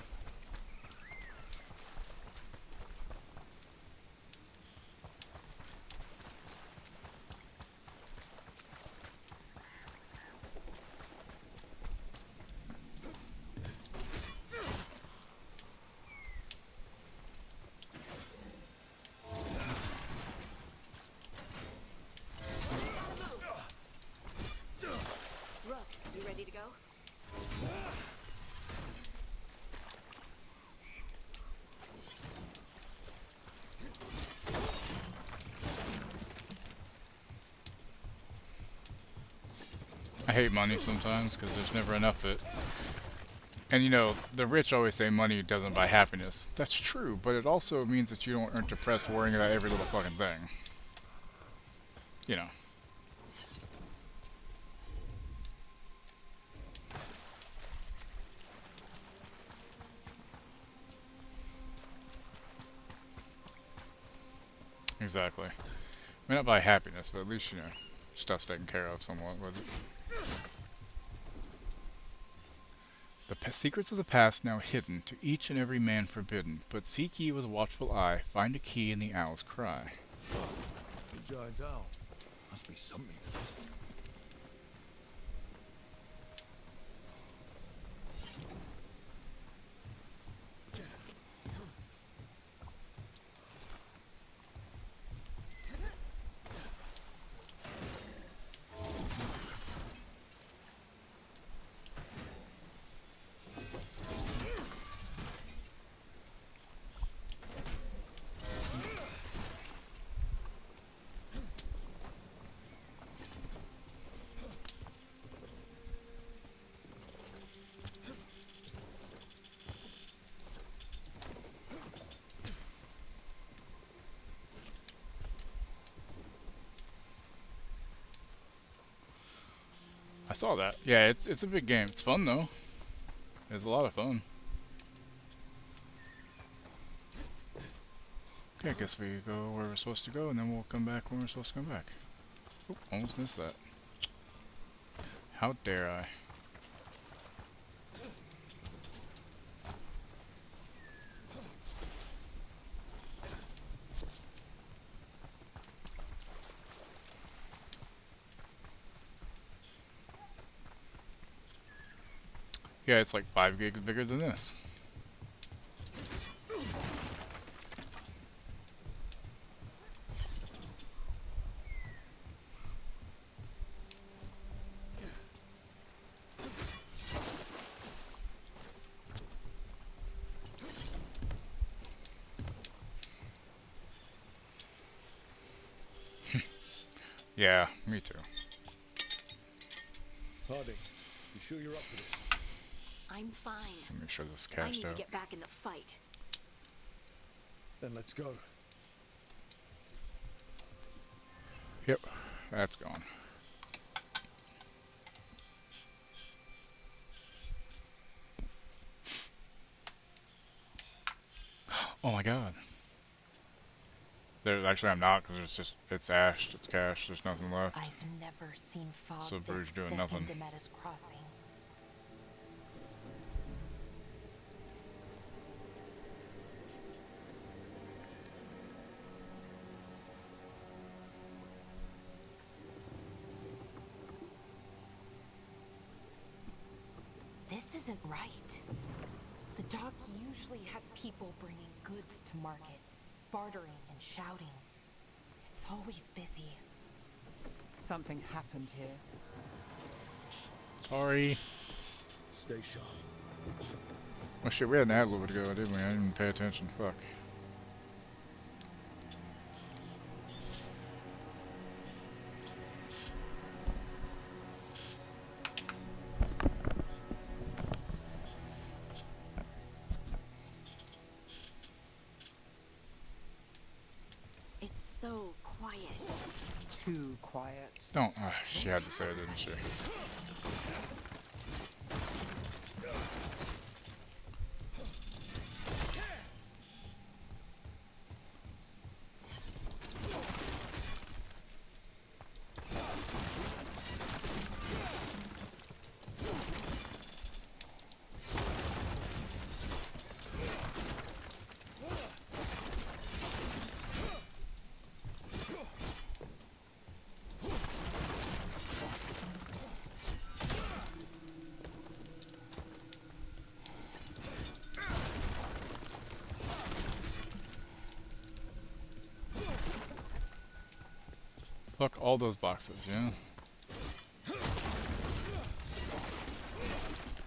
Rook, you ready to go?
I hate money sometimes because there's never enough of it. And you know, the rich always say money doesn't buy happiness. That's true, but it also means that you aren't depressed worrying about every little fucking thing. You know. Exactly. May not buy happiness, but at least, you know, stuff's taken care of somewhat with it. The secrets of the past now hidden, to each and every man forbidden. But seek ye with a watchful eye, find a key in the owl's cry.
The giant owl. Must be something to this.
saw that. Yeah, it's a big game. It's fun though. It's a lot of fun. Okay, I guess we go where we're supposed to go, and then we'll come back when we're supposed to come back. Oop, almost missed that. How dare I? Yeah, it's like 5 gigs bigger than this. Yeah, me too.
Harding, you sure you're up for this?
I'm fine.
Let me make sure this is
I
cashed
need to
out.
get back in the fight.
Then let's go.
Yep, that's gone. Oh my god. There, actually, I'm not, because it's ashed, it's cashed, there's nothing left.
I've never seen fog
So
this
Bruges doing
thick
nothing.
in Demeter's Crossing. This isn't right. The dock usually has people bringing goods to market, bartering and shouting. It's always busy.
Something happened here.
Sorry.
Stay sharp.
Oh shit, we had an ad a little bit ago, didn't we? I didn't even pay attention. Fuck.
It's so quiet.
Too quiet.
Don't. She had to say it, didn't she? Fuck all those boxes, yeah?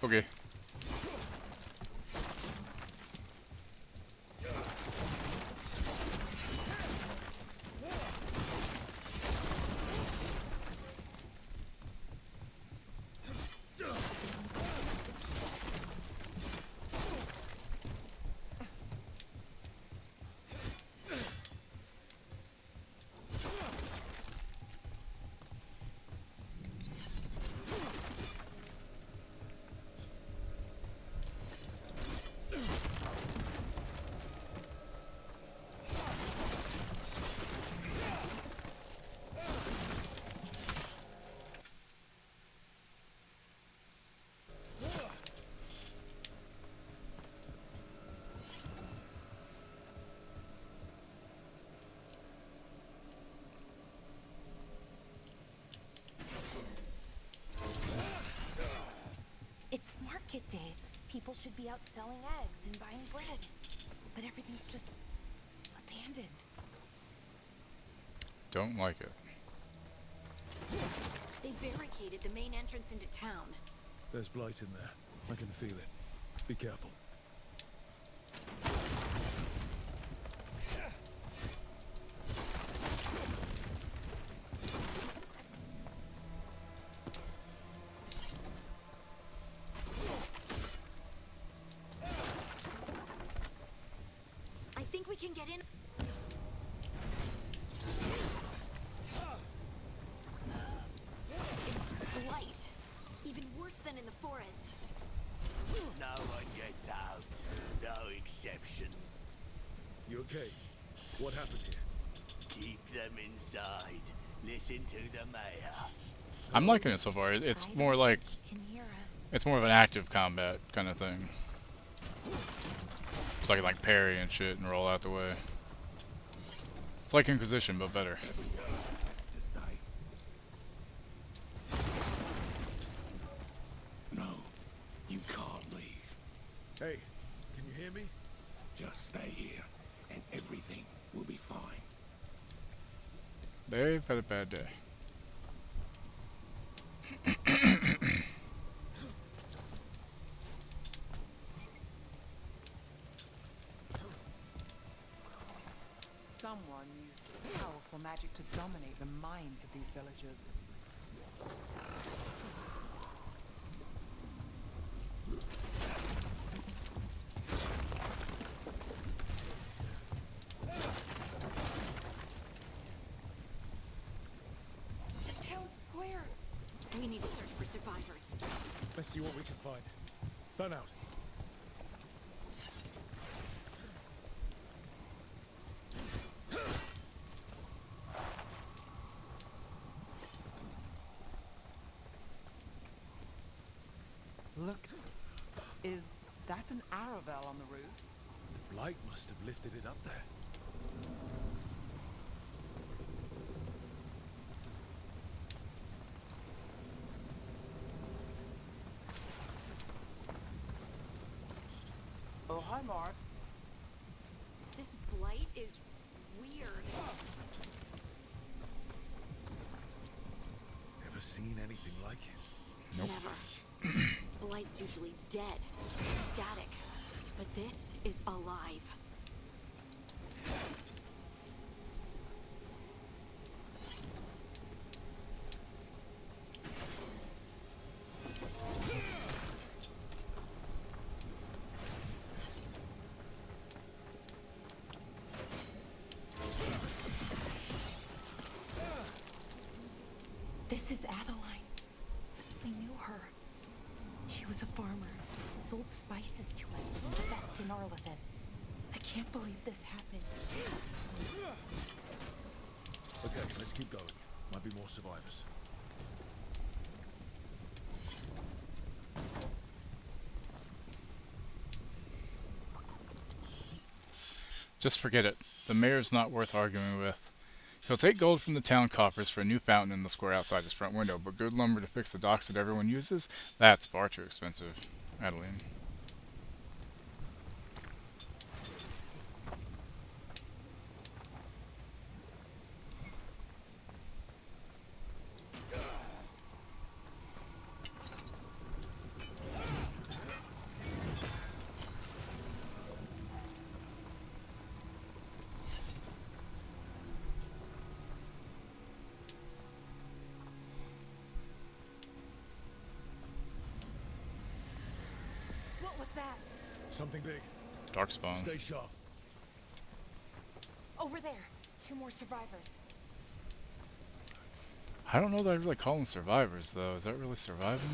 Okay.
It's market day. People should be out selling eggs and buying bread. But everything's just abandoned.
Don't like it.
They barricaded the main entrance into town.
There's blight in there. I can feel it. Be careful.
I think we can get in. It's blight. worse than in the forest.
No one gets out. No exception.
You okay? What happened here?
Keep them inside. Listen to the mayor.
I'm liking it so far. It's more like
He can hear us.
it's more of an active combat kind of thing. So I can like parry and shit and roll out the way. It's like Inquisition, but better.
No, you can't leave.
Hey, can you hear me?
Just stay here, and everything will be fine.
They've had a bad day.
Someone used powerful magic to dominate the minds of these villagers.
The town square.
We need to search for survivors.
Let's see what we can find. Fan out.
Look, is that an Aravel on the roof?
The blight must have lifted it up there.
Oh, hi, Mark.
This blight is weird.
Ever seen anything like it?
Nope.
Never. Blight's usually dead, static. But this is alive.
This is Adeline. I knew her. She was a farmer, sold spices to us in the fest in Arlithen. I can't believe this happened.
Okay, let's keep going. Might be more survivors.
Just forget it. The mayor's not worth arguing with. He'll take gold from the town coffers for a new fountain in the square outside his front window, but good lumber to fix the docks that everyone uses? That's far too expensive. Adeline.
What was that?
Something big.
Darkspawn.
Stay sharp.
Over there. 2 more survivors.
I don't know that I really call them survivors, though. Is that really surviving?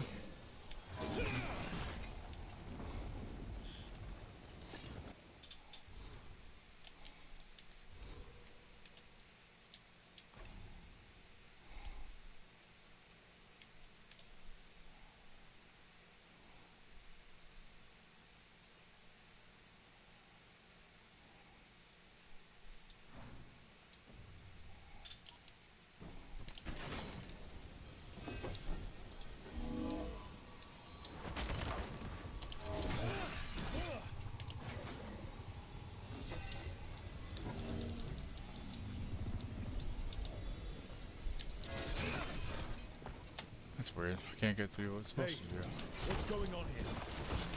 That's weird. I can't get through what it's supposed to do.
What's going on here?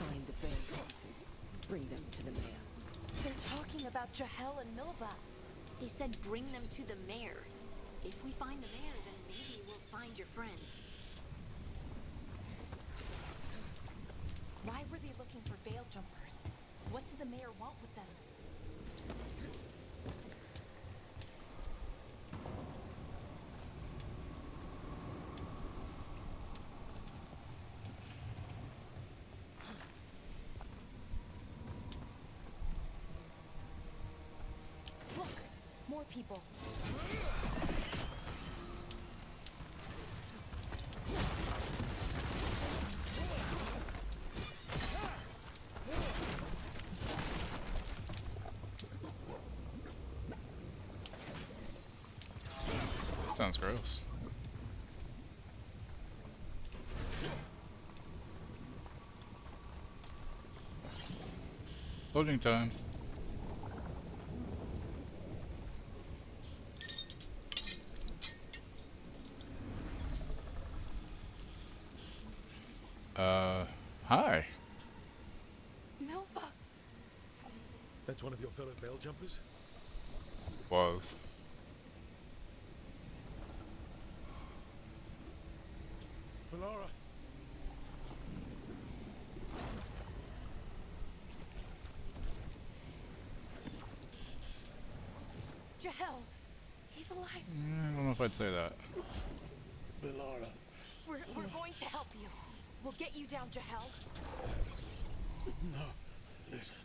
Find the Bane copies. Bring them to the mayor.
They're talking about Jahel and Milva.
They said bring them to the mayor. If we find the mayor, then maybe we'll find your friends.
Why were they looking for veil jumpers? What did the mayor want with them? more people.
Sounds gross. Loading time. Hi.
Milva!
That's one of your fellow Veil Jumpers?
Was.
Melara!
Jahel! He's alive!
I don't know if I'd say that.
Melara!
We're going to help you. We'll get you down, Jahel.
No. Listen.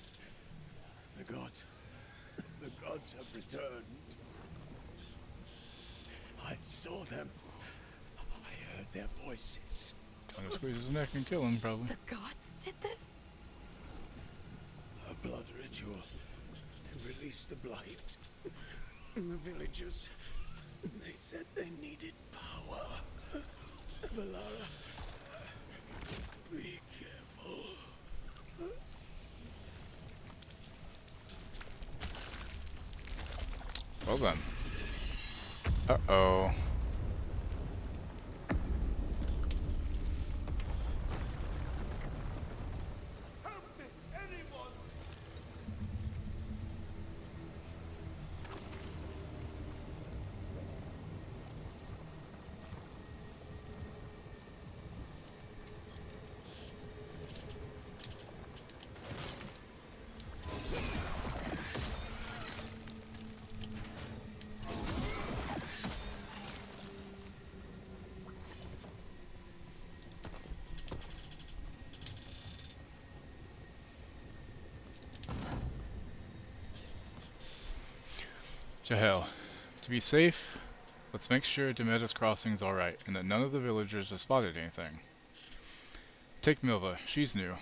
The gods have returned. I saw them. I heard their voices.
Trying to squeeze his neck and kill him, probably.
The gods did this?
A blood ritual to release the blight. The villagers, they said they needed power. Melara, be careful.
Well then. Uh-oh.
Help me, anyone!
Jahel, to be safe, let's make sure Demeter's crossing's alright, and that none of the villagers have spotted anything. Take Milva, she's new.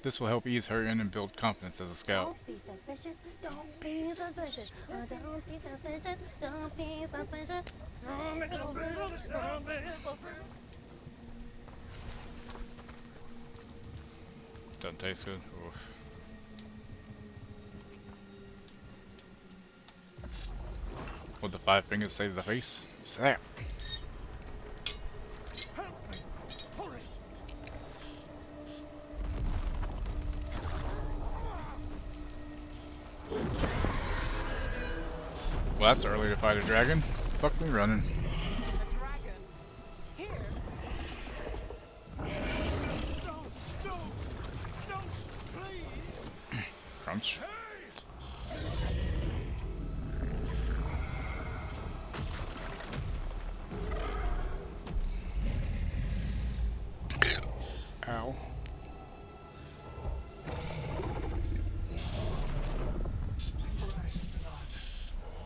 This will help ease her in and build confidence as a scout.
Don't be suspicious, don't be suspicious, don't be suspicious, don't be suspicious, don't be suspicious, don't be suspicious.
Doesn't taste good. Oof. Would the 5 fingers save the face? Snap!
Help me! Hurry!
Well, that's early to fight a dragon. Fuck me running.
A dragon? Here?
No, please!
Crunch. Ow.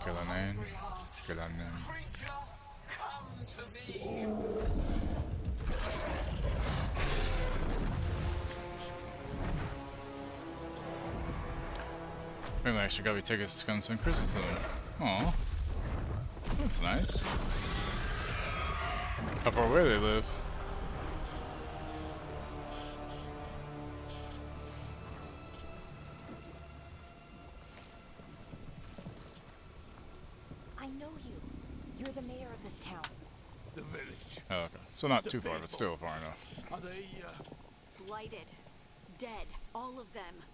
Kill a man. Kill a man. Maybe I actually got me tickets to come to Christmas soon. Aw. That's nice. How far away they live?
I know you. You're the mayor of this town.
The village.
Oh, okay. So not
The
too far, but
people.
still far enough.
Are they,
Blighted. Dead. All of them.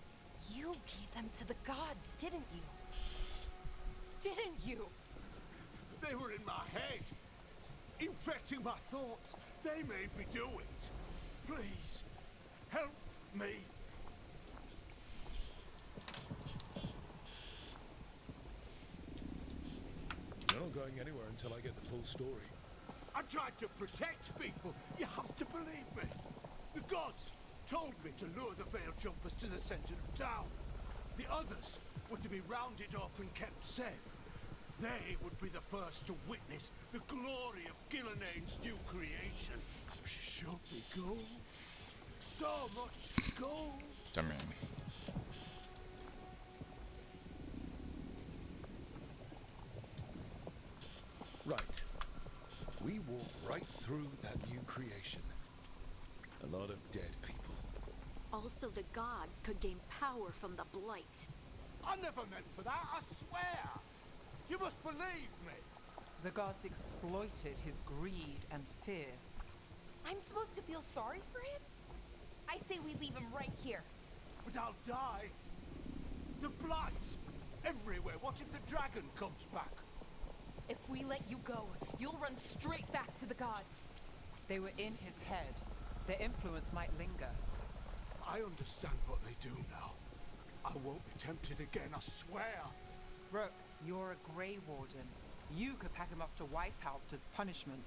You gave them to the gods, didn't you? Didn't you?
They were in my head. Infecting my thoughts. They made me do it. Please, help me. You're not going anywhere until I get the full story. I tried to protect people. You have to believe me. The gods told me to lure the Veil Jumpers to the center of town. The others were to be rounded up and kept safe. They would be the first to witness the glory of Gilnenane's new creation. She showed me gold. So much gold.
I mean,
Right. We walk right through that new creation. A lot of dead people.
Also, the gods could gain power from the Blight.
I never meant for that, I swear! You must believe me!
The gods exploited his greed and fear.
I'm supposed to feel sorry for him? I say we leave him right here.
But I'll die. The Blight! Everywhere. What if the dragon comes back?
If we let you go, you'll run straight back to the gods.
They were in his head. Their influence might linger.
I understand what they do now. I won't be tempted again, I swear.
Rook, you're a Grey Warden. You could pack him off to Weishaupt as punishment.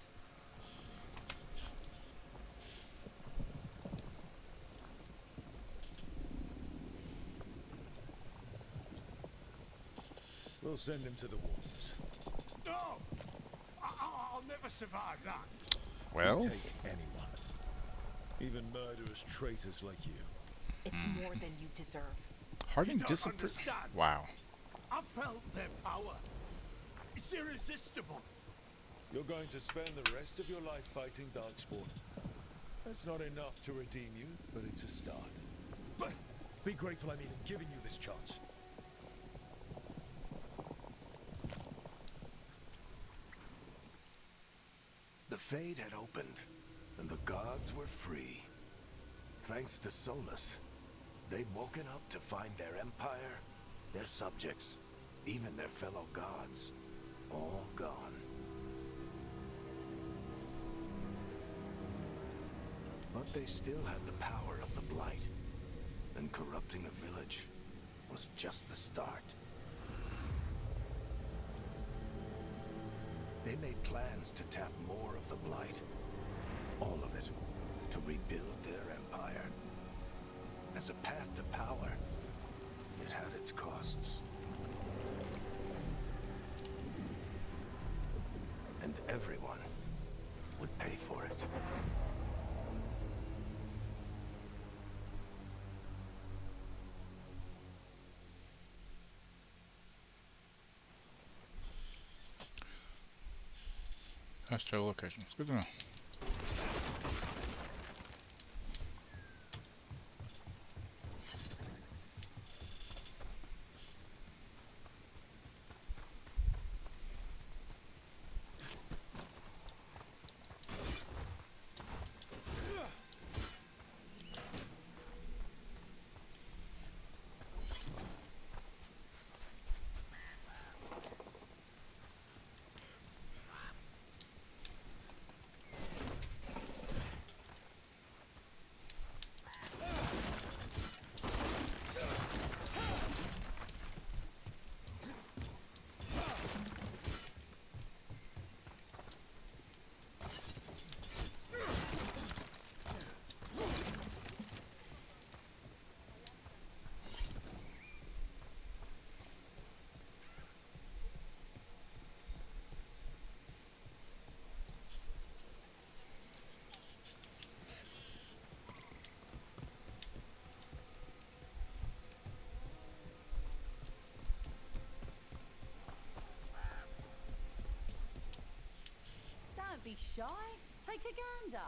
We'll send him to the Wardens. No! I'll never survive that.
well,
Take anyone. Even murderous traitors like you.
It's more than you deserve.
Harding
don't
disapproves.
understand.
Wow.
I felt their power. It's irresistible. You're going to spend the rest of your life fighting Darkspawn. That's not enough to redeem you, but it's a start. But be grateful I'm even giving you this chance.
The Fade had opened, and the gods were free. Thanks to Solus, they'd woken up to find their empire, their subjects, even their fellow gods, all gone. But they still had the power of the Blight, and corrupting a village was just the start. They made plans to tap more of the Blight, all of it, to rebuild their empire. As a path to power, it had its costs. And everyone would pay for it.
Hashtag location. It's good to know.
Don't be shy. Take a gander.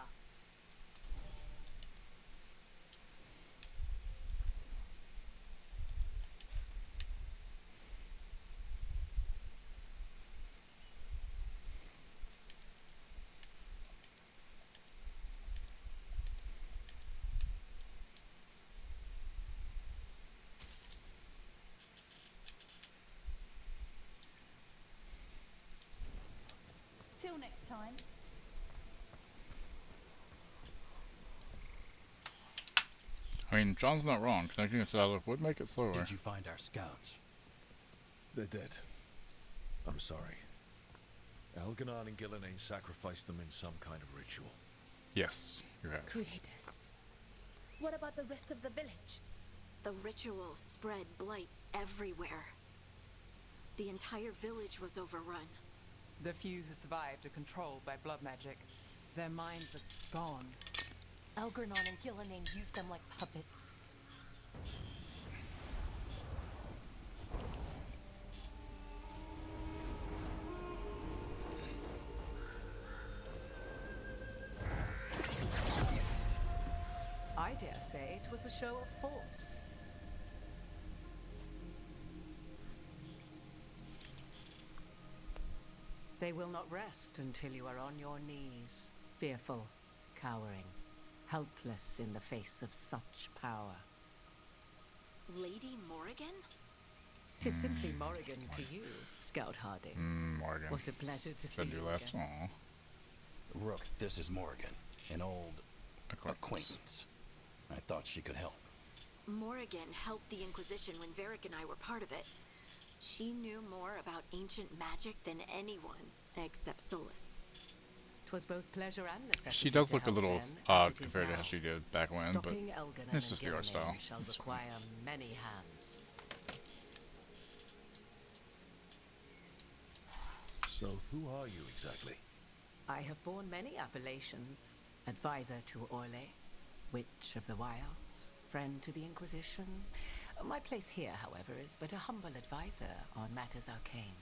Till next time.
I mean, John's not wrong. Connecting a satellite would make it slower.
Did you find our scouts?
They're dead. I'm sorry. Elganon and Gillenane sacrificed them in some kind of ritual.
Yes, you have.
Creators. What about the rest of the village?
The ritual spread blight everywhere. The entire village was overrun.
The few who survived are controlled by blood magic. Their minds are gone.
Elgernon and Gillinan used them like puppets.
I dare say it was a show of force. They will not rest until you are on your knees, fearful, cowering, helpless in the face of such power.
Lady Morrigan?
'Tis simply Morrigan to you, Scout Harding.
Morgan.
What a pleasure to see
Said
you
you left.
again.
Aw.
Rook, this is Morrigan, an old acquaintance. I thought she could help.
Morrigan helped the Inquisition when Varric and I were part of it. She knew more about ancient magic than anyone, except Solus.
'Twas both pleasure and necessity.
She does
to
look a
help
little
then, as
odd
it is
compared to how
now.
she did back when, but
Stopping Elgernon
it's
and
just the art
Gillinan
style.
shall
It's fine.
require many hands.
So, who are you exactly?
I have borne many appellations. Advisor to Orlais, Witch of the Wilds, friend to the Inquisition. My place here, however, is but a humble advisor on matters arcane.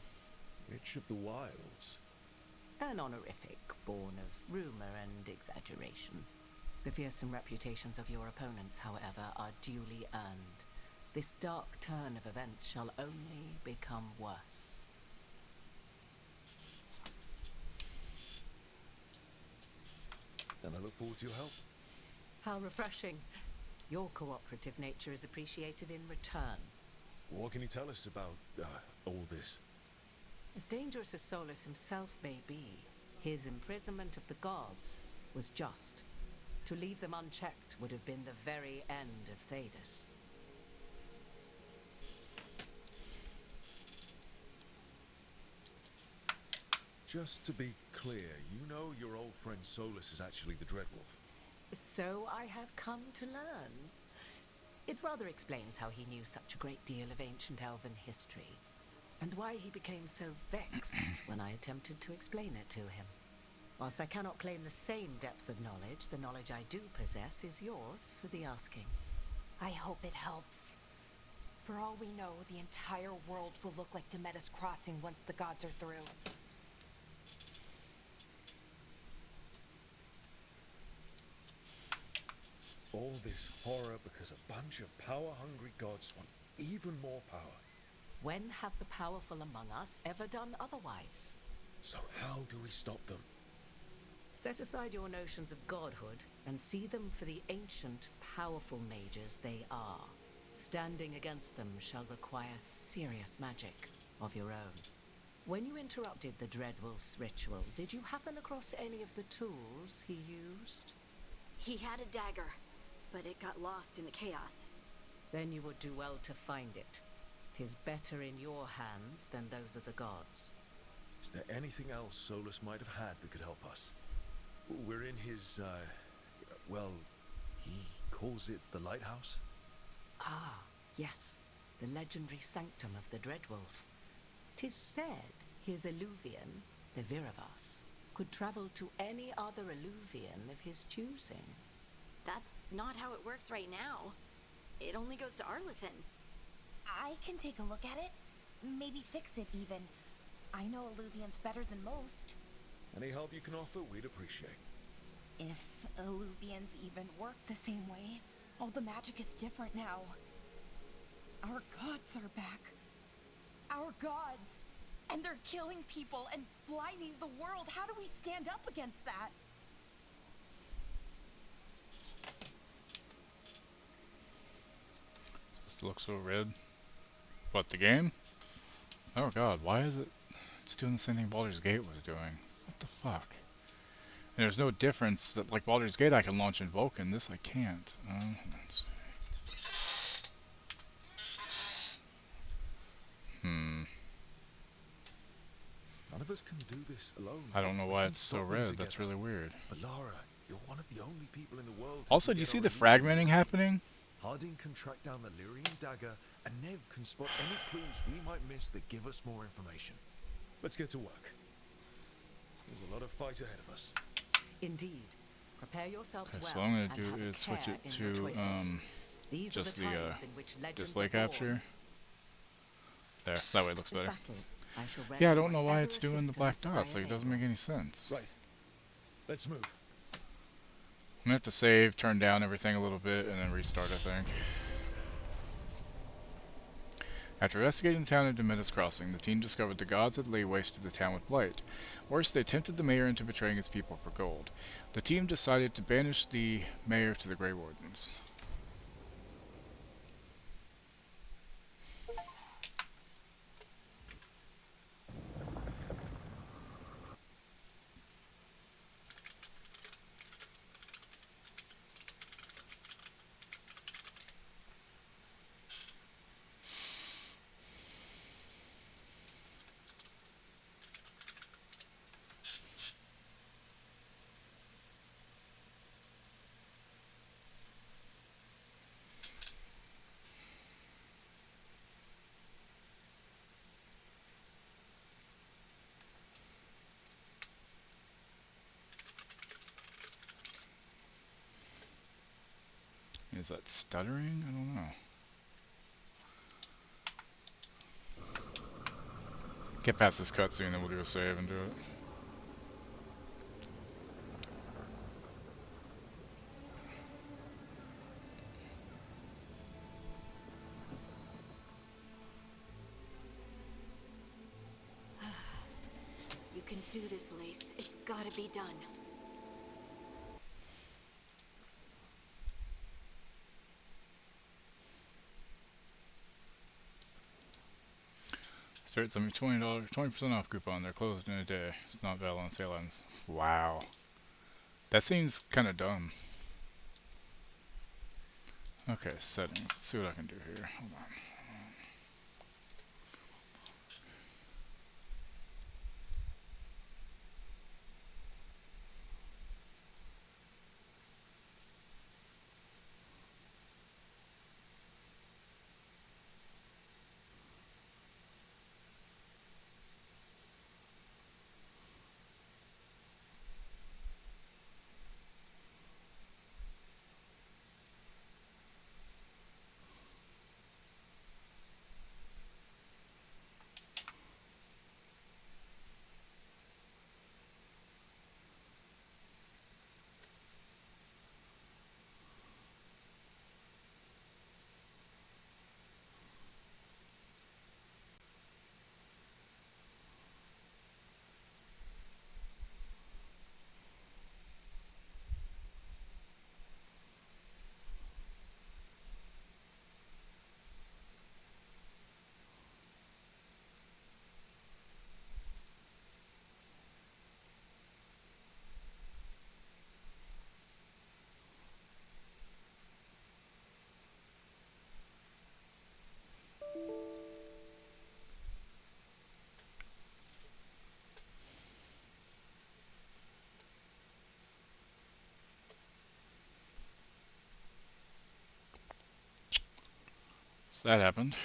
Witch of the Wilds?
An honorific born of rumor and exaggeration. The fearsome reputations of your opponents, however, are duly earned. This dark turn of events shall only become worse.
Then I look forward to your help.
How refreshing. Your cooperative nature is appreciated in return.
What can you tell us about all this?
As dangerous as Solus himself may be, his imprisonment of the gods was just. To leave them unchecked would have been the very end of Thedas.
Just to be clear, you know your old friend Solus is actually the Dreadwolf.
So I have come to learn. It rather explains how he knew such a great deal of ancient elven history, and why he became so vexed when I attempted to explain it to him. Whilst I cannot claim the same depth of knowledge, the knowledge I do possess is yours for the asking.
I hope it helps. For all we know, the entire world will look like Demetus Crossing once the gods are through.
All this horror because a bunch of power-hungry gods want even more power.
When have the powerful among us ever done otherwise?
So how do we stop them?
Set aside your notions of godhood and see them for the ancient, powerful mages they are. Standing against them shall require serious magic of your own. When you interrupted the Dreadwolf's ritual, did you happen across any of the tools he used?
He had a dagger, but it got lost in the chaos.
Then you would do well to find it. 'Tis better in your hands than those of the gods.
Is there anything else Solus might have had that could help us? We're in his, well, he calls it the lighthouse?
Ah, yes, the legendary sanctum of the Dreadwolf. 'Tis said his Eluvian, the Viravas, could travel to any other Eluvian of his choosing.
That's not how it works right now. It only goes to Arlethan.
I can take a look at it. Maybe fix it, even. I know Eluvians better than most.
Any help you can offer, we'd appreciate.
If Eluvians even work the same way, all the magic is different now. Our gods are back. Our gods! And they're killing people and blinding the world. How do we stand up against that?
This looks so red. What, the game? Oh god, why is it? It's doing the same thing Baldur's Gate was doing. What the fuck? And there's no difference that, like Baldur's Gate, I can launch Invoke, and this I can't. Let's see.
None of us can do this alone.
I don't know
We
why
can
it's so
stop them
red.
together.
That's really weird.
But Lara, you're one of the only people in the world. who
Also,
can
do you
get
see
our
the
illusion
fragmenting
working.
happening?
Harding can track down the Lyrian dagger, and Nev can spot any clues we might miss that give us more information. Let's get to work. There's a lot of fight ahead of us.
Indeed. Prepare yourselves
Okay,
well.
so all I'm
and
gonna
have
do
a
is switch
care
it
in your
to
choices. These
just
are
the
times in which legends
display
are born.
capture. There, that way it looks
This
better.
battle, I shall
Yeah, I
render
don't know why
whatever
it's doing the black
assistance
dots.
I
Like, it doesn't
enable.
make any sense.
Right. Let's move.
I'm gonna have to save, turn down everything a little bit, and then restart, I think. After investigating the town of Demetus Crossing, the team discovered the gods had laid waste to the town with blight. Worse, they tempted the mayor into betraying his people for gold. The team decided to banish the mayor to the Grey Wardens. Is that stuttering? I don't know. Get past this cutscene, then we'll do a save and do it.
You can do this, Lace. It's gotta be done.
Spirit sent me $20, 20% off coupon. They're closed in a day. It's not valid on sale items. Wow. That seems kind of dumb. Okay, settings. Let's see what I can do here. Hold on. So that happened.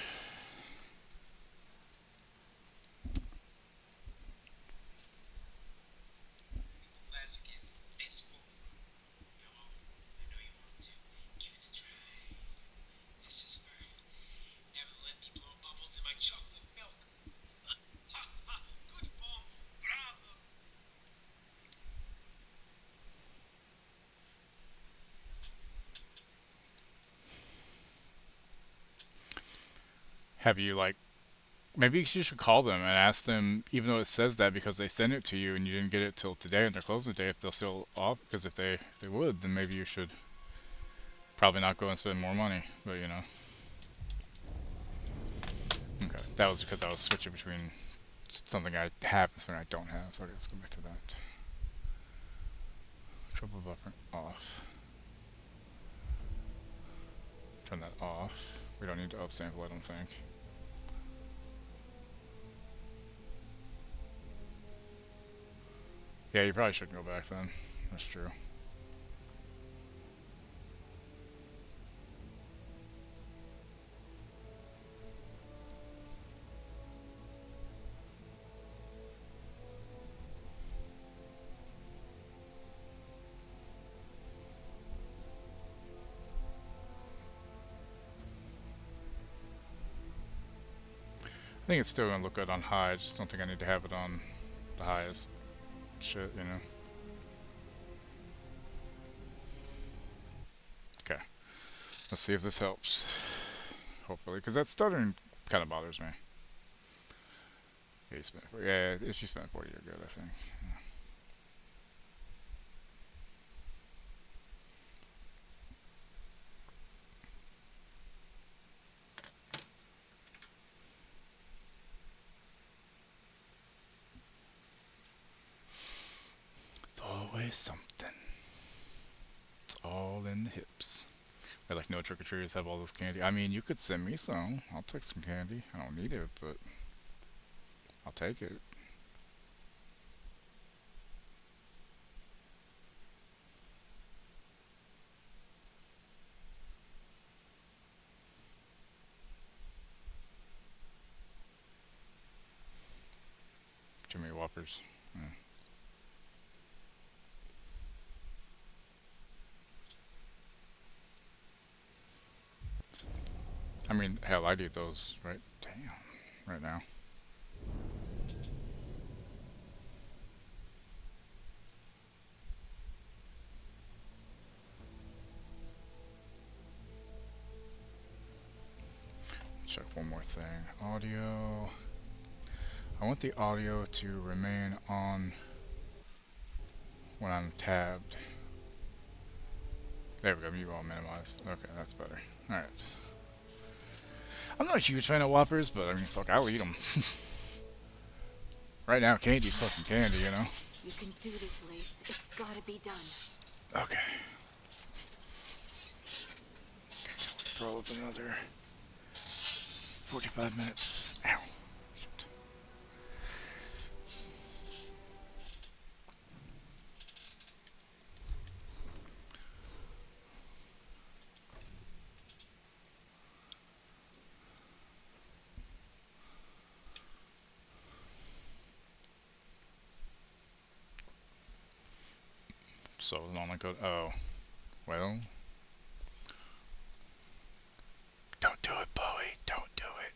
Have you, like, maybe you should call them and ask them, even though it says that because they sent it to you and you didn't get it till today and they're closing today, if they'll still off, because if they would, then maybe you should probably not go and spend more money, but you know. Okay, that was because I was switching between something I have and something I don't have, so let's go back to that. Trouble buffer off. Turn that off. We don't need to upsample, I don't think. Yeah, you probably shouldn't go back then. That's true. I think it's still gonna look good on high. I just don't think I need to have it on the highest shit, you know. Okay. Let's see if this helps. Hopefully, because that stuttering kind of bothers me. Okay, you spent 40. Yeah, if you spent 40, you're good, I think. Yeah. It's always something. It's all in the hips. I like no trick-or-treaters have all this candy. I mean, you could send me some. I'll take some candy. I don't need it, but I'll take it. Jimmy Whoppers. Yeah. I mean, hell, I'd eat those right now. Check one more thing. Audio. I want the audio to remain on when I'm tabbed. There we go, mute all minimized. Okay, that's better. Alright. I'm not a huge fan of Whoppers, but I mean, fuck, I'll eat them. Right now, candy's fucking candy, you know?
You can do this, Lace. It's gotta be done.
Okay. Throw up another 45 minutes. Ow. Shit. So it's not like oh, well. Don't do it, Bowie. Don't do it.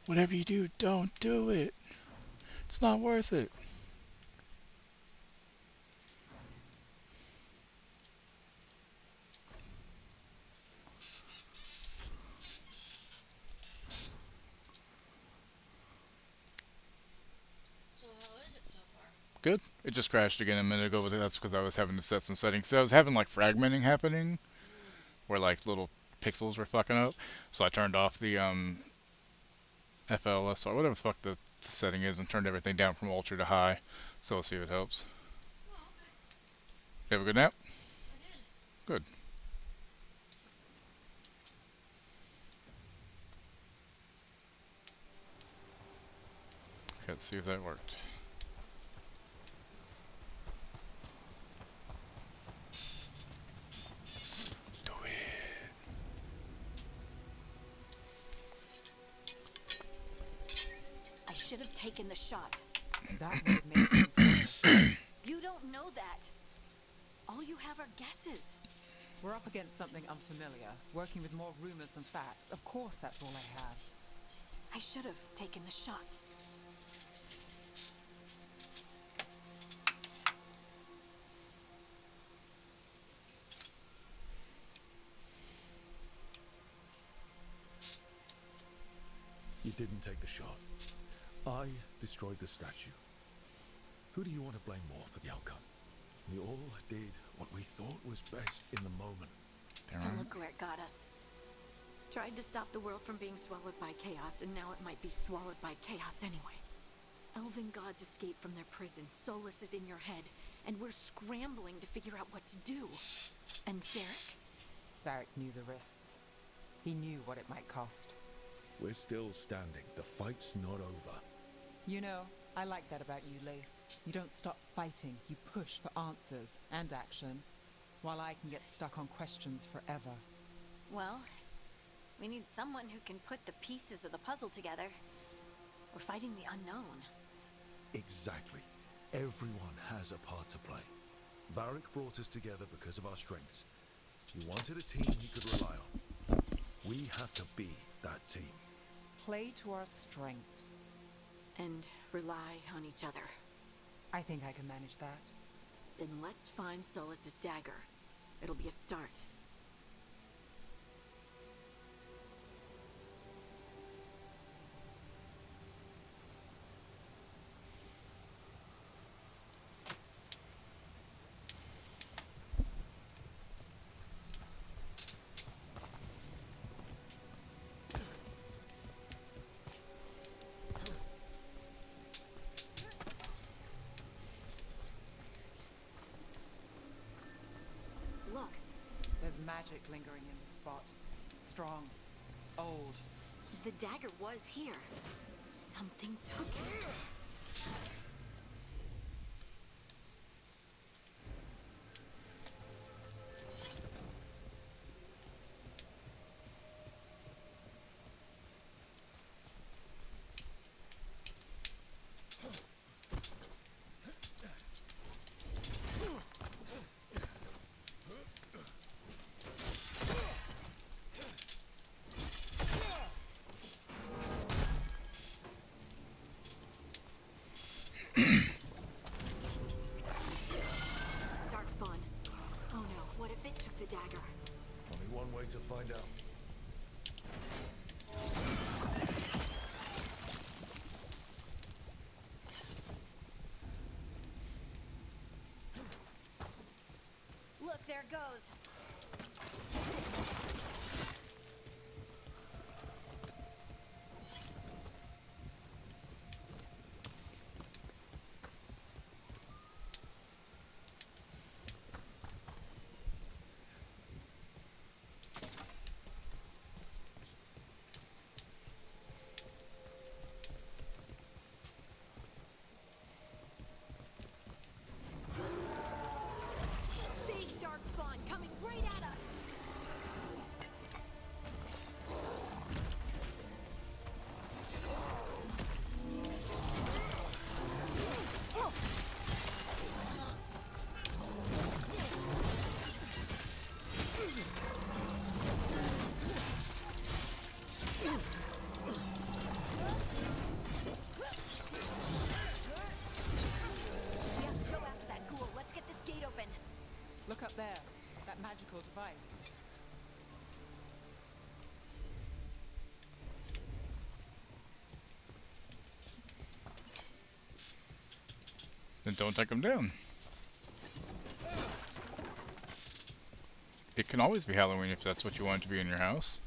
Whatever you do, don't do it. It's not worth it.
So how is it so far?
Good. It just crashed again a minute ago, but that's because I was having to set some settings. So I was having like fragmenting happening, where like little pixels were fucking up. So I turned off the FLS or whatever the fuck the setting is and turned everything down from ultra to high. So we'll see if it helps.
Oh, okay.
You have a good nap?
I did.
Good. Okay, let's see if that worked. Do it.
I should have taken the shot.
That would have made things worse.
You don't know that. All you have are guesses.
We're up against something unfamiliar, working with more rumors than facts. Of course, that's all I have.
I should have taken the shot.
You didn't take the shot. I destroyed the statue. Who do you want to blame more for the outcome? We all did what we thought was best in the moment.
And look where it got us. Tried to stop the world from being swallowed by chaos, and now it might be swallowed by chaos anyway. Elven gods escaped from their prison. Solus is in your head, and we're scrambling to figure out what to do. And Varric?
Varric knew the risks. He knew what it might cost.
We're still standing. The fight's not over.
You know, I like that about you, Lace. You don't stop fighting. You push for answers and action, while I can get stuck on questions forever.
Well, we need someone who can put the pieces of the puzzle together. We're fighting the unknown.
Exactly. Everyone has a part to play. Varric brought us together because of our strengths. He wanted a team he could rely on. We have to be that team?
Play to our strengths.
And rely on each other.
I think I can manage that.
Then let's find Solus's dagger. It'll be a start. Look.
There's magic lingering in this spot. Strong. Old.
The dagger was here. Something took it. Darkspawn. Oh no, what if it took the dagger?
Only one way to find out.
Look, there it goes. Big Darkspawn coming right at us. We have to go after that ghoul. Let's get this gate open.
Look up there. That magical device.
Then don't take them down. It can always be Halloween if that's what you want it to be in your house.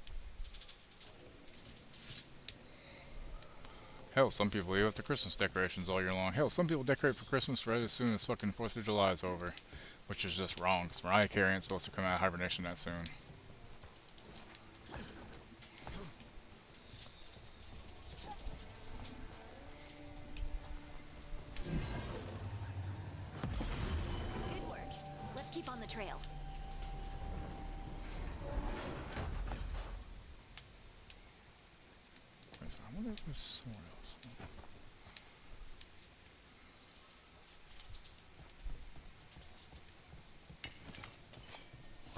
Hell, some people leave up the Christmas decorations all year long. Hell, some people decorate for Christmas right as soon as fucking 4th of July is over. Which is just wrong, because Mariah Carey ain't supposed to come out of hibernation that soon.
Good work. Let's keep on the trail.
I wonder if there's somewhere else.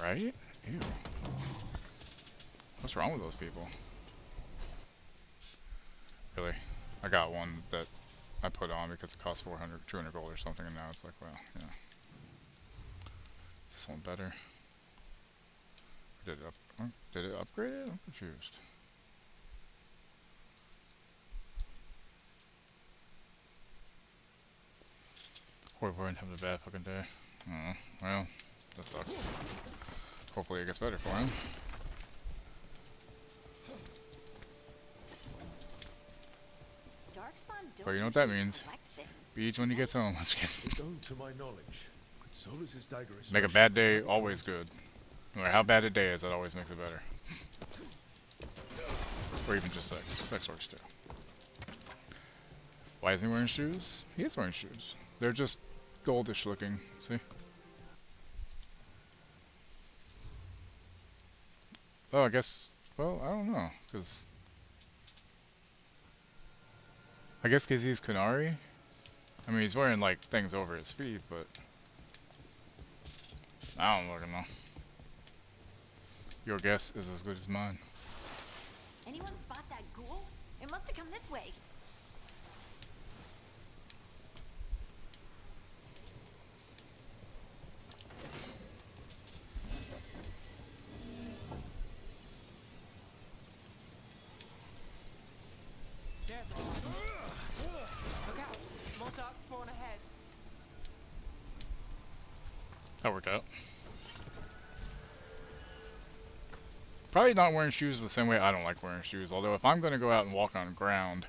Right? Ew. What's wrong with those people? Really? I got one that I put on because it cost 200 gold or something, and now it's like, well, yeah. Is this one better? Did it upgrade it? I'm confused. Horvath having a bad fucking day. Oh, well, that sucks. Hopefully it gets better for him.
Darkspawn
But you know what that means. Beach when he gets home. I'm just kidding.
Don't to my knowledge. Could Solus's dagger
Make a bad day always good. No matter how bad a day is, it always makes it better. Or even just sex. Sex works too. Why isn't he wearing shoes? He is wearing shoes. They're just goldish looking. See? Oh, I guess. Well, I don't know, because I guess because he's Kunari. I mean, he's wearing like things over his feet, but I don't fucking know. Your guess is as good as mine.
Anyone spot that ghoul? It must have come this way.
There's one. Look out! More dark spawn ahead.
That worked out. Probably not wearing shoes the same way I don't like wearing shoes. Although if I'm going to go out and walk on ground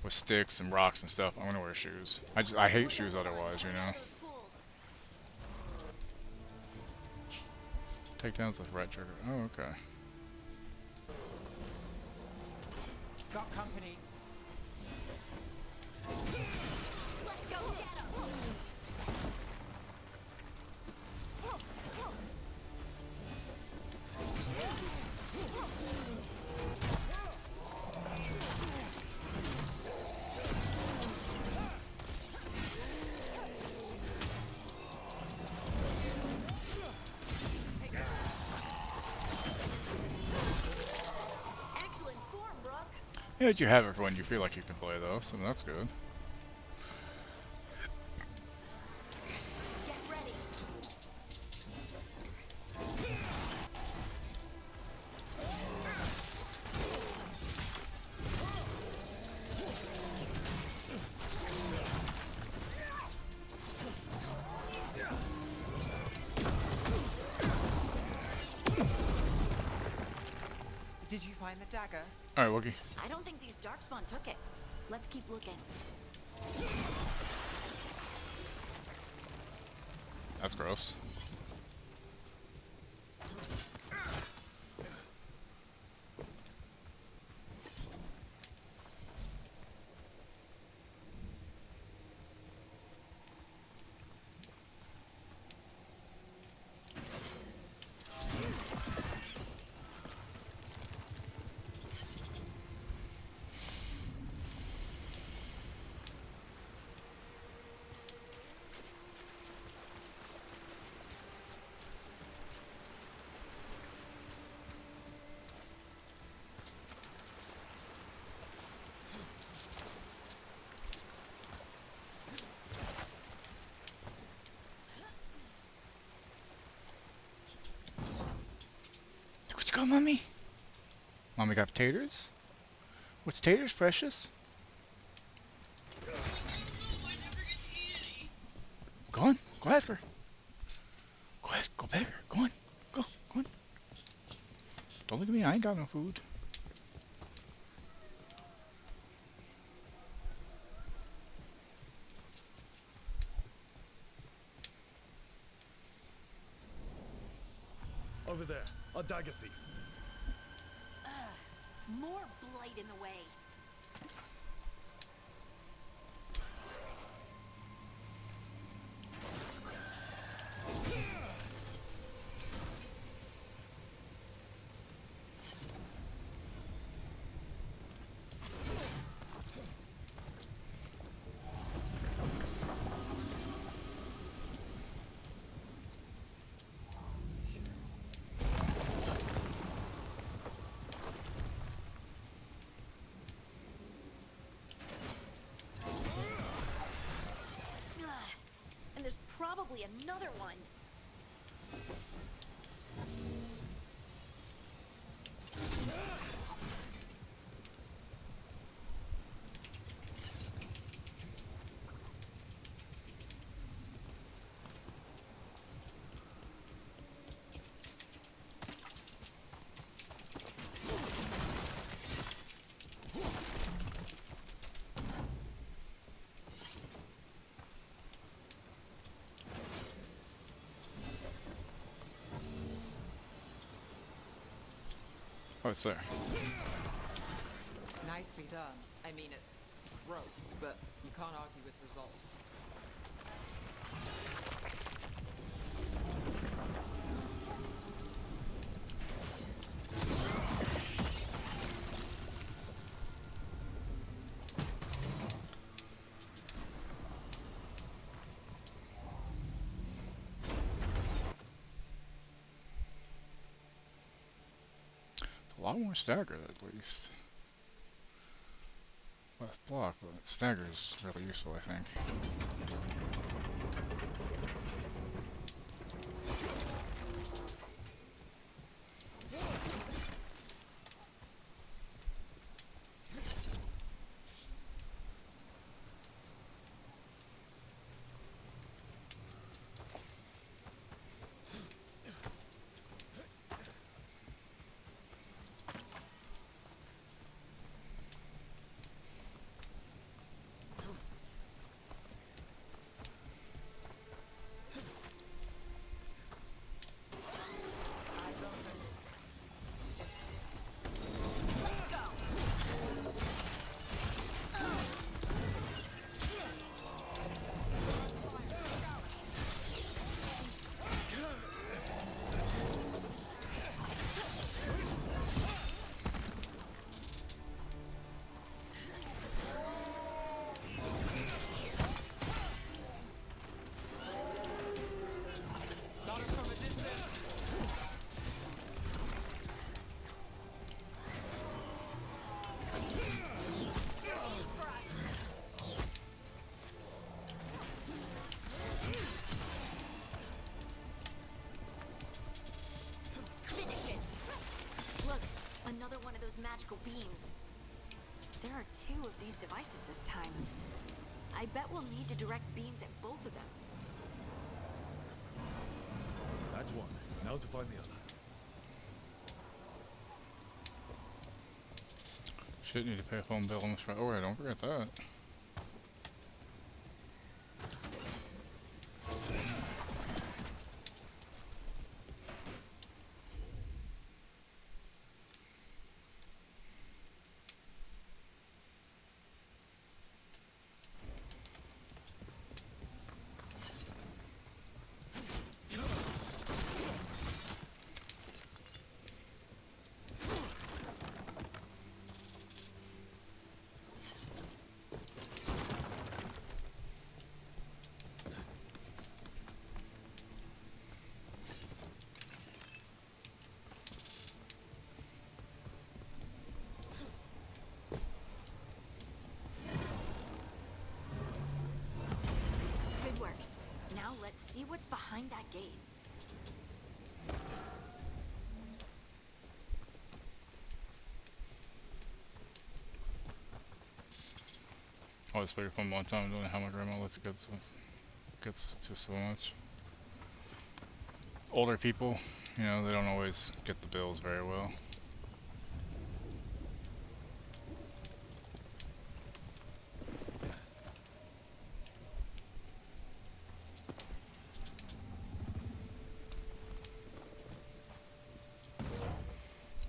with sticks and rocks and stuff, I'm going to wear shoes. I hate shoes otherwise, you know. Takedowns with right trigger. Oh, okay.
Got company.
Let's go get him. Excellent form, Rook.
Yeah, you have it for when you feel like you can play though, so that's good.
Get ready.
Did you find the dagger?
Alright, Wookie.
I don't think these darkspawn took it. Let's keep looking.
That's gross. What you got, Mommy? Mommy got potatoes? What's taters, precious? Go on, go ask her. Go ask, go beg her. Go on, go on. Don't look at me, I ain't got no food.
Over there, a dagger thief.
More blight in the way. And there's probably another one.
Oh, it's there.
Nicely done. I mean, it's gross, but you can't argue with results.
A lot more stagger at least. Less block, but stagger is really useful, I think.
Magical beams. There are 2 of these devices this time. I bet we'll need to direct beams at both of them.
That's one. Now to find the other.
Should need to pay a phone bill on this right away, don't forget that.
Good work. Now let's see what's behind that gate.
Always figure fun one time doing how my grandma lets it gets to so much. Older people, you know, they don't always get the bills very well.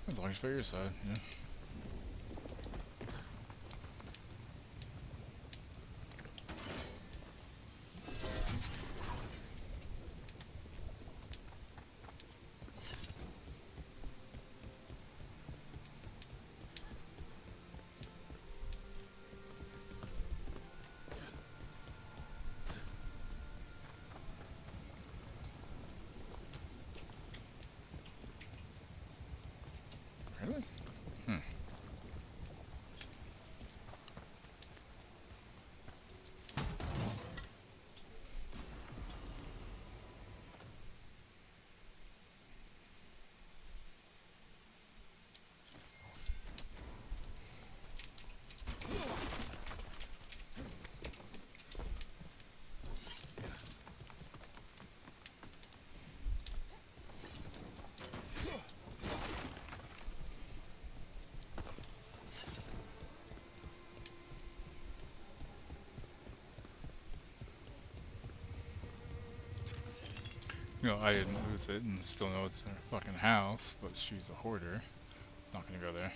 As long as for your side, yeah. Really? Hmm. You know, I didn't lose it and still know it's her fucking house, but she's a hoarder. Not gonna go there.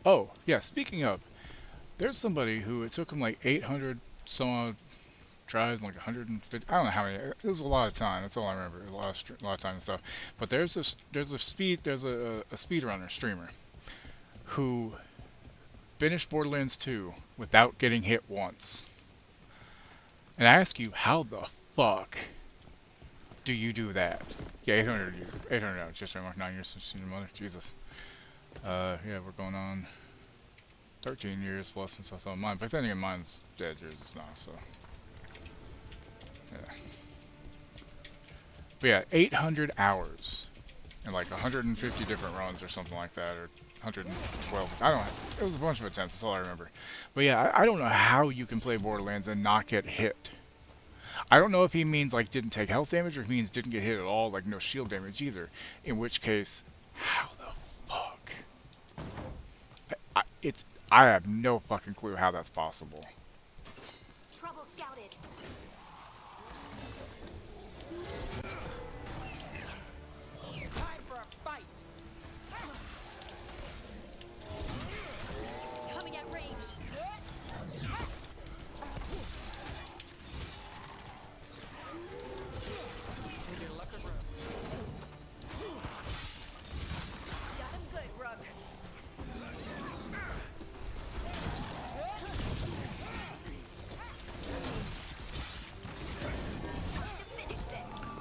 Oh, yeah, speaking of, there's somebody who it took him like 800 some odd tries and like 150, I don't know how many, it was a lot of time, that's all I remember, a lot of time and stuff. But there's a speedrunner, streamer, who finished Borderlands 2 without getting hit once. And I ask you, how the fuck do you do that? Yeah, 800 hours, just almost 9 years since your mother. Jesus. Yeah, we're going on 13 years plus since I saw mine. But then again, mine's dead, yours is not, so. Yeah. But yeah, 800 hours. And like 150 different runs or something like that, or 112. I don't know. It was a bunch of attempts, that's all I remember. But yeah, I don't know how you can play Borderlands and not get hit. I don't know if he means like didn't take health damage or he means didn't get hit at all, like no shield damage either. In which case, how the fuck? I have no fucking clue how that's possible.
Trouble scouted.
Time for a fight.
Coming at range.
With your luck or room.
Got him good, Rook.
Finish this.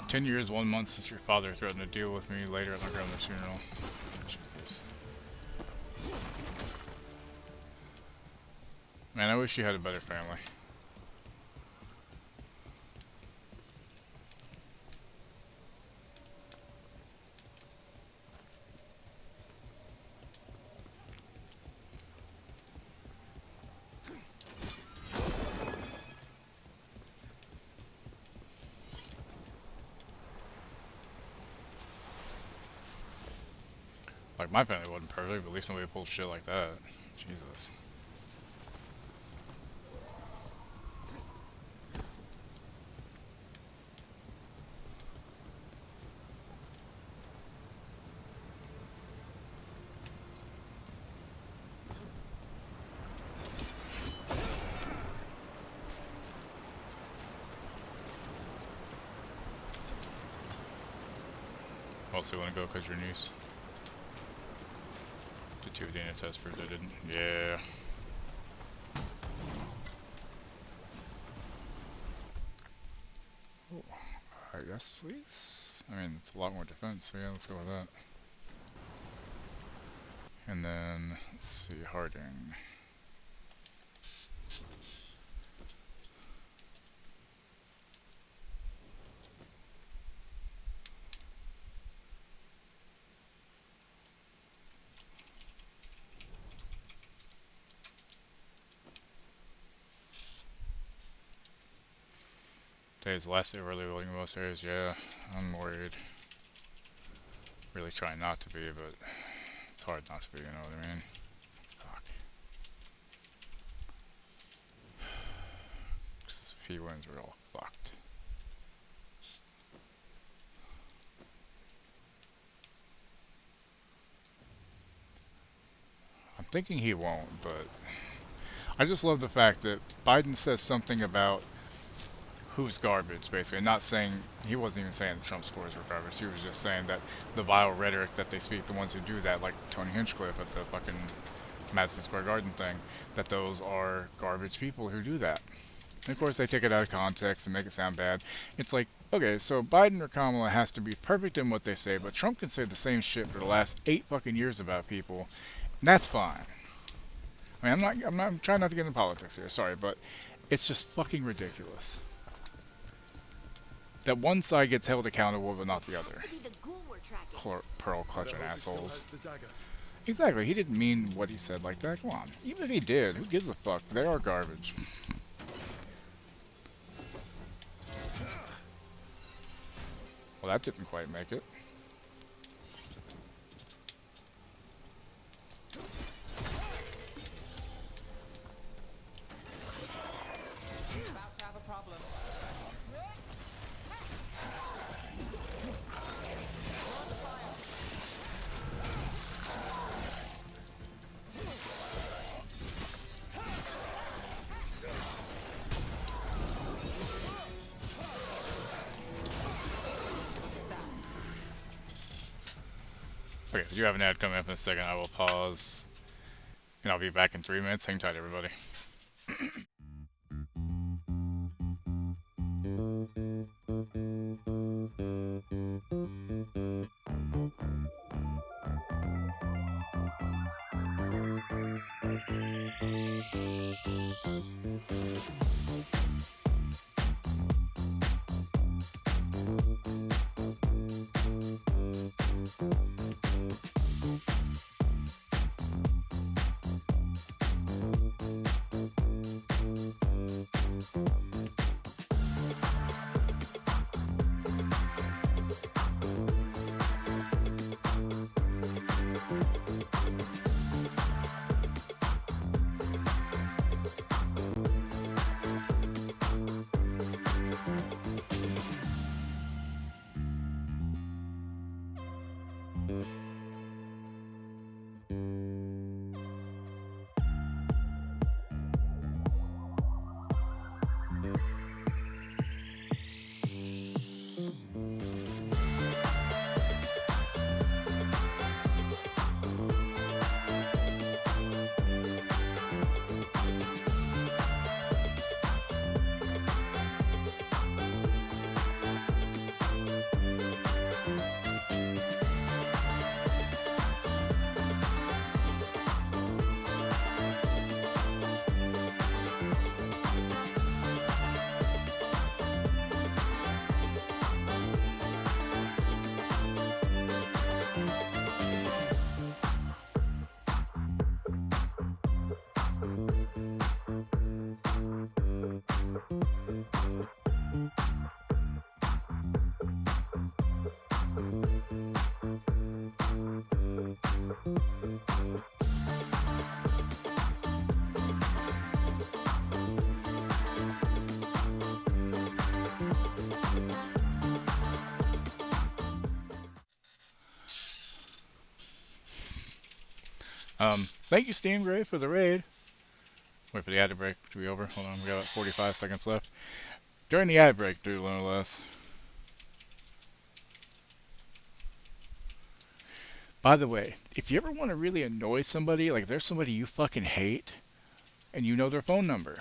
10 years, 1 month since your father threatened to deal with me later at my grandmother's funeral. Jesus. Man, I wish you had a better family. Like, my family wasn't perfect, but at least nobody pulled shit like that. Jesus. Also, you want to go because your niece? Did 2 DNA tests prove they didn't? Yeah. Oh, yes, please. I mean, it's a lot more defense, so yeah, let's go with that. And then, let's see, Harding. Today's the last day of early voting in most areas. Yeah, I'm worried. Really trying not to be, but it's hard not to be, you know what I mean? Fuck. 'Cause if he wins, we're all fucked. I'm thinking he won't, but I just love the fact that Biden says something about who's garbage, basically. Not saying, he wasn't even saying Trump supporters were garbage, he was just saying that the vile rhetoric that they speak, the ones who do that, like Tony Hinchcliffe at the fucking Madison Square Garden thing, that those are garbage people who do that. And of course they take it out of context and make it sound bad. It's like, okay, so Biden or Kamala has to be perfect in what they say, but Trump can say the same shit for the last 8 fucking years about people, and that's fine. I mean, I'm trying not to get into politics here, sorry, but it's just fucking ridiculous that one side gets held accountable but not the other. Pearl clutching assholes. Exactly, he didn't mean what he said like that. Come on. Even if he did, who gives a fuck? They are garbage. Well, that didn't quite make it.
About to have a problem.
Okay, if you have an ad coming up in a second, I will pause. And I'll be back in 3 minutes. Hang tight, everybody. Thank you, Steam Gray, for the raid. Wait for the ad break to be over. Hold on, we got about 45 seconds left. During the ad break, do no less. By the way, if you ever want to really annoy somebody, like if there's somebody you fucking hate, and you know their phone number,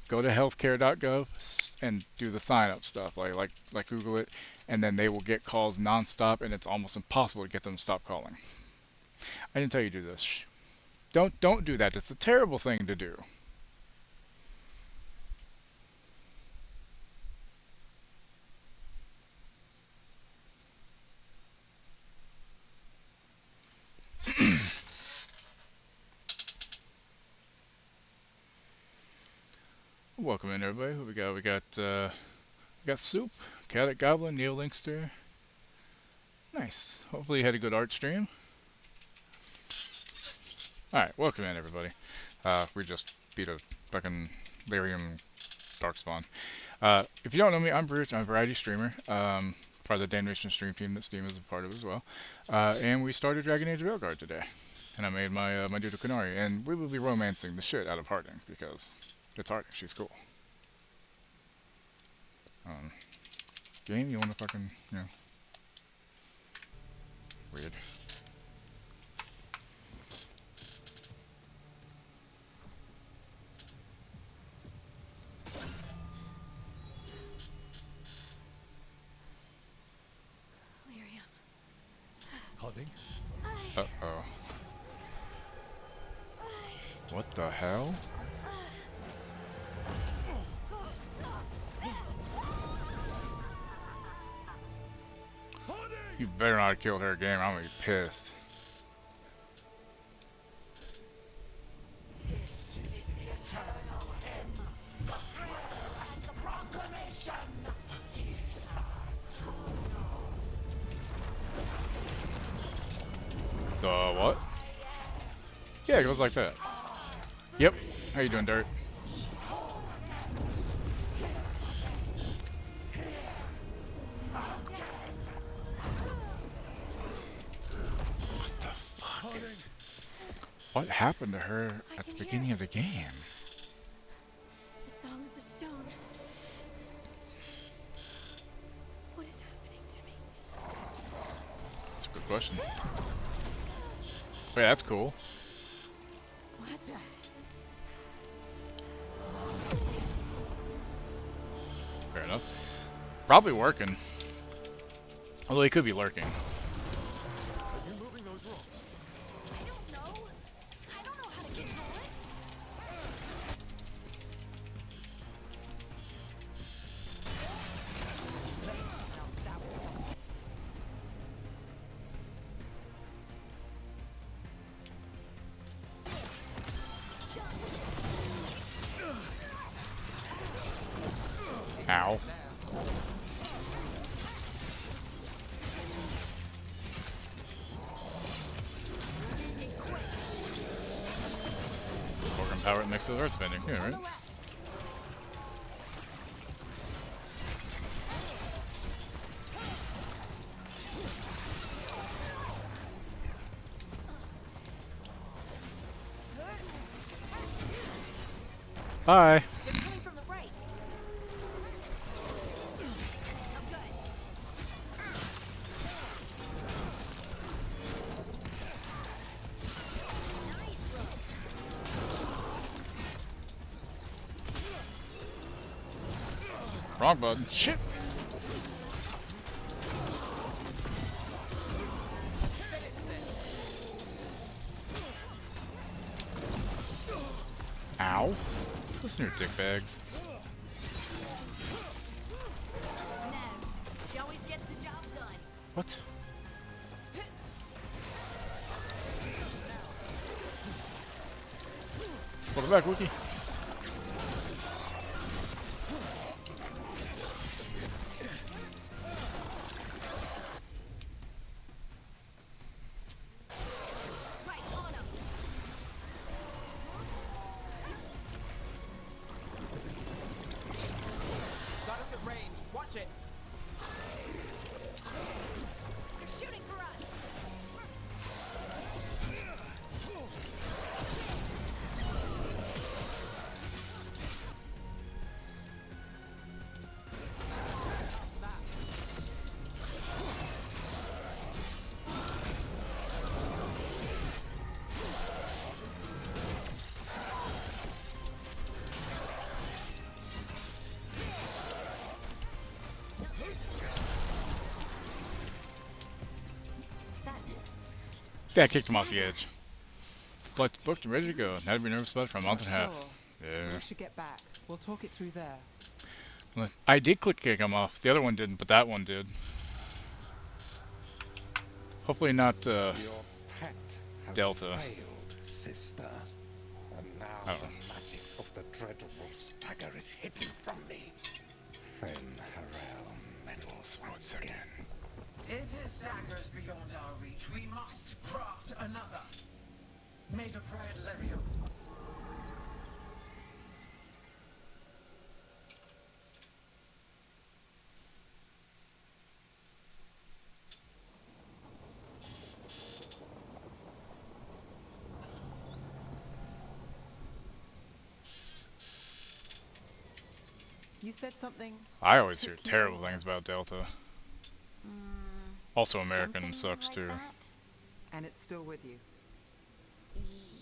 go to healthcare.gov and do the sign up stuff, like Google it, and then they will get calls nonstop, and it's almost impossible to get them to stop calling. I didn't tell you to do this. Don't do that. It's a terrible thing to do. Welcome in, everybody. Who we got? We got Soup, Cat Goblin, Neil Linkster. Nice. Hopefully you had a good art stream. Alright, welcome in, everybody. We just beat a fucking Lyrium Darkspawn. If you don't know me, I'm Bruce. I'm a variety streamer. Part of the Damnation stream team that Steam is a part of as well. And we started Dragon Age Railguard today. And I made my my Duda Kunari. And we will be romancing the shit out of Harding, because it's Harding. She's cool. Game, you wanna fucking, you know. Weird.
Harding?
Uh-oh. What the hell? You better not have killed her again, I'm gonna be pissed.
This is the eternal hymn, the prayer and the proclamation.
The what? Yeah, it goes like that. Yep. How you doing, Dirt? What happened to her at the beginning of the game?
The Song of the Stone. What is happening to me?
That's a good question. Wait, that's cool.
What the?
Fair enough. Probably working. Although he could be lurking.
Are you moving those rocks?
I don't know. I don't know how to control it.
Ow. Organ power next to the earth bending. Yeah, right? Bye.
They're coming from the right.
Wrong button. Shit. Ow. Listen to your dick bags.
She always gets the job done.
What? Put it back, Wookie.
Got us at range. Watch it.
They're shooting for us.
Yeah, I kicked him off the edge. Flight's booked and ready to go. Now to be nervous about it for a month and a half. Yeah.
We should get back. We'll talk it through there.
Well, I did click kick him off. The other one didn't, but that one did. Hopefully not
Your pet has
Delta.
failed, sister. And now the magic of the dreadful stagger is hidden from me. Fen Harel meddles once again.
If his dagger's beyond our reach, we must craft another. Made of red lyrium.
You said something.
I always hear
took you
terrible
over.
things about Delta. Also, American sucks
like
too.
that?
And it's still with you.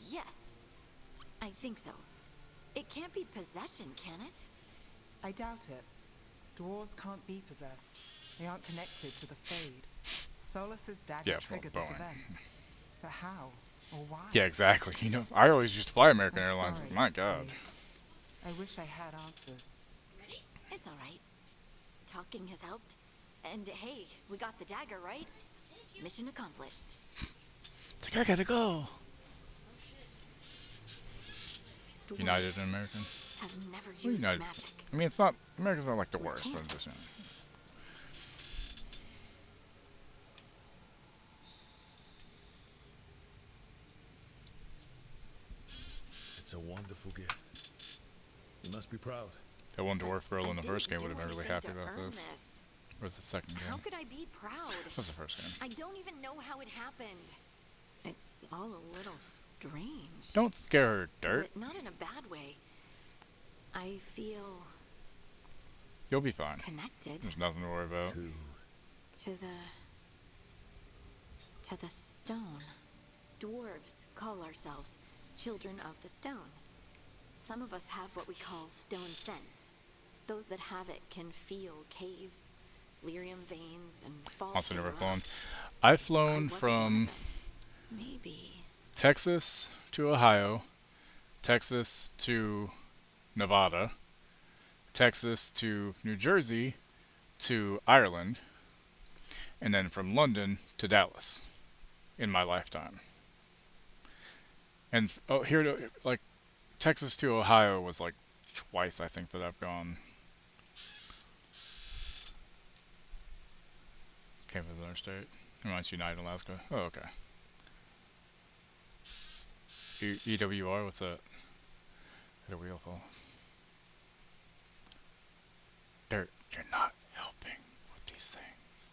Yes. I think so. It can't be possession, can it?
I doubt it. Dwarves can't be possessed. They aren't connected to the Fade. Solus's dagger
Yeah, well,
triggered this
Boeing.
event. But how? Or why?
Yeah, exactly. You know, I always used to fly American
I'm
Airlines.
sorry,
But my God.
Grace. I wish I had answers.
It's alright. Talking has helped. And hey, we got the dagger, right? Mission accomplished.
It's like, I gotta go.
Dwarves
United and American.
have never
Well,
used
United.
magic.
I mean, it's not. America's not like the
We
worst. I'm
can't.
just saying.
It's a wonderful gift. You must be proud.
That one dwarf girl
I
in the first game
didn't
would have
do
been really
anything
happy
to
about
earn
this. Or was it the second
How
game?
could I be proud?
It was the first game.
I don't even know how it happened. It's all a little strange.
Don't scare her, dirt.
But not in a bad way. I feel
You'll be fine.
connected
There's nothing to worry about.
to the stone. Dwarves call ourselves children of the stone. Some of us have what we call stone sense. Those that have it can feel caves, lyrium veins, and faults
Also
in
never
the
flown.
rock.
I've flown
wasn't one
from
of them. Maybe.
Texas to Ohio, Texas to Nevada, Texas to New Jersey to Ireland, and then from London to Dallas in my lifetime. And here to like Texas to Ohio was like twice I think that I've gone. Can't visit another state. Reminds United Alaska. Oh, okay. EWR, what's that? Hit a wheel fall. Dirt, you're not helping with these things.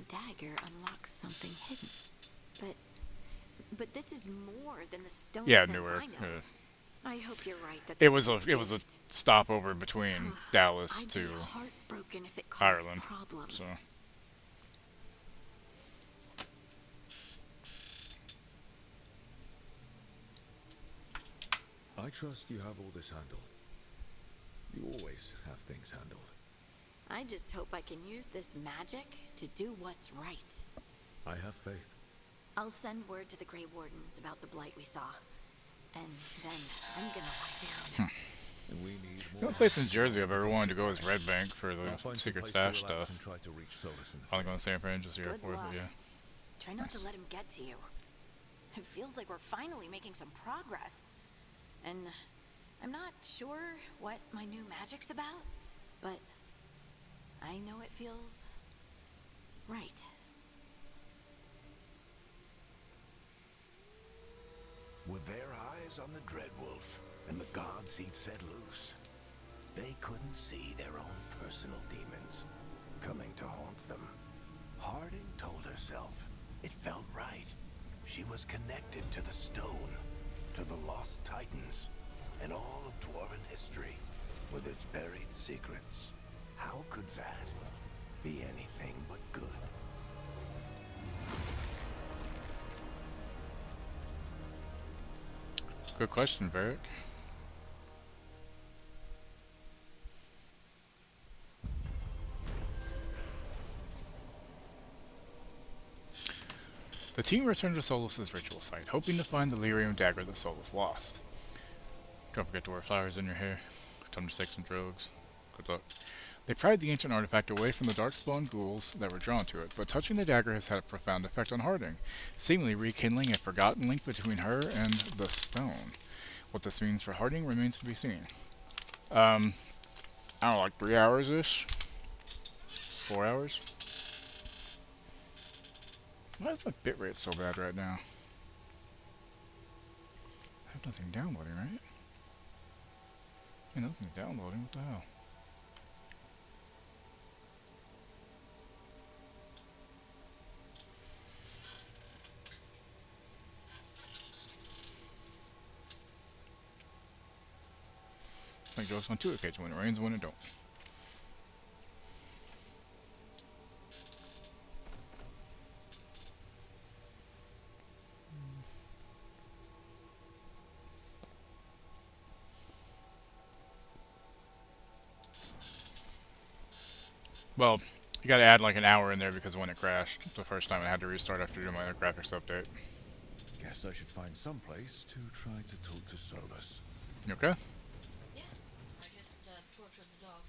The dagger unlocks something hidden. But this is more than the stone
Yeah,
sense
Newark.
I know. I hope you're right that
It
this
was
is
a stopover between Dallas
I'd
to
be heartbroken if it caused
Ireland.
problems.
So
I trust you have all this handled. You always have things handled.
I just hope I can use this magic to do what's right.
I have faith.
I'll send word to the Grey Wardens about the blight we saw. And then I'm gonna lie down.
And we need
the only place in Jersey I've ever wanted to go is Red Bank for the secret stash stuff. I'm going to San Fran, just the
Good
airport,
luck.
but yeah.
Try not to let him get to you. It feels like we're finally making some progress. And I'm not sure what my new magic's about, but I know it feels right.
With their eyes on the Dreadwolf and the gods he'd set loose, they couldn't see their own personal demons coming to haunt them. Harding told herself it felt right. She was connected to the stone, to the lost titans, and all of Dwarven history, with its buried secrets. How could that be anything but good?
Good question, Varric. The team returned to Solus's ritual site, hoping to find the lyrium dagger that Solus lost. Don't forget to wear flowers in your hair. Time to take some drugs. Good luck. They pried the ancient artifact away from the darkspawn ghouls that were drawn to it, but touching the dagger has had a profound effect on Harding, seemingly rekindling a forgotten link between her and the stone. What this means for Harding remains to be seen. I don't know, like 3 hours-ish? 4 hours? Why is my bitrate so bad right now? I have nothing downloading, right? Yeah, nothing's downloading, what the hell? Like jokes on two occasions, when it rains and when it don't. Well, you gotta add like an hour in there because when it crashed the first time, I had to restart after doing my graphics update.
Guess I should find some place to try to talk to Solus.
You okay?
Yeah, I just tortured the dog.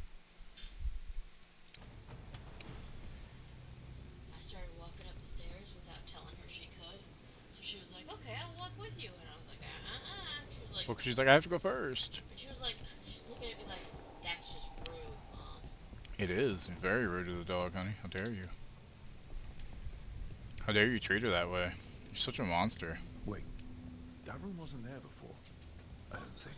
I started walking up the stairs without telling her she could. So she was like, okay, I'll walk with you. And I was like, She was like,
Well, 'cause she's like, I have to go first.
And she was like, she's looking at me like, that's just rude, Mom.
It is very rude to the dog, honey. How dare you? How dare you treat her that way? You're such a monster.
Wait, that room wasn't there before. I don't think.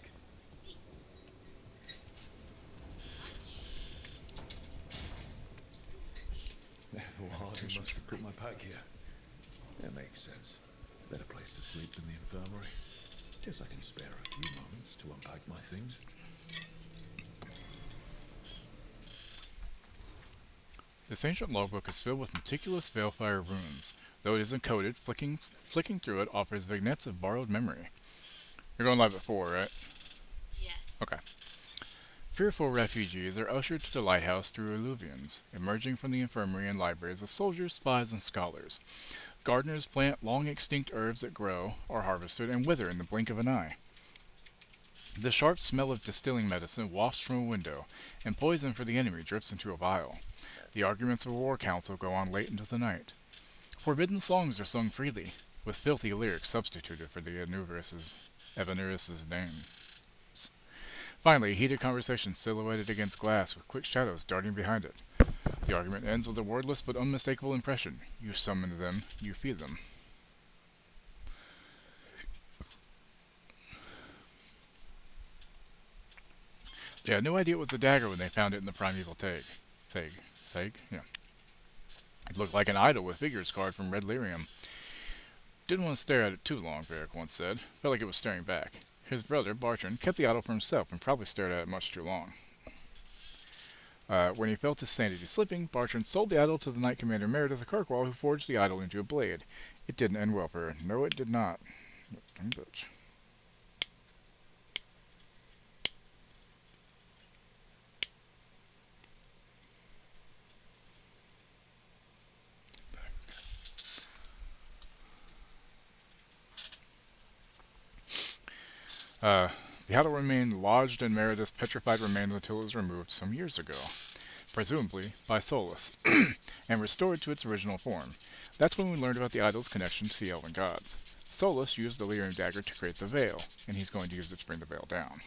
Therefore, Harding must have put my pack here. That makes sense. Better place to sleep than the infirmary. Guess I can spare a few moments to unpack my things.
This ancient logbook is filled with meticulous Veilfire runes. Though it is encoded, flicking through it offers vignettes of borrowed memory. You're going live at 4, right?
Yes.
Okay. Fearful refugees are ushered to the lighthouse through illuvians, emerging from the infirmary and libraries of soldiers, spies, and scholars. Gardeners plant long-extinct herbs that grow, are harvested, and wither in the blink of an eye. The sharp smell of distilling medicine wafts from a window, and poison for the enemy drifts into a vial. The arguments of a war council go on late into the night. Forbidden songs are sung freely, with filthy lyrics substituted for the Evanurus' names. Finally, a heated conversation silhouetted against glass with quick shadows darting behind it. The argument ends with a wordless but unmistakable impression. You summoned them, you feed them. They had no idea it was a dagger when they found it in the primeval Thaig? Yeah. It looked like an idol with figures carved from red lyrium. Didn't want to stare at it too long, Varric once said. Felt like it was staring back. His brother, Bartrand, kept the idol for himself and probably stared at it much too long. When he felt his sanity slipping, Bartrand sold the idol to the Knight Commander Meredith of Kirkwall, who forged the idol into a blade. It didn't end well for her. No, it did not. Damn bitch. The idol remained lodged in Meredith's petrified remains until it was removed some years ago, presumably by Solus, and restored to its original form. That's when we learned about the idol's connection to the elven gods. Solus used the Lyrium dagger to create the veil, and he's going to use it to bring the veil down.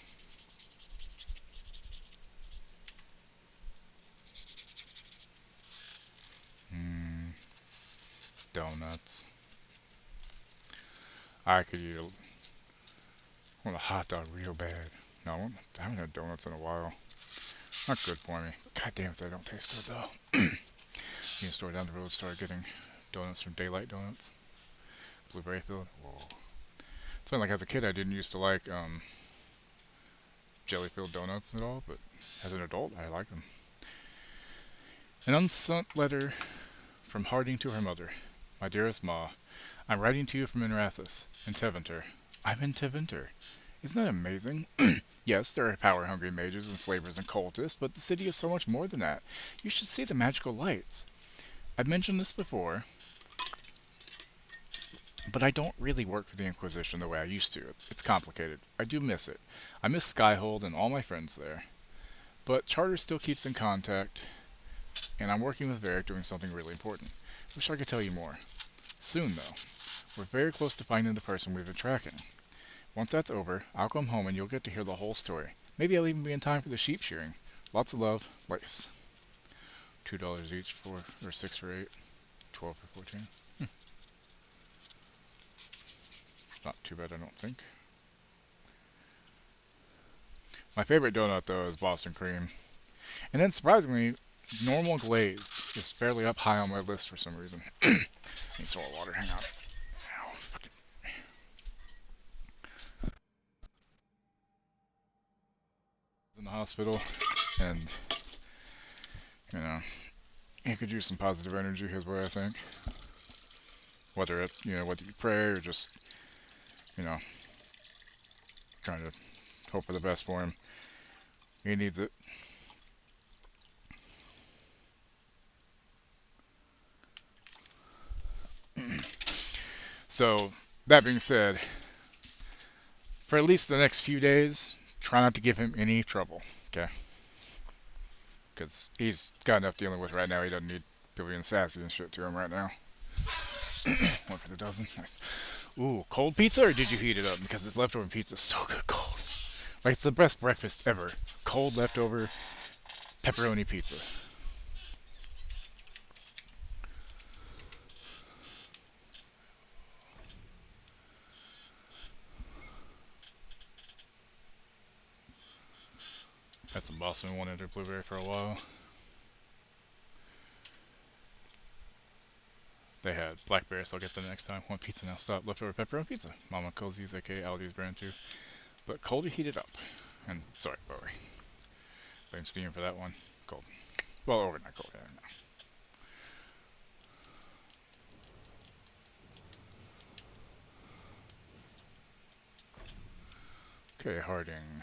Donuts. I could eat I want a hot dog real bad. No, I haven't had donuts in a while. Not good for me. God damn it, they don't taste good though. You store down the road, started getting donuts from Daylight Donuts. Blueberry filled. Whoa. It's been like as a kid I didn't used to like jelly filled donuts at all, but as an adult I like them. An unsent letter from Harding to her mother. My dearest Ma, I'm writing to you from Inrathis, in Tevinter. I'm in Tevinter. Isn't that amazing? Yes, there are power-hungry mages and slavers and cultists, but the city is so much more than that. You should see the magical lights. I've mentioned this before, but I don't really work for the Inquisition the way I used to. It's complicated. I do miss it. I miss Skyhold and all my friends there. But Charter still keeps in contact, and I'm working with Varric doing something really important. Wish I could tell you more. Soon, though. We're very close to finding the person we've been tracking. Once that's over, I'll come home and you'll get to hear the whole story. Maybe I'll even be in time for the sheep shearing. Lots of love, Lace. $2 each for, or 6 for 8, 12 for 14. Not too bad, I don't think. My favorite donut, though, is Boston Cream. And then, surprisingly, normal glazed is fairly up high on my list for some reason. Need some more water, hang on. Ow, fucking. In the hospital, and, you know, he could use some positive energy, is what I think. Whether it, whether you pray or just, trying to hope for the best for him. He needs it. So, that being said, for at least the next few days, try not to give him any trouble, okay? Because he's got enough dealing with right now, he doesn't need people being sassy and shit to him right now. One for the dozen, nice. Ooh, cold pizza, or did you heat it up? Because this leftover pizza is so good cold. Like, it's the best breakfast ever. Cold leftover pepperoni pizza. Had some Boston wanted their blueberry for a while. They had blackberry, so I'll get them next time. Want pizza now? Stop. Leftover pepperoni pizza. Mama Cozy's, aka Aldi's brand too. But cold to heat it up. And, sorry, Bowie. Blame Steam for that one. Cold. Well, overnight cold, yeah, no. Okay, Harding.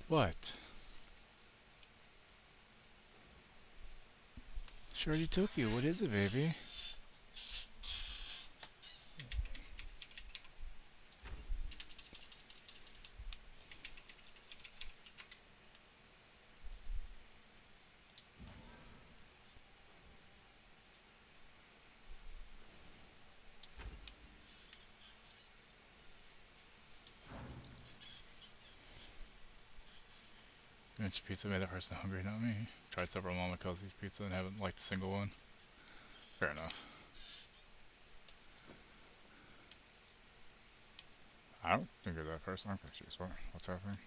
What? Shorty took you. What is it, baby? Vinci Pizza made that person hungry, not me. Tried several Mama Cosby's pizza and haven't liked a single one. Fair enough. I don't think you're that person. I'm confused. What's happening?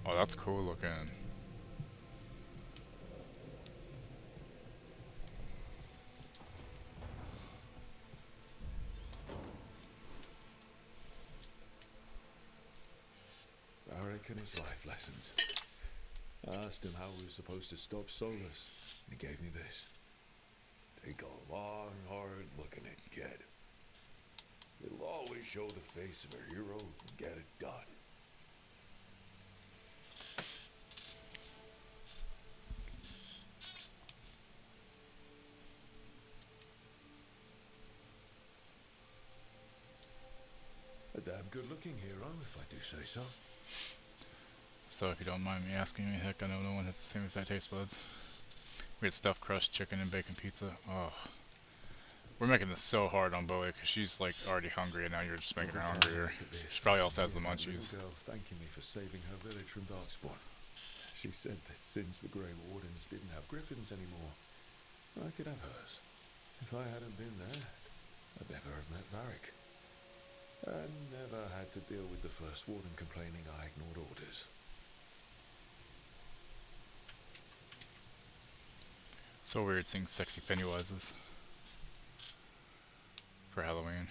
Oh, that's cool looking.
Varric and his life lessons. I asked him how we were supposed to stop Solus, and he gave me this. Take a long, hard look at it, kid. It'll always show the face of a hero who can get it done. A damn good-looking hero, if I do say so.
So if you don't mind me asking, heck, I know no one has the same exact taste buds. We had stuffed crust chicken and bacon pizza. Oh, we're making this so hard on Bowie because she's like already hungry, and now you're just making her hungrier. She probably also has the munchies.
Little girl thanking me for saving her village from Darkspawn. She said that since the Grey Wardens didn't have griffins anymore, I could have hers. If I hadn't been there, I'd never have met Varric. I never had to deal with the first warden complaining I ignored orders.
So weird seeing sexy Pennywises for Halloween.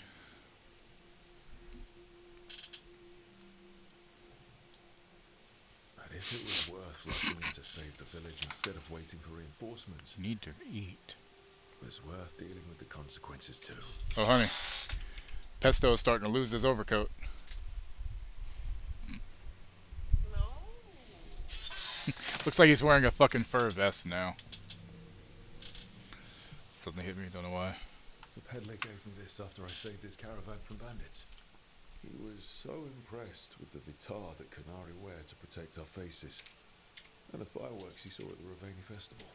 But if it was worth rushing in to save the village instead of waiting for reinforcements,
Need to eat.
it was worth dealing with the consequences too.
Oh, honey. Pesto is starting to lose his overcoat.
No.
Looks like he's wearing a fucking fur vest now. Something hit me, don't know why.
The peddler gave me this after I saved his caravan from bandits. He was so impressed with the vitar that Canary wear to protect our faces, and the fireworks he saw at the Ravani festival.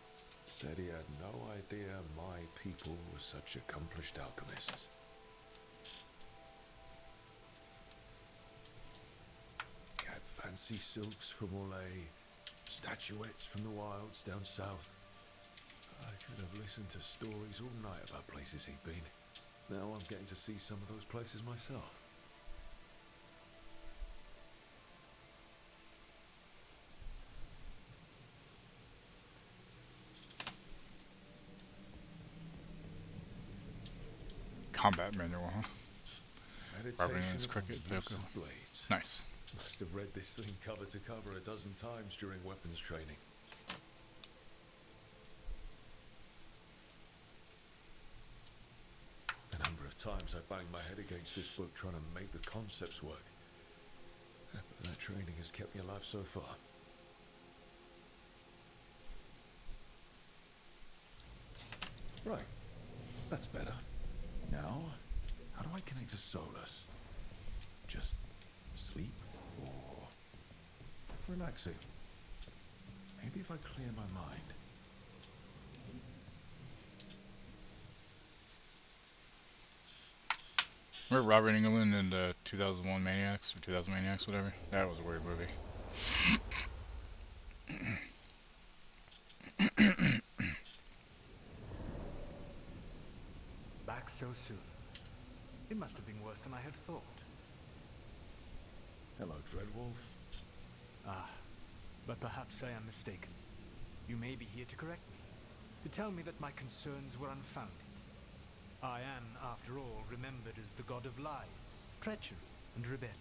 Said he had no idea my people were such accomplished alchemists. He had fancy silks from Orlais, statuettes from the wilds down south. I could have listened to stories all night about places he'd been. Now I'm getting to see some of those places myself.
Combat manual, huh?
Meditation
cricket,
on the use of blades.
Nice.
Must have read this thing cover to cover a dozen times during weapons training. The number of times I banged my head against this book trying to make the concepts work. But that training has kept me alive so far. Right. That's better. Now, how do I connect to Solus? Just sleep or relaxing? Maybe if I clear my mind.
Remember Robert Englund in the 2001 Maniacs, or 2000 Maniacs, whatever? That was a weird movie.
Back so soon. It must have been worse than I had thought.
Hello, Dreadwolf.
Ah, but perhaps I am mistaken. You may be here to correct me, to tell me that my concerns were unfounded. I am, after all, remembered as the god of lies, treachery, and rebellion.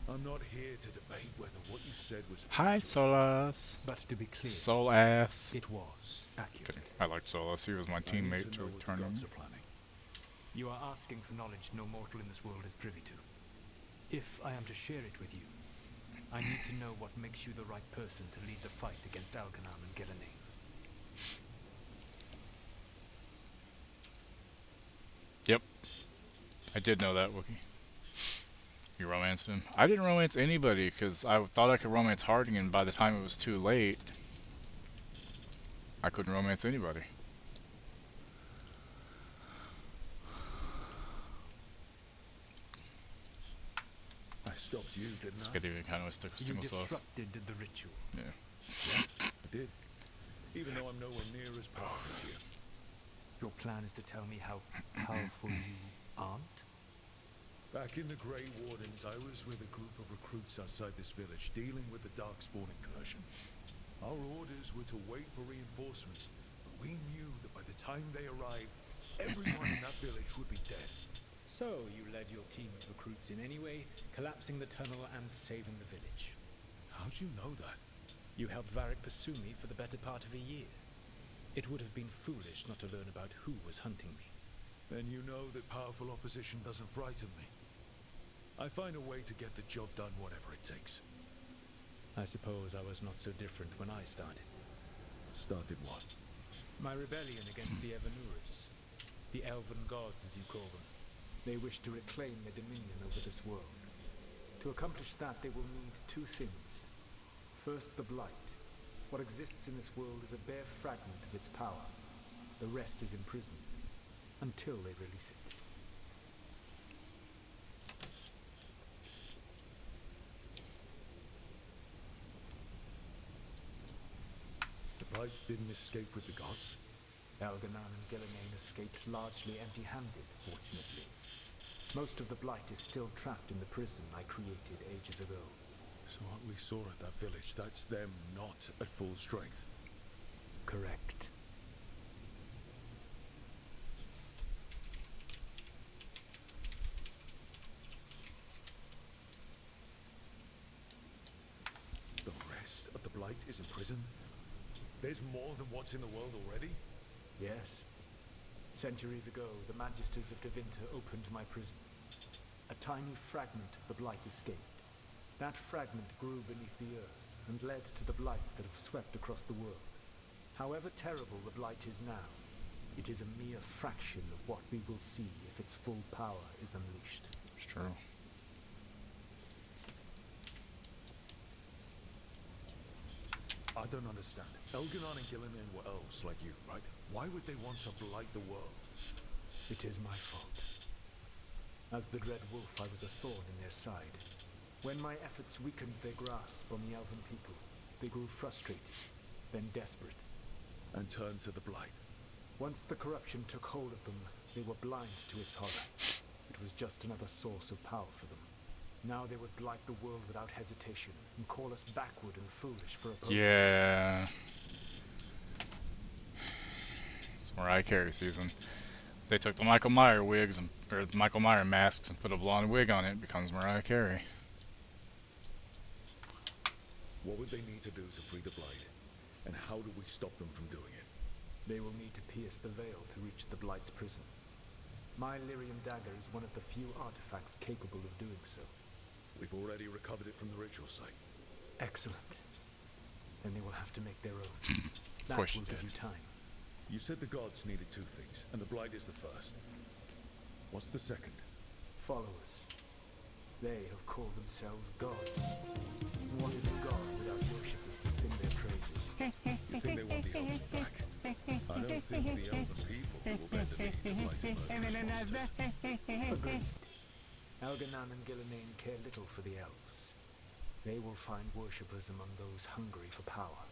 I'm not here to debate whether what you said was
Hi, Solus.
But to be clear,
Sol ass.
it was accurate.
I liked Solus. He was my teammate to turning.
You are asking for knowledge no mortal in this world is privy to. If I am to share it with you, I need to know what makes you the right person to lead the fight against Alkanam and Gelanain.
Yep. I did know that, Wookie. You romanced him. I didn't romance anybody because I thought I could romance Harding, and by the time it was too late, I couldn't romance anybody.
I stopped you, didn't I?
Could even kind of stick with
You
single sauce.
disrupted the ritual.
Yeah.
I did. Even though I'm nowhere near as powerful as you.
Your plan is to tell me how powerful you aren't?
Back in the Grey Wardens, I was with a group of recruits outside this village, dealing with the Darkspawn incursion. Our orders were to wait for reinforcements, but we knew that by the time they arrived, everyone in that village would be dead.
So you led your team of recruits in anyway, collapsing the tunnel and saving the village.
How'd you know that?
You helped Varric pursue me for the better part of a year. It would have been foolish not to learn about who was hunting me.
Then you know that powerful opposition doesn't frighten me. I find a way to get the job done, whatever it takes.
I suppose I was not so different when I started.
Started what?
My rebellion against the Evanurus. The Elven Gods, as you call them.
They wish to reclaim their dominion over this world. To accomplish that, they will need two things. First, the Blight. What exists in this world is a bare fragment of its power. The rest is imprisoned, until they release it.
The Blight didn't escape with the gods?
Elganan and Gillenane escaped largely empty-handed, fortunately. Most of the Blight is still trapped in the prison I created ages ago.
So what we saw at that village, that's them not at full strength?
Correct.
The rest of the Blight is in prison? There's more than what's in the world already?
Yes. Centuries ago, the Magisters of Tevinter opened my prison. A tiny fragment of the Blight escaped. That fragment grew beneath the earth and led to the Blights that have swept across the world. However terrible the Blight is now, it is a mere fraction of what we will see if its full power is unleashed.
It's true.
I don't understand. Elganan and Gillenane were elves like you, right? Why would they want to blight the world?
It is my fault. As the Dread Wolf, I was a thorn in their side. When my efforts weakened their grasp on the Elven people, they grew frustrated, then desperate.
And turned to the Blight.
Once the corruption took hold of them, they were blind to its horror. It was just another source of power for them. Now they would blight the world without hesitation, and call us backward and foolish for opposing.
Yeah. It's Mariah Carey season. They took the Michael Myers wigs, or the Michael Myers masks, and put a blonde wig on it. It becomes Mariah Carey.
What would they need to do to free the Blight? And how do we stop them from doing it?
They will need to pierce the veil to reach the Blight's prison. My Lyrium dagger is one of the few artifacts capable of doing so.
We've already recovered it from the ritual site.
Excellent. Then they will have to make their own. That will give you time.
You said the gods needed two things, and the Blight is the first. What's the second?
Followers. They have called themselves gods. What is a god without worshippers to sing their praises?
You think they want the elves back? I don't think the elven people will bend the knee to blight and murderous monsters.
Agreed. Elganan and Gillenane care little for the elves. They will find worshippers among those hungry for power.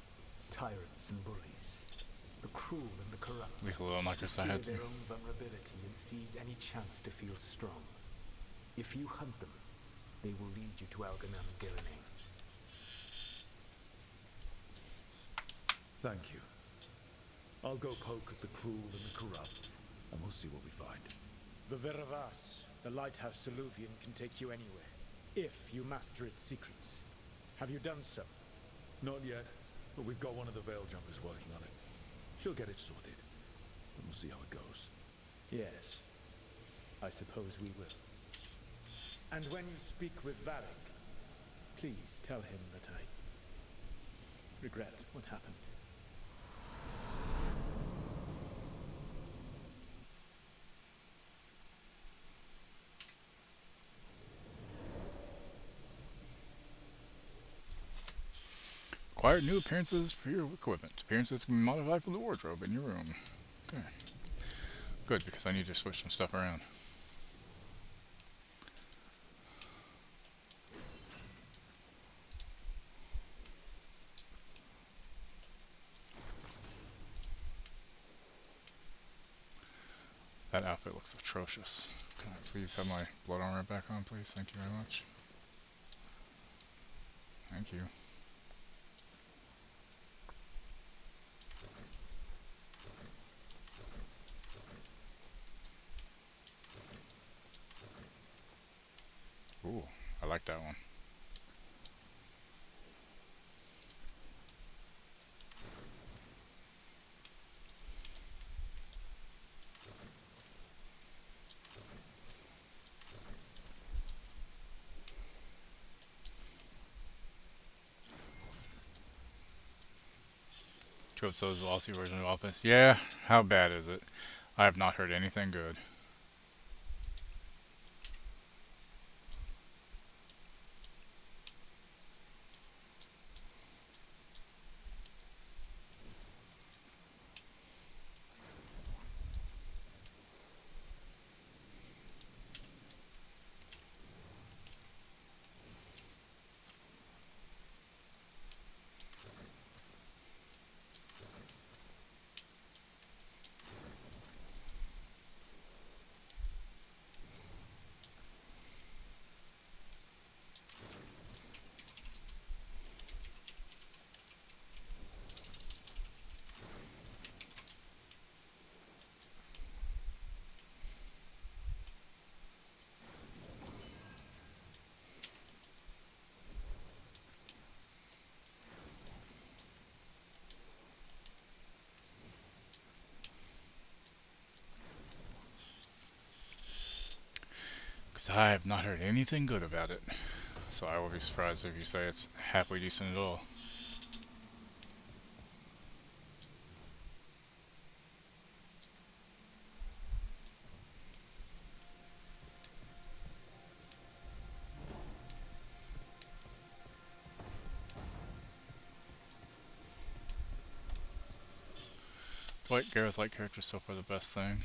Tyrants and bullies. The cruel and the corrupt.
We a little
who
microside.
fear their own vulnerability and seize any chance to feel strong. If you hunt them, they will lead you to Elganan and Gillenane.
Thank you. I'll go poke at the cruel and the corrupt, and we'll see what we find.
The Veravas, the lighthouse Soluvian, can take you anywhere, if you master its secrets. Have you done so?
Not yet, but we've got one of the Veil Jumpers working on it. She'll get it sorted, and we'll see how it goes.
Yes, I suppose we will. And when you speak with Varric, please tell him that I regret what happened.
Acquire new appearances for your equipment. Appearances can be modified from the wardrobe in your room. Okay. Good, because I need to switch some stuff around. That outfit looks atrocious. Can I please have my blood armor back on, please? Thank you very much. Thank you. Ooh, I like that one. Two episodes of the Aussie version of Office. Yeah, how bad is it? I have not heard anything good. Because I have not heard anything good about it. So I will be surprised if you say it's halfway decent at all. Dwight Gareth like character so far the best thing.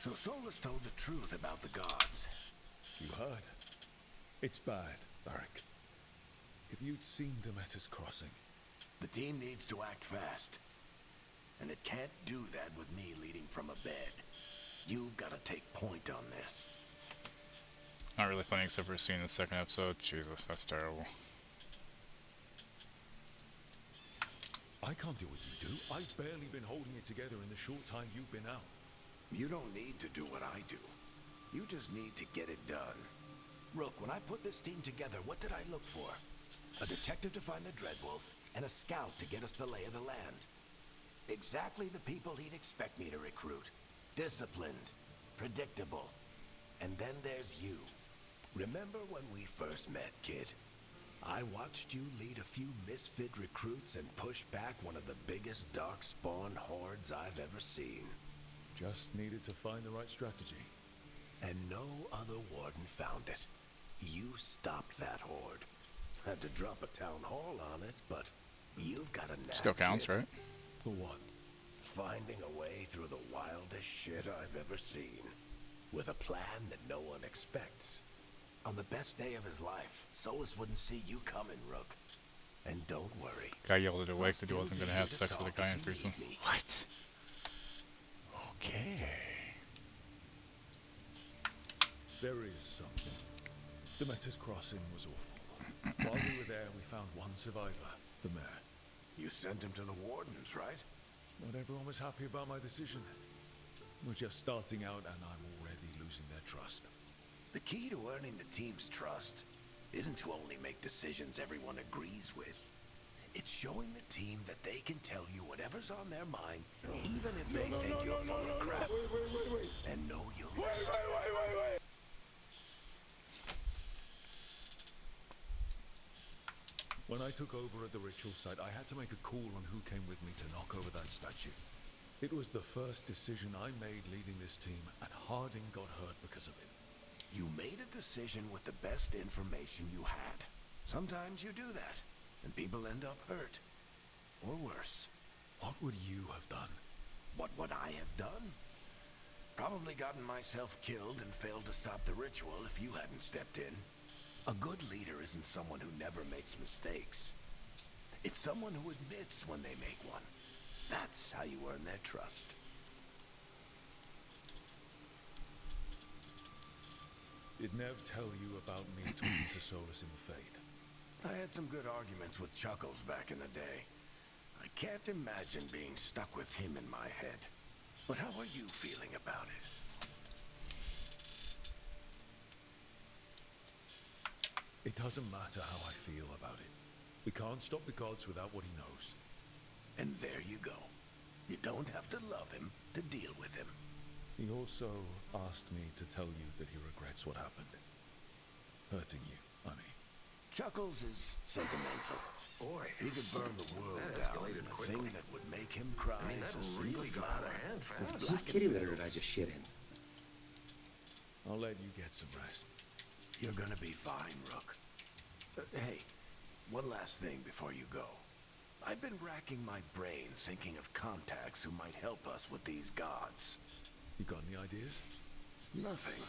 So Solus told the truth about the gods.
You heard. It's bad, Varric. If you'd seen Demeter's crossing.
The team needs to act fast. And it can't do that with me leading from a bed. You've got to take point on this.
Not really funny except for seeing the second episode. Jesus, that's terrible.
I can't do what you do. I've barely been holding it together in the short time you've been out.
You don't need to do what I do. You just need to get it done. Rook, when I put this team together, what did I look for? A detective to find the Dreadwolf, and a scout to get us the lay of the land. Exactly the people he'd expect me to recruit. Disciplined, predictable. And then there's you. Remember when we first met, kid? I watched you lead a few misfit recruits and push back one of the biggest darkspawn hordes I've ever seen.
Just needed to find the right strategy.
And no other warden found it. You stopped that horde. Had to drop a town hall on it, but you've got a knack.
Still counts,
kid.
right?
For what?
Finding a way through the wildest shit I've ever seen. With a plan that no one expects. On the best day of his life, Solus wouldn't see you coming, Rook. And don't worry.
Guy yelled at Awake that he wasn't going to have sex with a guy in threesome. What? Okay.
There is something. Demeter's crossing was awful. While we were there, we found one survivor, the mayor.
You sent him to the wardens, right?
Not everyone was happy about my decision. We're just starting out and I'm already losing their trust.
The key to earning the team's trust isn't to only make decisions everyone agrees with. It's showing the team that they can tell you whatever's on their mind, even if they think you're full of crap.
Wait.
And know you'll
Wait. When I took over at the ritual site, I had to make a call on who came with me to knock over that statue. It was the first decision I made leading this team, and Harding got hurt because of it.
You made a decision with the best information you had. Sometimes you do that, and people end up hurt. Or worse.
What would you have done?
What would I have done? Probably gotten myself killed and failed to stop the ritual if you hadn't stepped in. A good leader isn't someone who never makes mistakes. It's someone who admits when they make one. That's how you earn their trust.
Did Nev tell you about me talking to Solus in the Fade?
I had some good arguments with Chuckles back in the day. I can't imagine being stuck with him in my head. But how are you feeling about it?
It doesn't matter how I feel about it. We can't stop the gods without what he knows.
And there you go. You don't have to love him to deal with him.
He also asked me to tell you that he regrets what happened. Hurting you, I mean.
Chuckles is sentimental.
Boy,
he could burn the world
that
down.
escalated
The
quickly.
thing that would make him cry
I mean,
is
that
a single
really got out
flower
of hand
with
fast.
black
Whose
and
kitty
blue
litter did I just shit in?
I'll let you get some rest.
You're gonna be fine, Rook. Hey, one last thing before you go. I've been racking my brain thinking of contacts who might help us with these gods.
You got any ideas?
Nothing.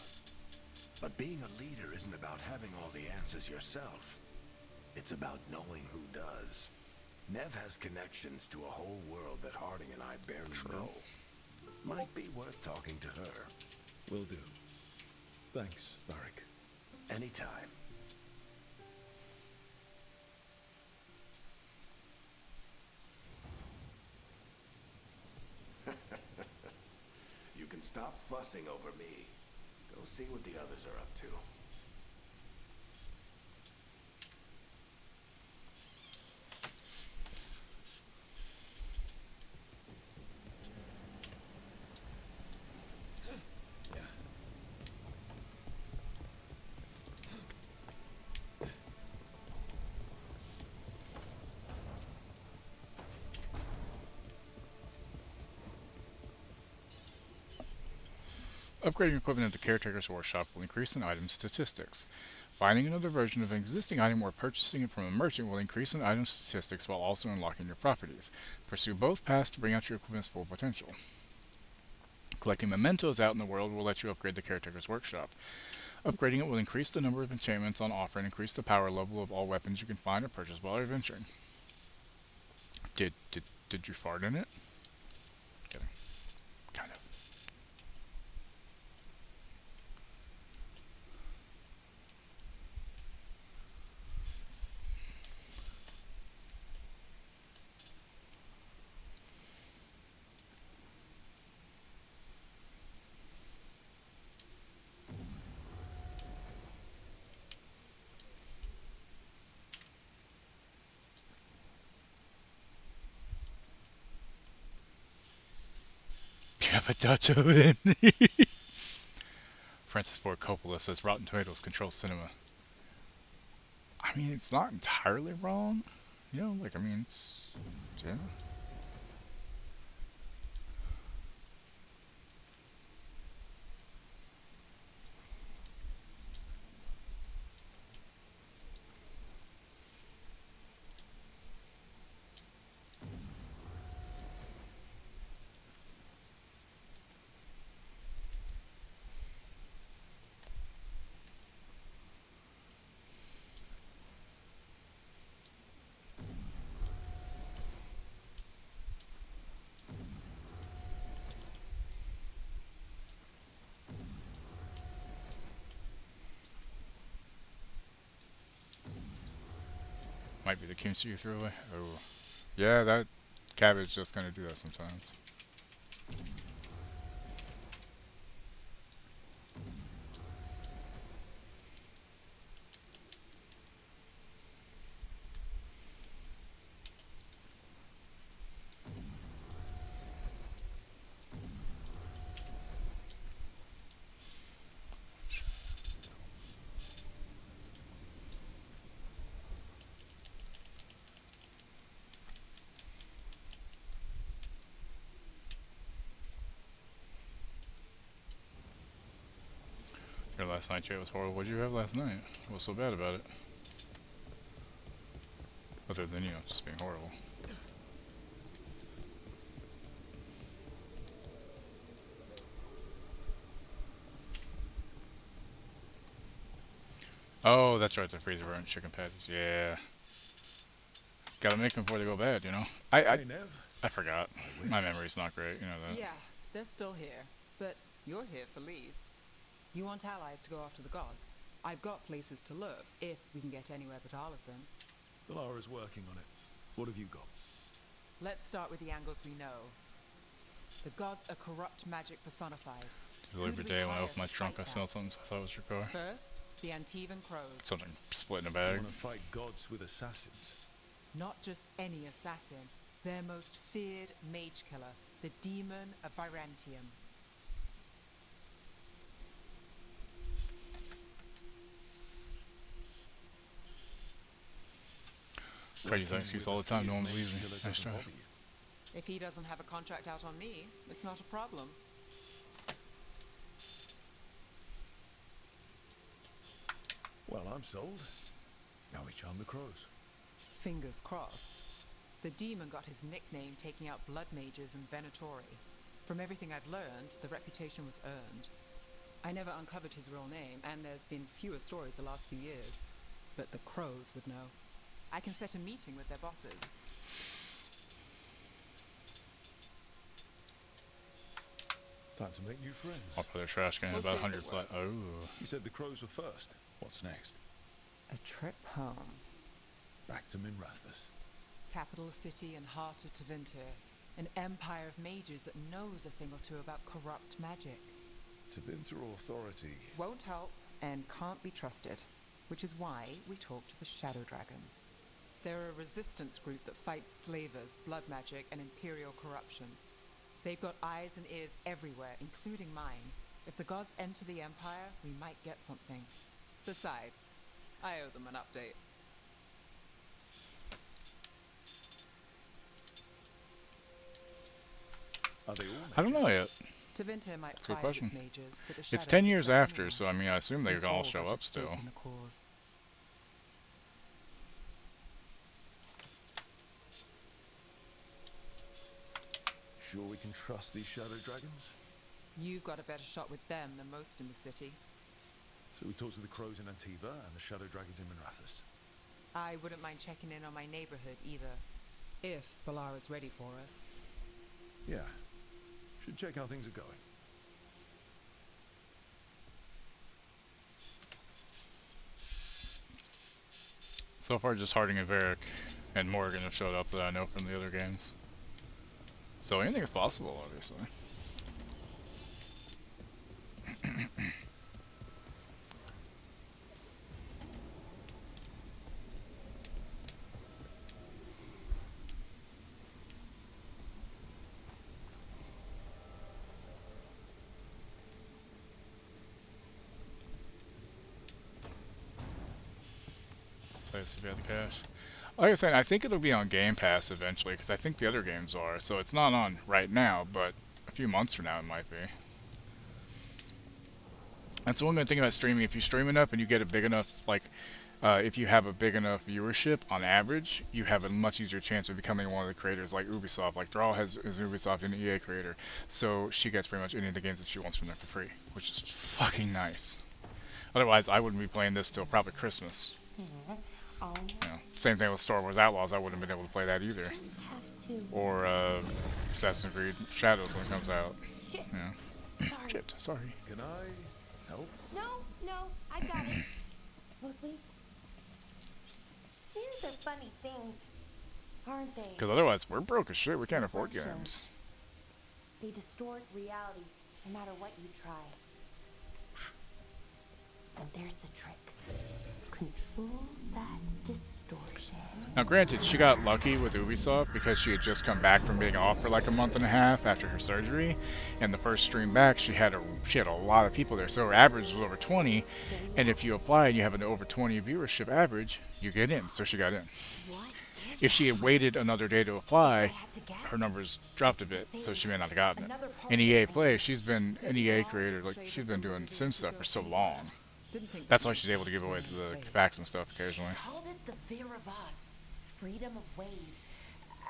But being a leader isn't about having all the answers yourself. It's about knowing who does. Nev has connections to a whole world that Harding and I barely know. Might be worth talking to her.
Will do. Thanks, Varric.
Anytime. You can stop fussing over me. Go see what the others are up to.
Upgrading equipment at the Caretaker's Workshop will increase an item's statistics. Finding another version of an existing item or purchasing it from a merchant will increase an item's statistics while also unlocking your properties. Pursue both paths to bring out your equipment's full potential. Collecting mementos out in the world will let you upgrade the Caretaker's Workshop. Upgrading it will increase the number of enchantments on offer and increase the power level of all weapons you can find or purchase while adventuring. Did you fart in it? Kidding. Kind of. Have a touch of it. Francis Ford Coppola says Rotten Tomatoes controls cinema. I mean, it's not entirely wrong. You know, like, I mean, it's... yeah. Might be the kimchi you threw away. Oh. Yeah, that cabbage just gonna do that sometimes. last night, Jay, was horrible. What'd you have last night? What's so bad about it? Other than, you know, just being horrible. Oh, that's right, the freezer burnt chicken patties. Yeah. Gotta make them before they go bad, you know?
Hey, Nev.
I forgot. My memory's not great, you know that.
Yeah, they're still here. But you're here for Leeds. You want allies to go after the gods. I've got places to look, if we can get anywhere but Arlathan.
Valara's working on it. What have you got?
Let's start with the angles we know. The gods are corrupt magic personified.
The other day when I opened my trunk, I smelled something, so I thought it was your car.
First, the Antivan Crows.
Something split in a bag.
Want to fight gods with assassins?
Not just any assassin. Their most feared mage killer, the Demon of Virantium.
Crazy excuse all the time, no one believes me. Nice try.
If he doesn't have a contract out on me, it's not a problem.
Well, I'm sold. Now we charm the crows.
Fingers crossed. The demon got his nickname taking out blood mages in Venatori. From everything I've learned, the reputation was earned. I never uncovered his real name, and there's been fewer stories the last few years, but the crows would know. I can set a meeting with their bosses.
Time to make new friends.
I'll put a trash can in about 100 flat. Oh.
You said the crows were first. What's next?
A trip home.
Back to Minrathous.
Capital city and heart of Tevinter. An empire of mages that knows a thing or two about corrupt magic.
Tevinter authority.
Won't help and can't be trusted. Which is why we talk to the Shadow Dragons. They're a resistance group that fights slavers, blood magic, and imperial corruption. They've got eyes and ears everywhere, including mine. If the gods enter the Empire, we might get something. Besides, I owe them an update.
Are they all
I don't know yet.
Tevinter might
Good
prize
question.
its mages, but the
It's
shadows
10 years
accept
after,
anyone.
so I mean, I assume they
We've
can all
all
show
got a
up
stake
still.
in the cause.
Sure we can trust these shadow dragons?
You've got a better shot with them than most in the city.
So we talk to the crows in Antiva and the shadow dragons in Minrathous.
I wouldn't mind checking in on my neighborhood either, if Balara's ready for us.
Yeah. Should check how things are going.
So far, just Harding and Varric and Morgan have showed up that I know from the other games. So anything is possible, obviously. Place if you have the cash. Like I said, I think it'll be on Game Pass eventually, because I think the other games are. So it's not on right now, but a few months from now it might be. That's one good thing about streaming. If you stream enough and you get a big enough, like, if you have a big enough viewership on average, you have a much easier chance of becoming one of the creators, like Ubisoft. Like Thrall is Ubisoft and EA creator, so she gets pretty much any of the games that she wants from there for free, which is fucking nice. Otherwise, I wouldn't be playing this till probably Christmas. You know, same thing with Star Wars Outlaws. I wouldn't have been able to play that either. Or Assassin's Creed Shadows when it comes out.
Shit.
Yeah.
Sorry.
Shit. Sorry.
Can I help?
No, I got it. Mostly. These are funny things, aren't they?
Because otherwise, we're broke as shit. We can't afford games.
Reflections. They distort reality, no matter what you try. And there's the trick. Control that distortion.
Now granted, she got lucky with Ubisoft because she had just come back from being off for like a month and a half after her surgery, and the first stream back she had a lot of people there, so her average was over 20, and if you apply and you have an over 20 viewership average, you get in, so she got in. If she had waited another day to apply, her numbers dropped a bit, so she may not have gotten it. In EA Play, she's been an EA creator, like she's been doing Sim stuff for so long.
Didn't think
That's
that
why
made
she's able to give
peace
away
when
the
they fade.
facts and stuff occasionally.
Called it the Fear of Us. Freedom of ways.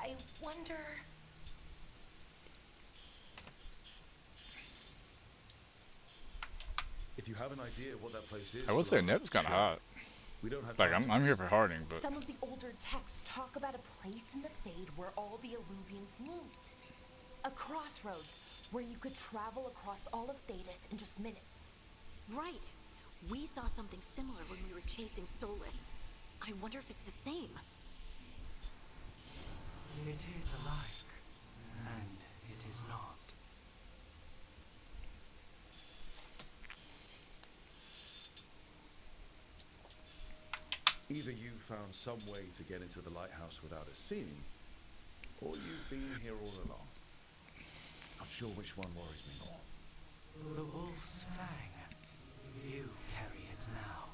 I wonder...
If you have an idea what that place is,
I will say Ned was kind of hot.
We don't have
Like
time to
I'm here
waste.
for Harding, but
Some of the older texts talk about a place in the Fade where all the Illuvians meet. A crossroads where you could travel across all of Thedas in just minutes.
Right. We saw something similar when we were chasing Solus. I wonder if it's the same.
It is alike, and it is not.
Either you found some way to get into the lighthouse without us seeing, or you've been here all along. Not sure which one worries me more.
The Wolf's Fang. You carry it now.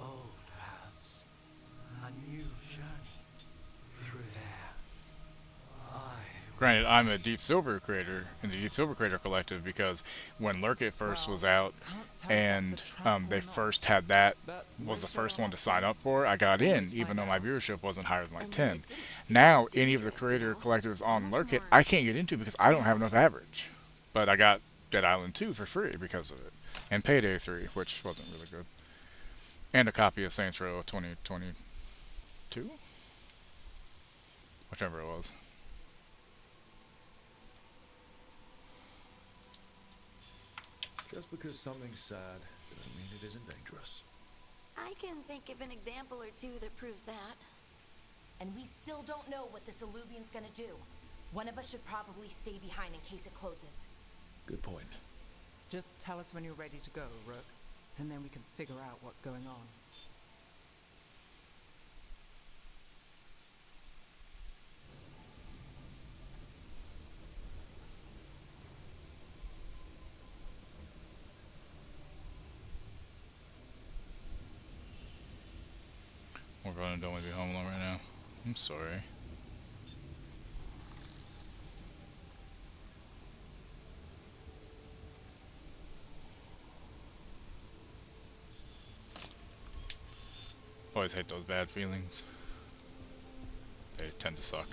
Old paths. A new journey. Through there.
granted, I'm a Deep Silver creator in the Deep Silver Creator Collective because when Lurkit first was out and they first had that, was the first one to sign up for, I got in, even though my viewership wasn't higher than like 10. Now, any of the creator collectives on Lurkit, I can't get into because I don't have enough average. But I got Dead Island 2 for free because of it. And Payday 3, which wasn't really good. And a copy of Saints Row 2022? Whichever it was.
Just because something's sad doesn't mean it isn't dangerous.
I can think of an example or two that proves that.
And we still don't know what this Illuvian's gonna do. One of us should probably stay behind in case it closes.
Good point.
Just tell us when you're ready to go, Rook, and then we can figure out what's going on.
We're going to don't want to be home alone right now. I'm sorry. Always hate those bad feelings. They tend to suck.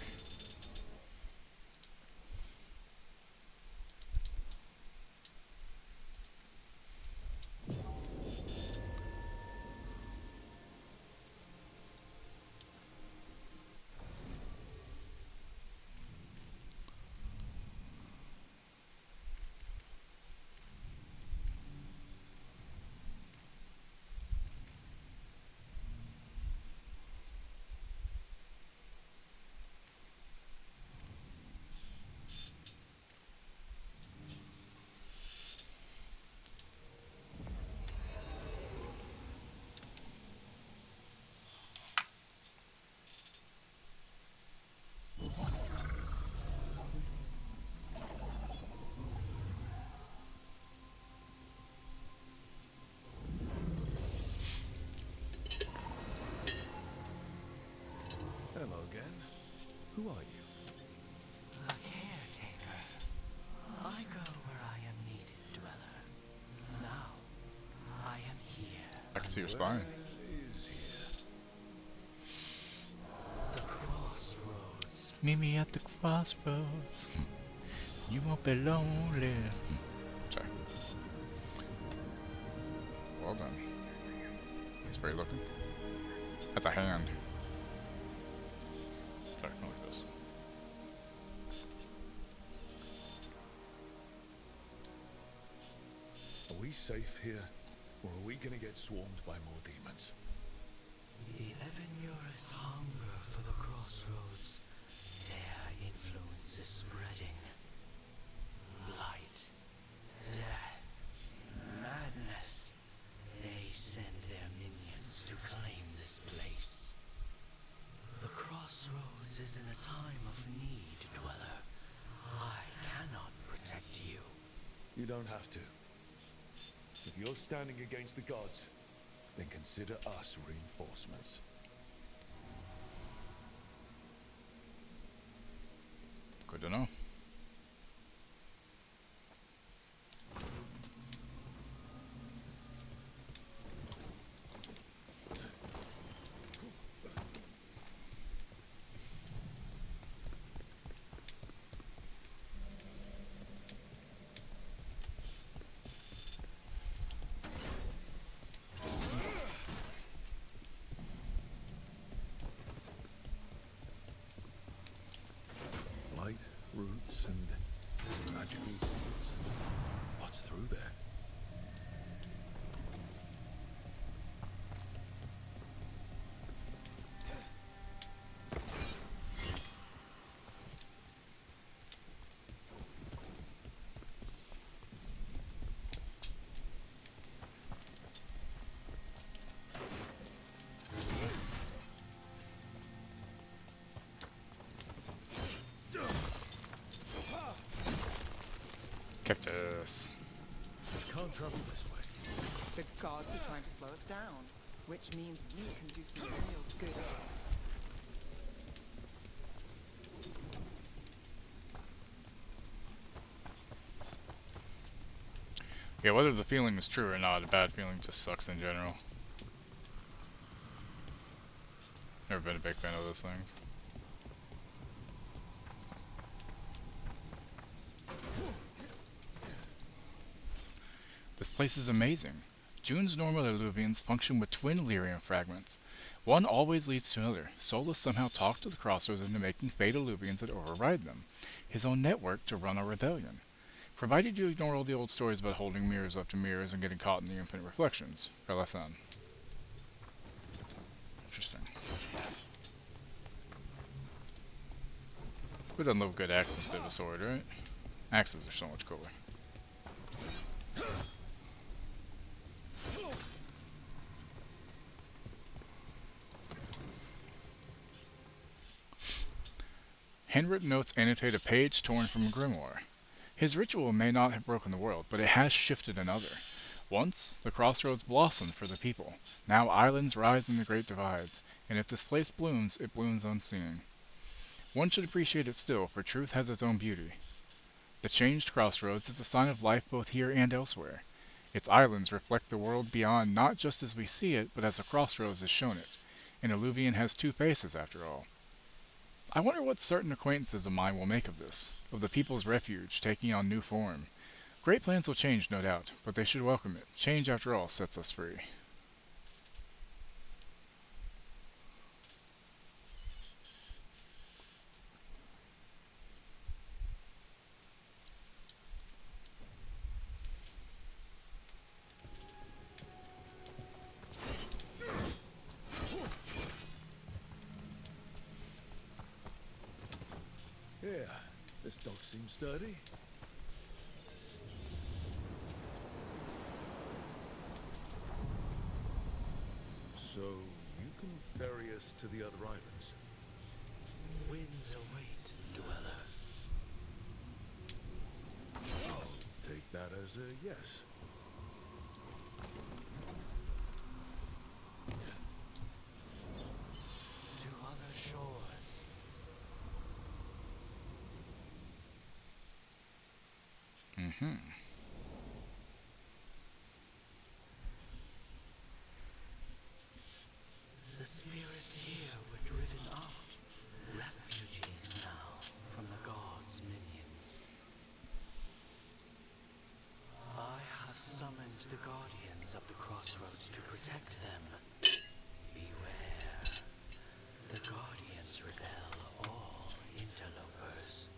Hello again. Who are you?
A caretaker. I go where I am needed, Dweller. Now, I am here.
I can see your spine.
Is here.
The crossroads.
Meet me at the crossroads. You won't be lonely. Sorry. Well done. That's pretty looking. That's a hand. Sorry, not like this.
Are we safe here, or are we gonna get swarmed by more demons?
The Evanurus hunger for the crossroads. Their influence is spreading. Blight, death, madness. They send their minions to claim this place. The crossroads is in a time of need, Dweller. I cannot protect you.
You don't have to. If you're standing against the gods, then consider us reinforcements.
Good to know.
roots and magical seeds. What's through there?
Cactus.
Can't travel this way.
The gods are trying to slow us down, which means we can do some real good.
Yeah, whether the feeling is true or not, a bad feeling just sucks in general. Never been a big fan of those things. This place is amazing. June's normal Illuvians function with twin lyrium fragments. One always leads to another. Solus somehow talked to the Crossroads into making Fate Illuvians that override them. His own network to run a rebellion. Provided you ignore all the old stories about holding mirrors up to mirrors and getting caught in the infinite reflections. Relasan. Interesting. Who doesn't love a good axe instead of a sword, right? Axes are so much cooler. Handwritten notes annotate a page torn from a grimoire. His ritual may not have broken the world, but it has shifted another. Once, the crossroads blossomed for the people. Now islands rise in the great divides, and if this place blooms, it blooms unseen. One should appreciate it still, for truth has its own beauty. The changed crossroads is a sign of life both here and elsewhere. Its islands reflect the world beyond not just as we see it, but as a crossroads has shown it. An Illuvian has two faces, after all. I wonder what certain acquaintances of mine will make of this, of the people's refuge taking on new form. Great plans will change, no doubt, but they should welcome it. Change, after all, sets us free.
Yeah, this dog seems sturdy. So, you can ferry us to the other islands?
Winds await, dweller.
I'll take that as a yes.
To other shores.
Mm-hmm.
The spirits here were driven out, refugees now from the gods' minions. I have summoned the guardians of the crossroads to protect them. Beware. The guardians repel all interlopers.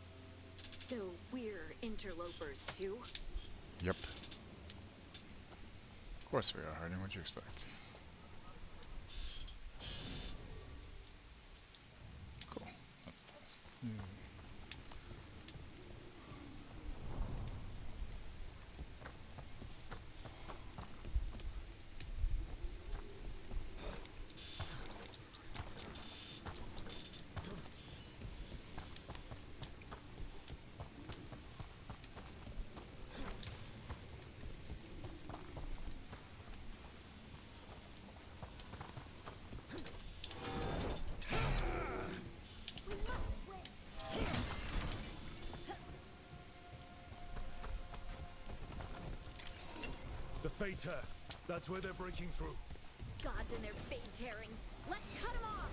So we're interlopers too?
Yep. Of course we are, Harding. What'd you expect? Cool. That's nice.
The Fater. That's where they're breaking through.
Gods and their fade tearing. Let's cut them off!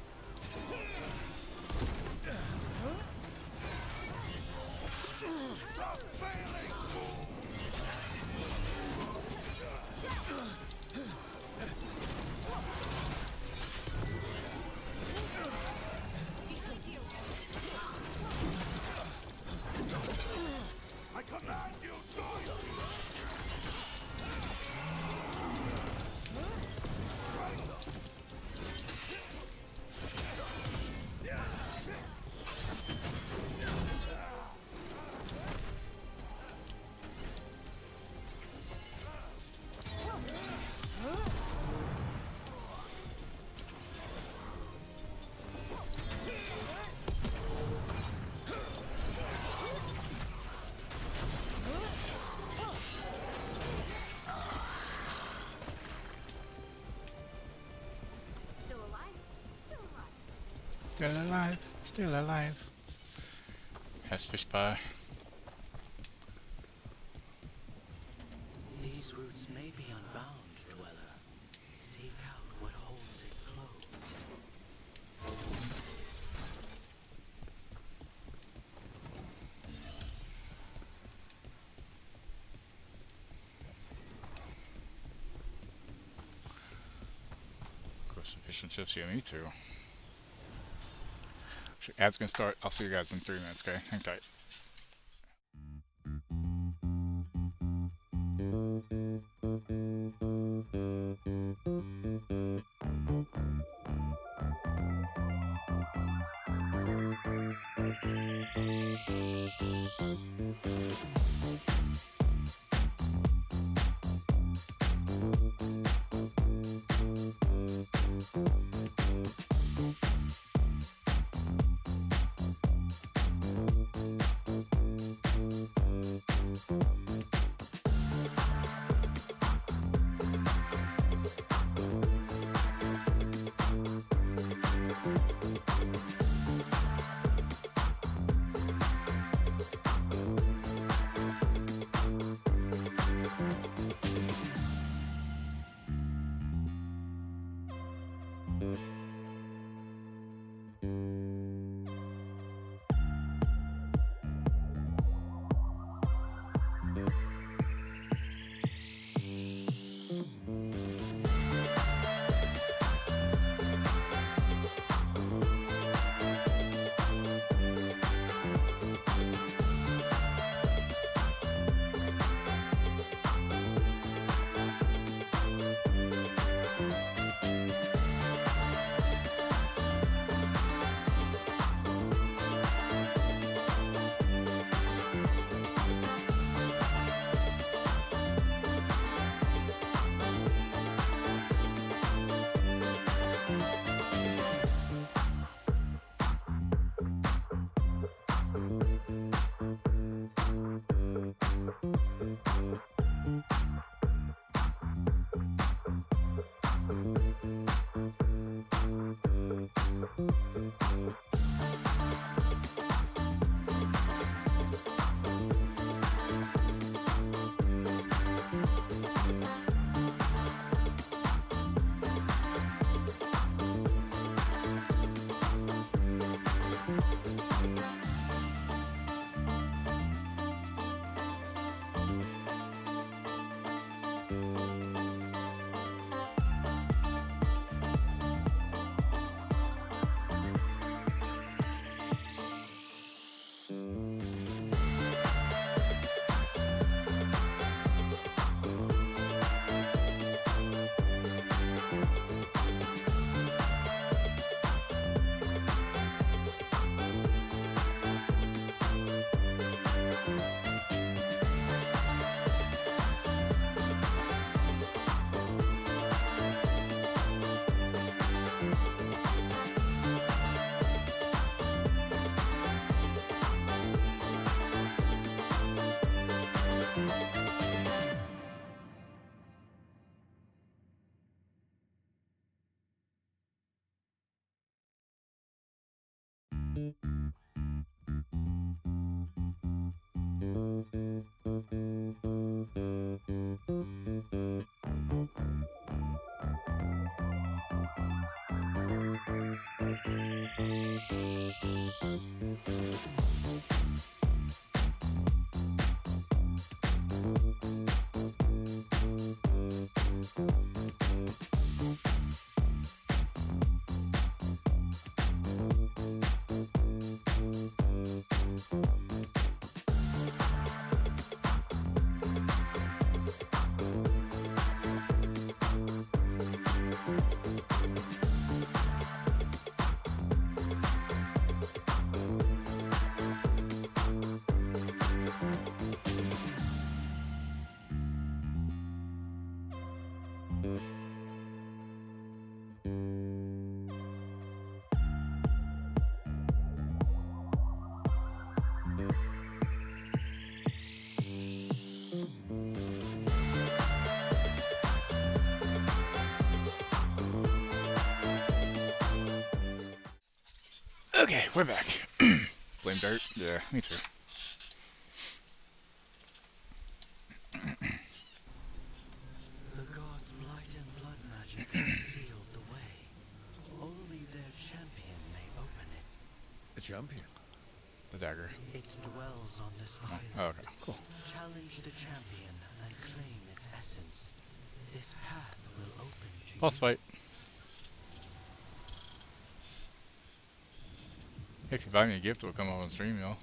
Stop failing!
Behind you!
Still alive, still alive. Has fish pie.
These roots may be unbound, Dweller. Seek out what holds it closed.
Of course, sufficient shifts. Yeah, me too. Ad's gonna start. I'll see you guys in 3 minutes, okay? Hang tight. we're back. Blame dirt? Yeah, me too.
The gods' blight and blood magic has sealed the way. Only their champion may open it.
The champion?
The dagger.
It dwells on this island.
Oh, okay, cool.
Challenge the champion and claim its essence. This path will open to
Boss
you.
fight. If you buy me a gift, it'll come up on stream, y'all.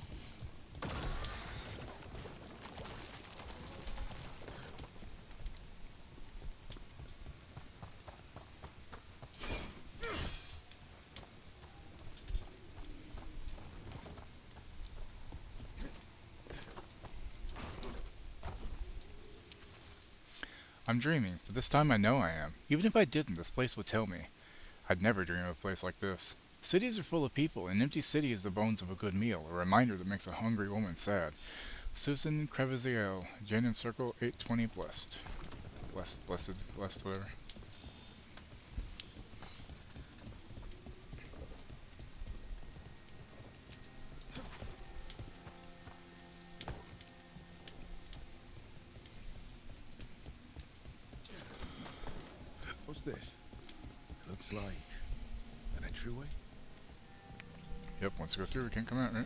I'm dreaming, but this time I know I am. Even if I didn't, this place would tell me. I'd never dream of a place like this. Cities are full of people. An empty city is the bones of a good meal, a reminder that makes a hungry woman sad. Susan Creviziel, Jane in Circle 820 blessed. Blessed, whatever.
What's this? Looks like an entryway.
Yep, once we go through, we can't come out, right?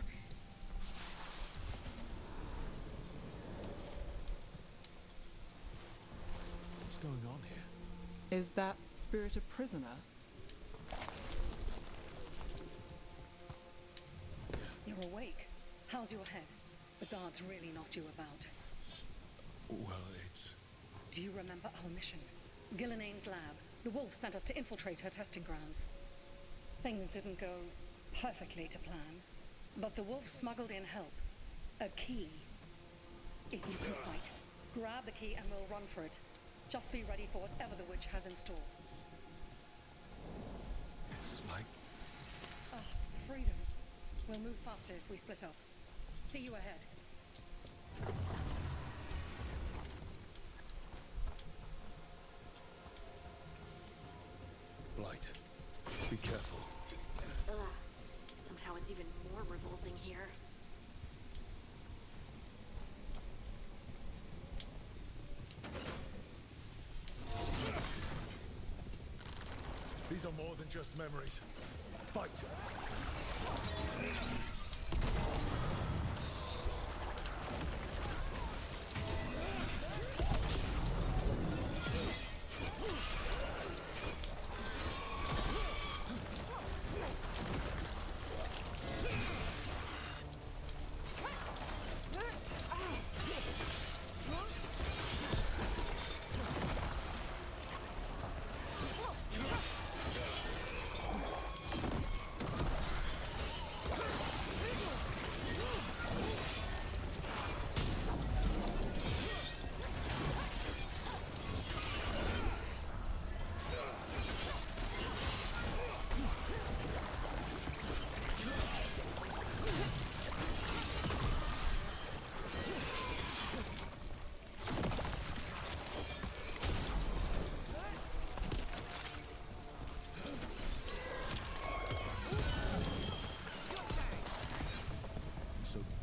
What's going on here?
Is that spirit a prisoner?
You're awake. How's your head? The guards really knocked you about.
Well, it's...
Do you remember our mission? Gillenane's lab. The wolf sent us to infiltrate her testing grounds. Things didn't go perfectly to plan, but the wolf smuggled in help. A key. If you can fight, grab the key and we'll run for it. Just be ready for whatever the witch has in store.
It's like...
Freedom. We'll move faster if we split up. See you ahead.
Blight. Be careful.
Ugh. Somehow it's even more revolting here.
These are more than just memories. Fight!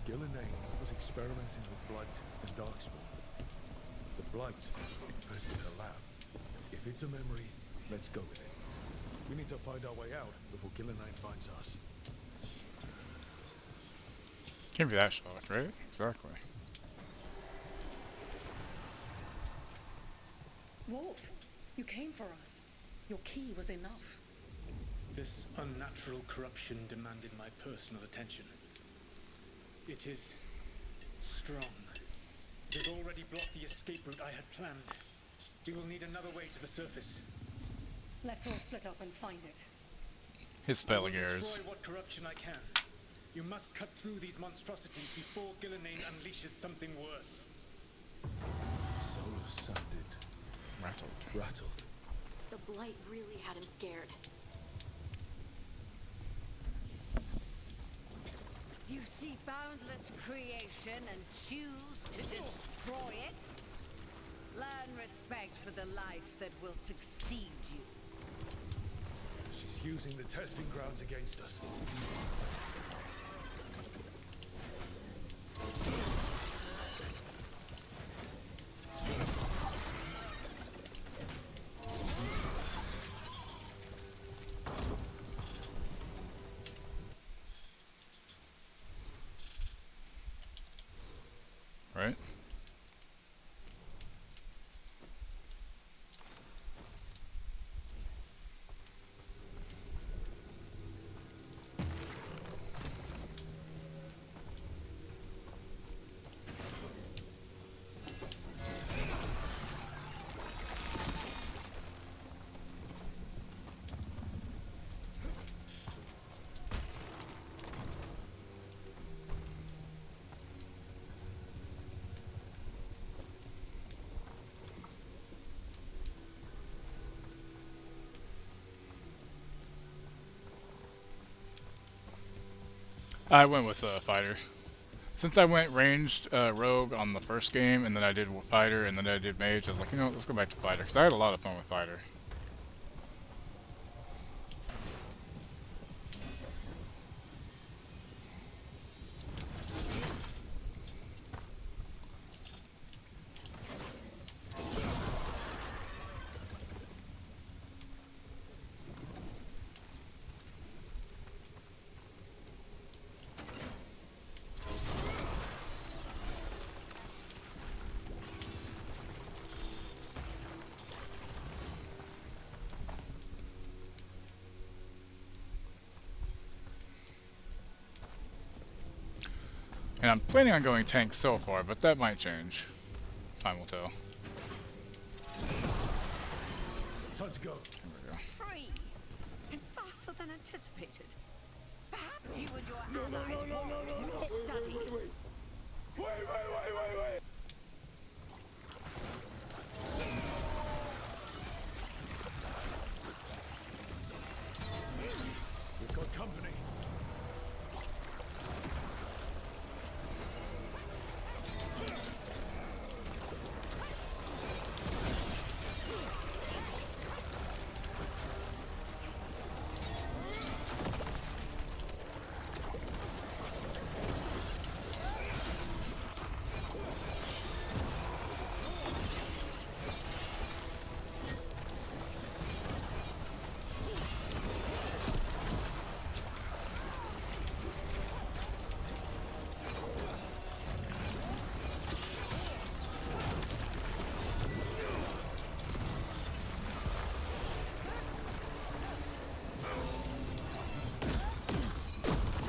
Gillenane was experimenting with Blight and Darkspawn. The Blight infested her lab. If it's a memory, let's go with it. We need to find our way out before Gillenane finds us.
Can't be that shocked, right? Exactly.
Wolf, you came for us. Your key was enough.
This unnatural corruption demanded my personal attention. It is strong. It has already blocked the escape route I had planned. We will need another way to the surface.
Let's all split up and find it.
His spelling
I will
errors.
destroy what corruption I can. You must cut through these monstrosities before Gillenane unleashes something worse.
Solar sounded rattled.
The blight really had him scared.
You see boundless creation and choose to destroy it? Learn respect for the life that will succeed you.
She's using the testing grounds against us.
right? I went with fighter. Since I went ranged rogue on the first game, and then I did fighter, and then I did mage, I was like, you know what, let's go back to fighter, because I had a lot of fun with fighter. And I'm planning on going tank so far, but that might change. Time will tell.
Time to go.
Here we go.
Free and faster than anticipated. Perhaps you and your allies will study.
Wait. We've got company.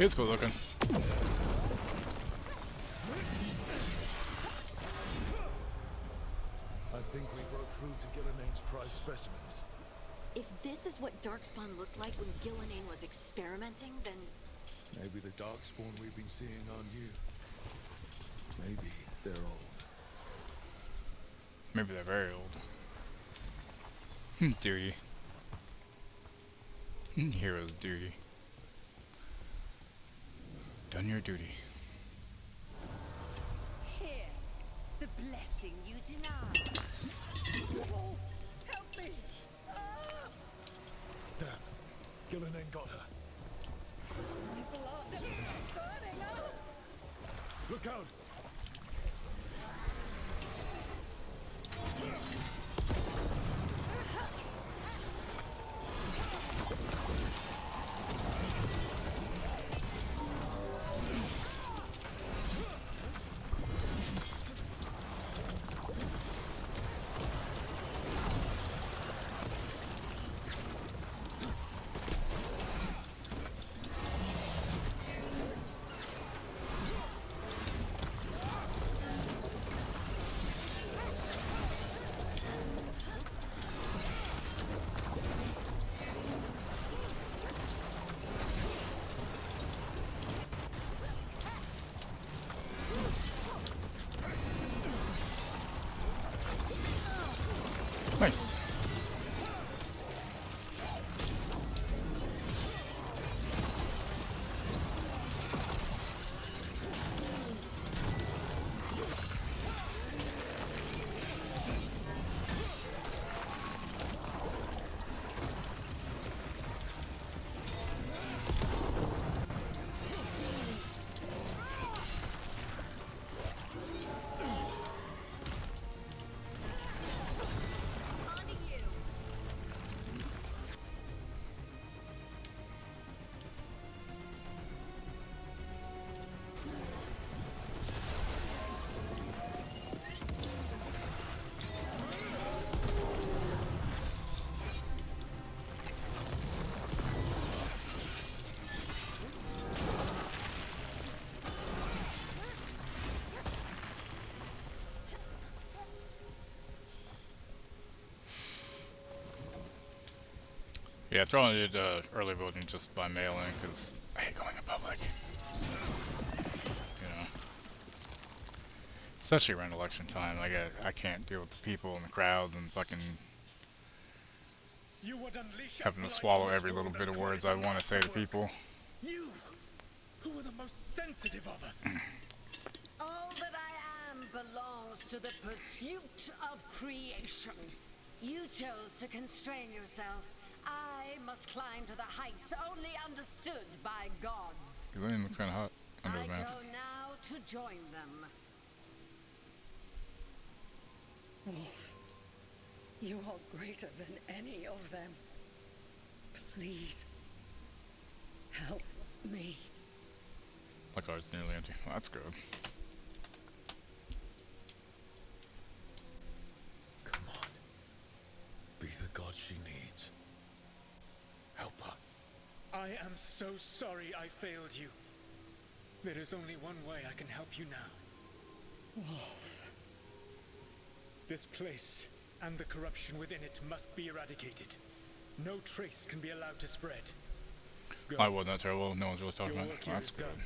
It's cool looking.
I think we broke through to Gillinane's prize specimens.
If this is what Darkspawn looked like when Gillinane was experimenting, then...
Maybe the Darkspawn we've been seeing aren't you. Maybe they're old.
Maybe they're very old. Duty. Hero's duty. Done your duty.
Here, the blessing you denied. Oh, help me! Ah!
Damn. Gillinane got her.
My blood is burning up!
Look out!
Nice. Yeah, I probably did early voting just by mail-in because I hate going in public. You know, especially around election time. Like I can't deal with the people and the crowds and fucking having to swallow every little bit of words I want to say to people.
You, who are the most sensitive of us.
All that I am belongs to the pursuit of creation. You chose to constrain yourself. I must climb to the heights only understood by gods.
Gillian looks kind of hot under
I
the mask.
go now to join them.
Wolf, you are greater than any of them. Please, help me.
My card's nearly empty. Well, that's good.
Come on. Be the god she needs. Help her.
I am so sorry I failed you. There is only one way I can help you now.
Wolf.
This place and the corruption within it must be eradicated. No trace can be allowed to spread. Go.
I wasn't that terrible. No one's really talking
Your
about
work
it.
here
That's
is
good.
done.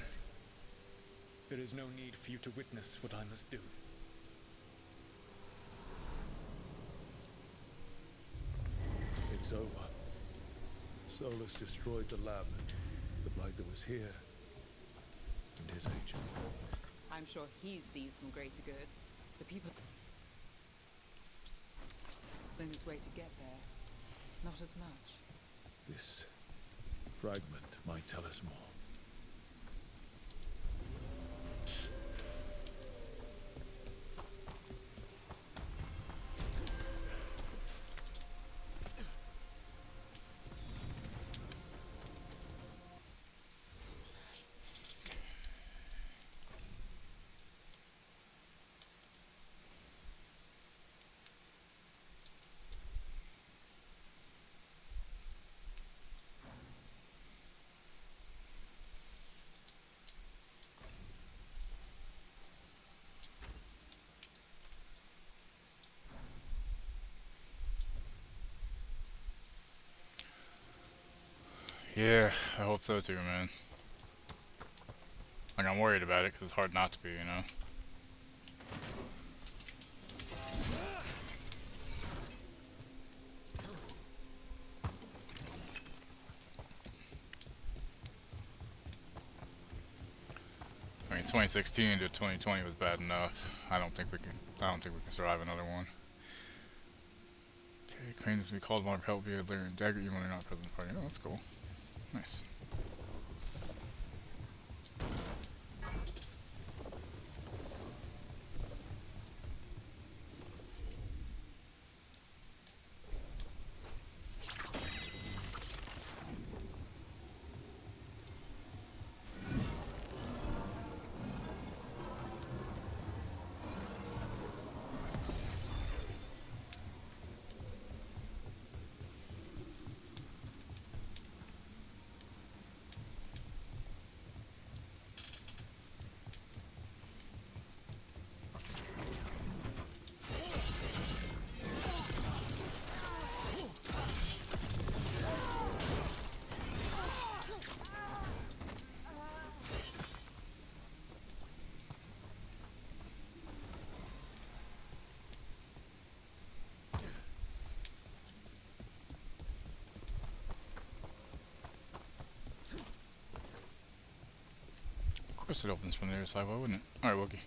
There is no need for you to witness what I must do.
It's over. Solus destroyed the lab, the Blight that was here, and his agent.
I'm sure he sees some greater good. The people in his way to get there, not as much.
This fragment might tell us more.
Yeah, I hope so too, man. Like, I'm worried about it because it's hard not to be, you know? I mean, 2016 to 2020 was bad enough. I don't think we can survive another one. Okay, Crane is to be called upon for help via Lyrian Dagger even when you're not present in the party. Oh, that's cool. Nice. Of course it opens from the other side, why wouldn't it? Alright, Wookie.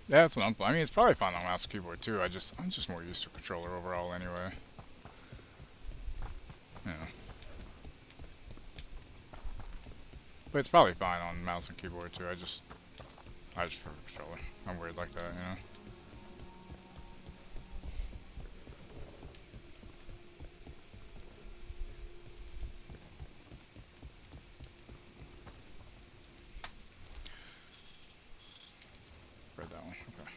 Yeah, that's what I'm playing. I mean, it's probably fine on mouse and keyboard too. I'm just more used to a controller overall anyway. Yeah. But it's probably fine on mouse and keyboard too. I just prefer controller. I'm weird like that, you know. Read that one. Okay.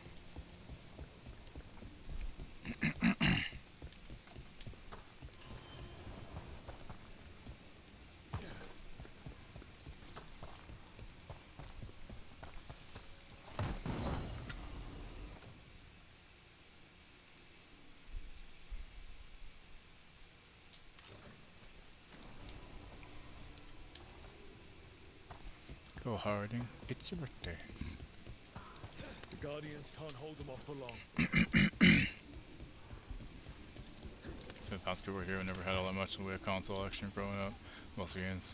Michael Harding, it's your birthday.
The Guardians can't hold them off for long.
Sometimes people here who never had all that much in the way of console action growing up. Most games.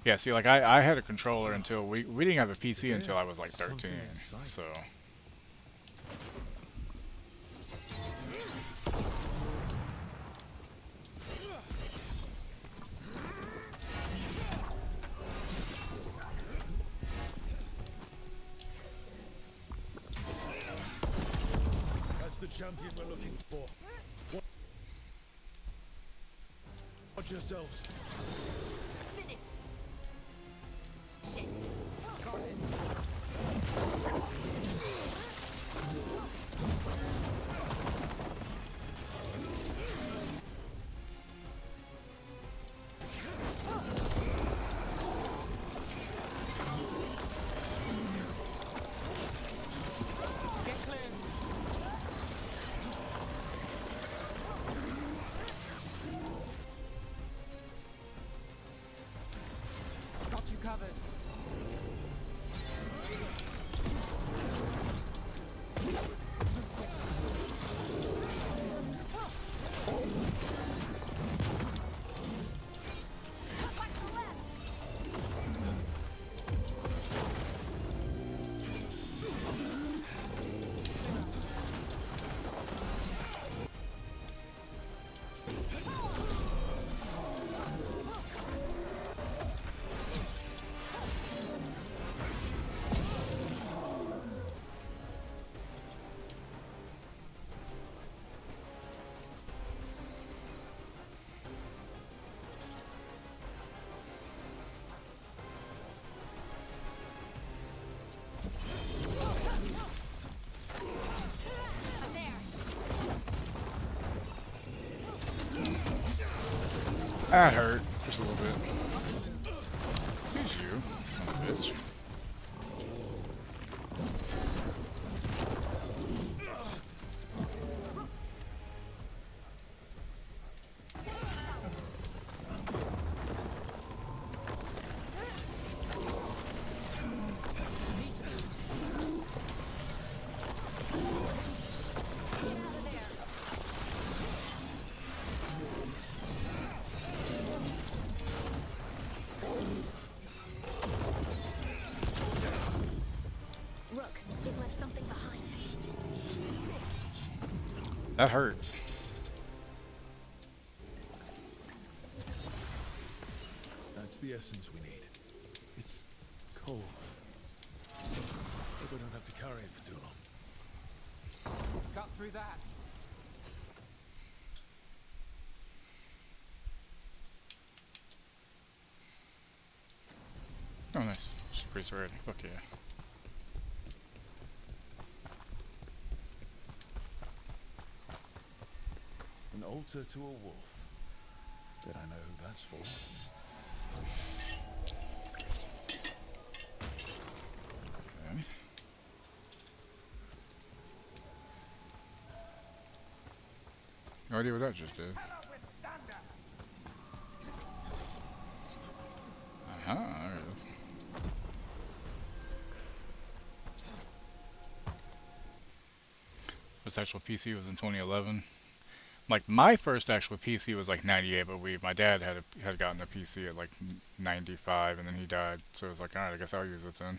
Yeah, see, like I had a controller until we didn't have a PC until I was like 13. So.
That's the champion we're looking for. Watch yourselves.
Got you covered.
That hurt just a little bit. Excuse you, son of a bitch.
Rook, it left something behind.
That hurt.
That's the essence we need. It's cold. Hope I don't have to carry it for too long.
Cut through that.
Oh, nice. Just priest already. Fuck yeah.
An altar to a wolf. Bet I know who that's for.
Okay. No idea what that just did. There it is. First actual PC was in 2011. Like my first actual PC was like 98, but my dad had gotten a PC at like 95, and then he died. So it was like, alright, I guess I'll use it then.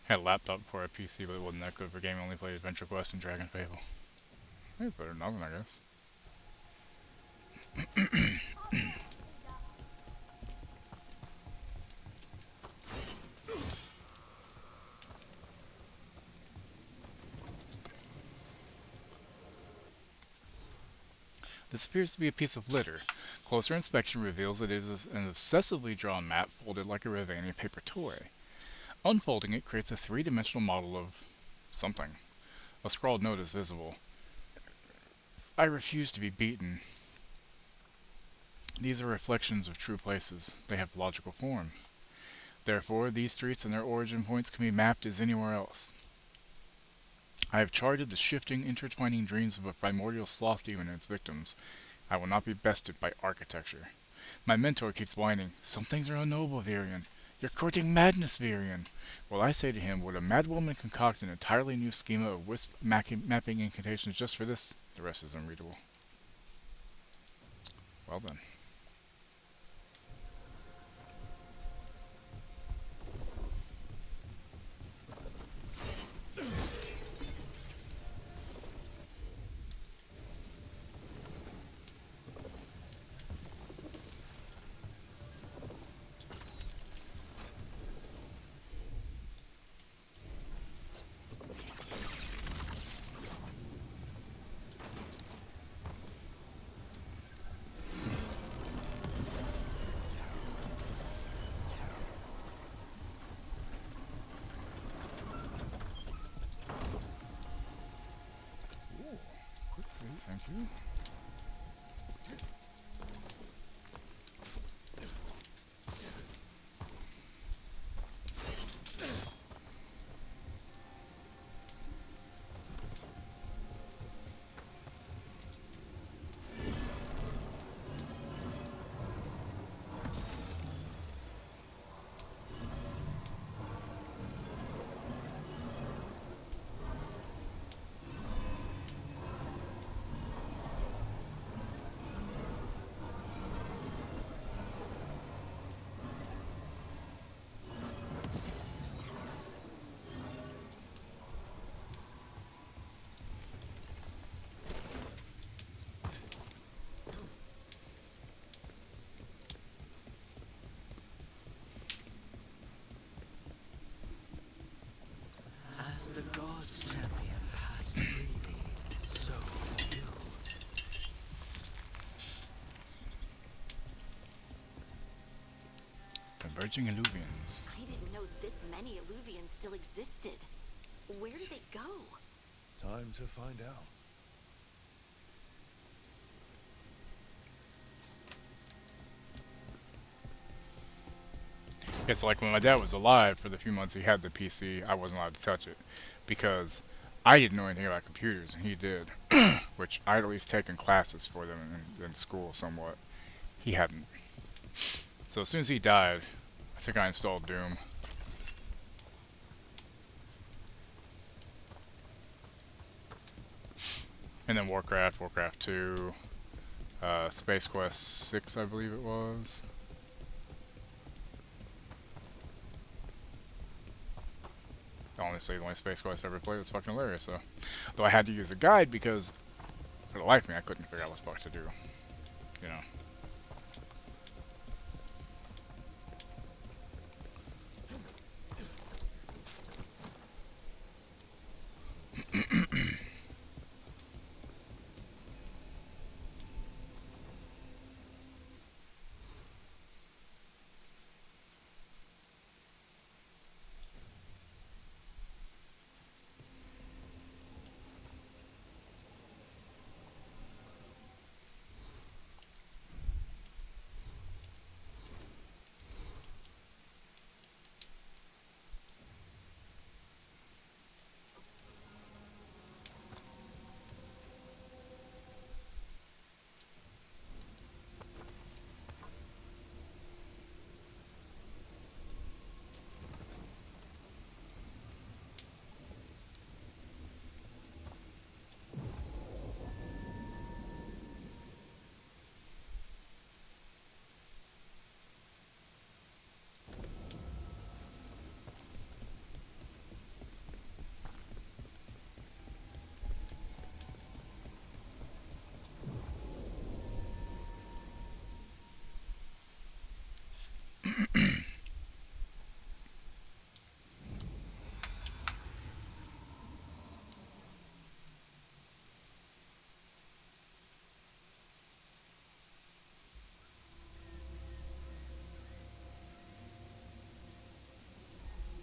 Had a laptop before a PC, but it wasn't that good for gaming. Only played Adventure Quest and Dragon Fable. Maybe better than nothing, I guess. This appears to be a piece of litter. Closer inspection reveals it is an obsessively drawn map folded like a Rivani paper toy. Unfolding it creates a three-dimensional model of something. A scrawled note is visible. I refuse to be beaten. These are reflections of true places. They have logical form. Therefore, these streets and their origin points can be mapped as anywhere else. I have charted the shifting, intertwining dreams of a primordial sloth demon and its victims. I will not be bested by architecture. My mentor keeps whining, some things are unknowable, Varian. You're courting madness, Varian. Well, I say to him, would a madwoman concoct an entirely new schema of wisp mapping incantations just for this? The rest is unreadable. Well then. Thank you.
As the gods' champion passed freely, so will you.
Converging Illuvians.
I didn't know this many Illuvians still existed. Where do they go?
Time to find out.
It's like when my dad was alive, for the few months he had the PC, I wasn't allowed to touch it. Because I didn't know anything about computers, and he did. Which I'd at least taken classes for them in school somewhat. He hadn't. So as soon as he died, I think I installed Doom. And then Warcraft, Warcraft 2, Space Quest 6 I believe it was. Honestly, the only Space Quest I ever played was fucking hilarious, so. Though I had to use a guide because, for the life of me, I couldn't figure out what the fuck to do. You know.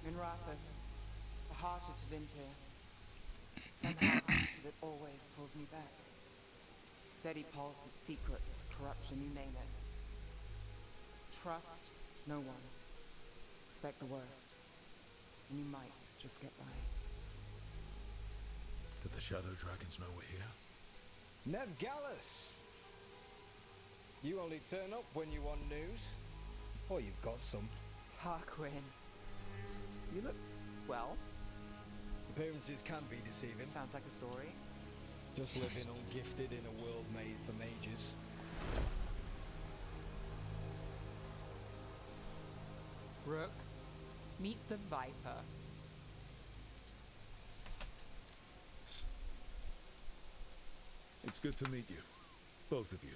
Minrathous, the heart of Tevinter. Somehow the piece of it always pulls me back. Steady pulse of secrets, corruption, you name it. Trust no one. Expect the worst. And you might just get by.
Did the Shadow Dragons know we're here?
Nev Gallus!
You only turn up when you want news. Or you've got some.
Tarquin. You look, well.
Appearances can be deceiving.
Sounds like a story.
Just living ungifted in a world made for mages.
Rook, meet the Viper.
It's good to meet you. Both of you.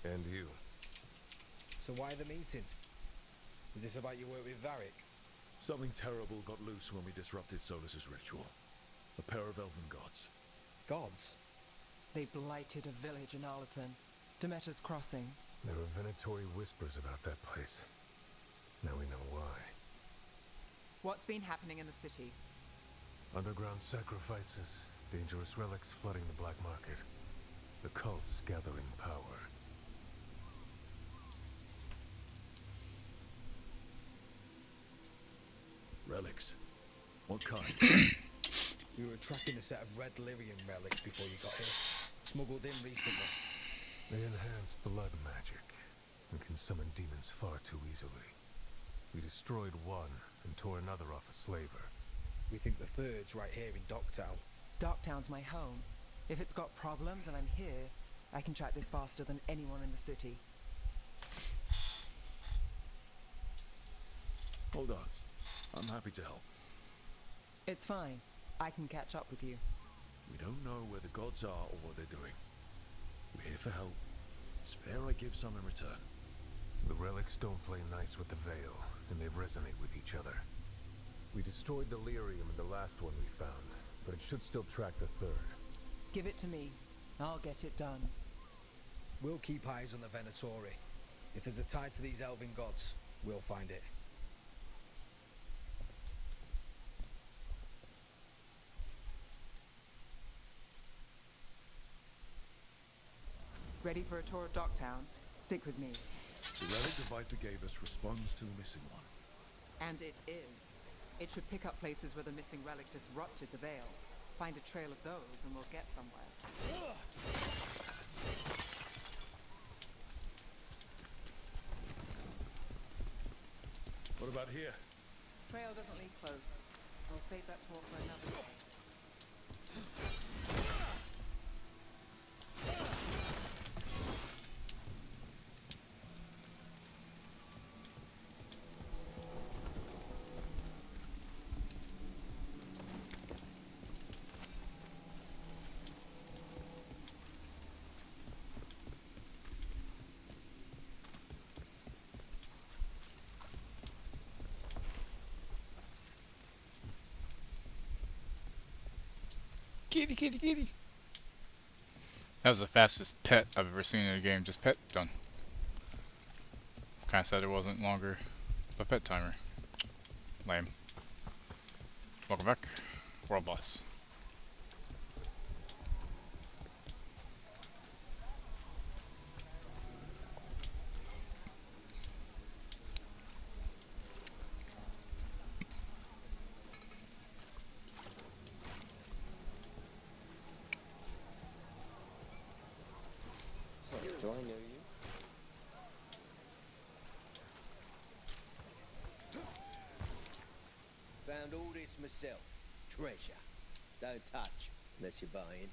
And you.
So why the meeting? Is this about your work with Varric?
Something terrible got loose when we disrupted Solus's ritual. A pair of elven gods.
Gods?
They blighted a village in Arlathan. Demeter's Crossing.
There were venatory whispers about that place. Now we know why.
What's been happening in the city?
Underground sacrifices, dangerous relics flooding the black market. The cults gathering power.
Relics? What kind?
We were tracking a set of red lyrium relics before you got here. Smuggled in recently.
They enhance blood magic and can summon demons far too easily. We destroyed one and tore another off a slaver.
We think the third's right here in Docktown.
Docktown's my home. If it's got problems and I'm here, I can track this faster than anyone in the city.
Hold on. I'm happy to help.
It's fine. I can catch up with you.
We don't know where the gods are or what they're doing. We're here for help. It's fair I give some in return.
The relics don't play nice with the Veil, and they resonate with each other. We destroyed the lyrium in the last one we found, but it should still track the third.
Give it to me. I'll get it done.
We'll keep eyes on the Venatori. If there's a tie to these elven gods, we'll find it.
Ready for a tour of Docktown? Stick with me.
The relic the Viper gave us responds to the missing one.
And it is. It should pick up places where the missing relic disrupted the Veil. Find a trail of those and we'll get somewhere.
What about here?
Trail doesn't lead close. We'll save that talk for another day.
Kitty, kitty, kitty. That was the fastest pet I've ever seen in a game. Just pet, done. Kinda sad it wasn't longer of a pet timer. Lame. Welcome back. World Boss.
So, do I know you? Found all this myself. Treasure. Don't touch unless you're buying.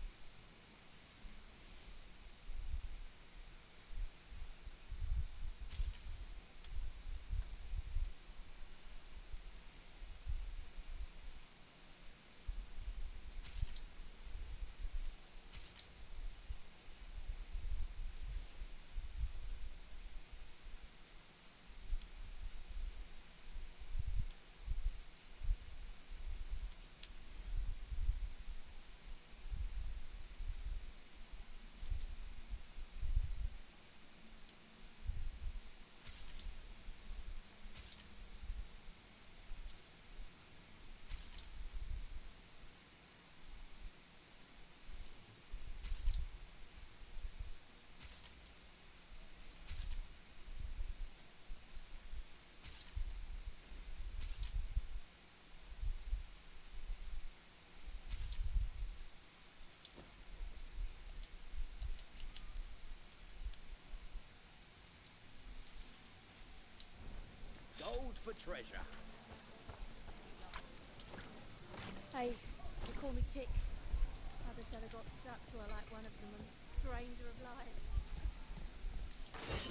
for treasure.
Hey, you call me Tick. Mother said I got stuck to her like one of them and drained her of life.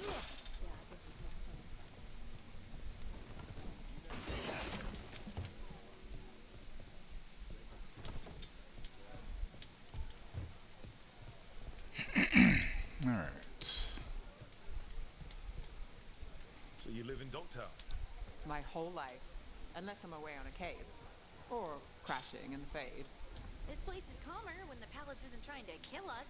Yeah, I guess it's not funny.
Alright.
So you live in Dogtown?
My whole life. Unless I'm away on a case. Or crashing in the Fade.
This place is calmer when the palace isn't trying to kill us.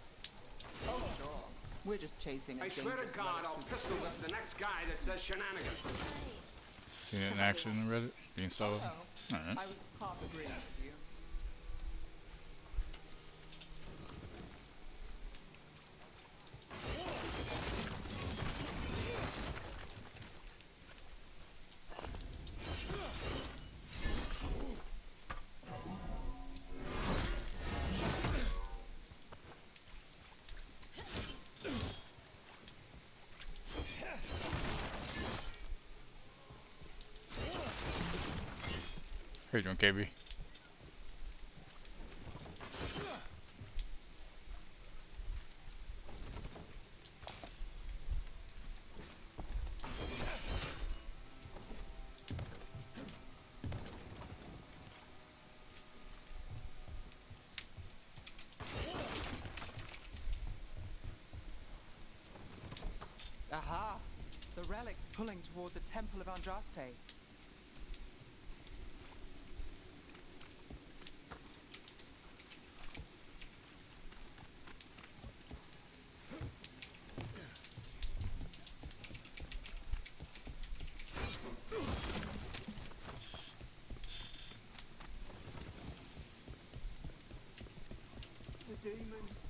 Oh, sure. We're just chasing a
I swear to God, I'll pistol whip the next guy that says shenanigans.
Seen it in action on Reddit? Being so. Alright.
I was half agreeing with you.
How you doing, KB?
Aha! The relic's pulling toward the Temple of Andraste.
The demons.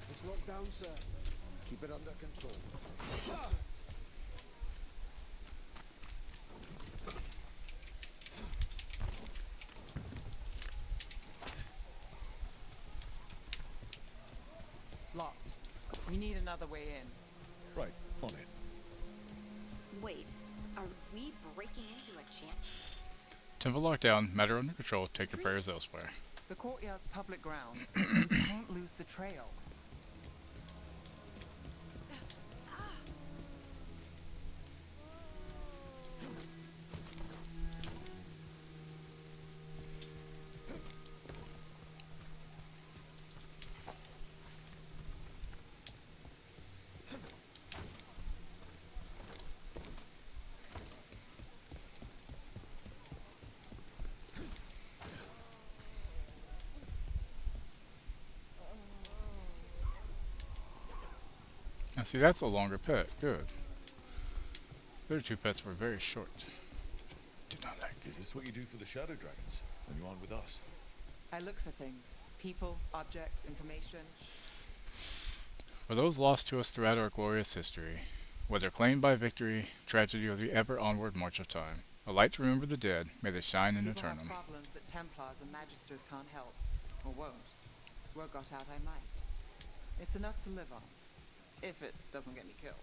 It's locked down, sir. Keep it under control. Yes, sir.
Locked. We need another way in.
Right, on it.
Wait, are we breaking into a chant?
Temple lockdown, matter under control, take your prayers elsewhere.
The courtyard's public ground. We can't lose the trail.
Now see, that's a longer pet. Good. The other two pets were very short. Did not like it.
Is this what you do for the Shadow Dragons when you aren't with us?
I look for things. People, objects, information.
For those lost to us throughout our glorious history, whether claimed by victory, tragedy, or the ever onward march of time, a light to remember the dead, may they shine in
People have
eternum.
problems that Templars and Magisters can't help. Or won't. Were got out, I might. It's enough to live on. If it doesn't get me killed.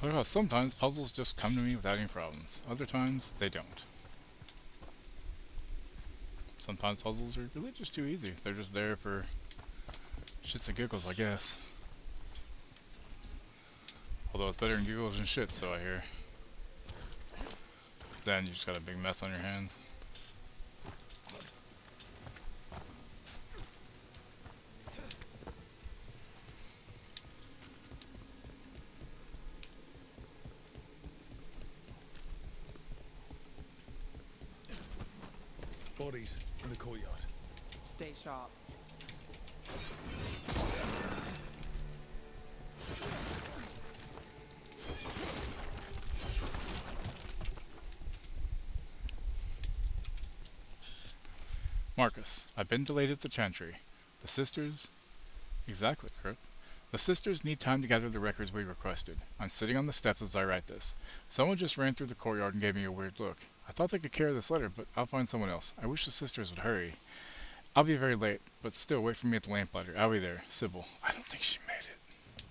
I love how sometimes puzzles just come to me without any problems. Other times, they don't. Sometimes puzzles are really just too easy. They're just there for shits and giggles, I guess. Although it's better than giggles and shit, so I hear. Then you just got a big mess on your hands.
Bodies in the courtyard.
Stay sharp.
Marcus, I've been delayed at the Chantry. The sisters... Exactly, Crook. The sisters need time to gather the records we requested. I'm sitting on the steps as I write this. Someone just ran through the courtyard and gave me a weird look. I thought they could carry this letter, but I'll find someone else. I wish the sisters would hurry. I'll be very late, but still wait for me at the lamplighter. I'll be there. Sybil. I don't think she made it.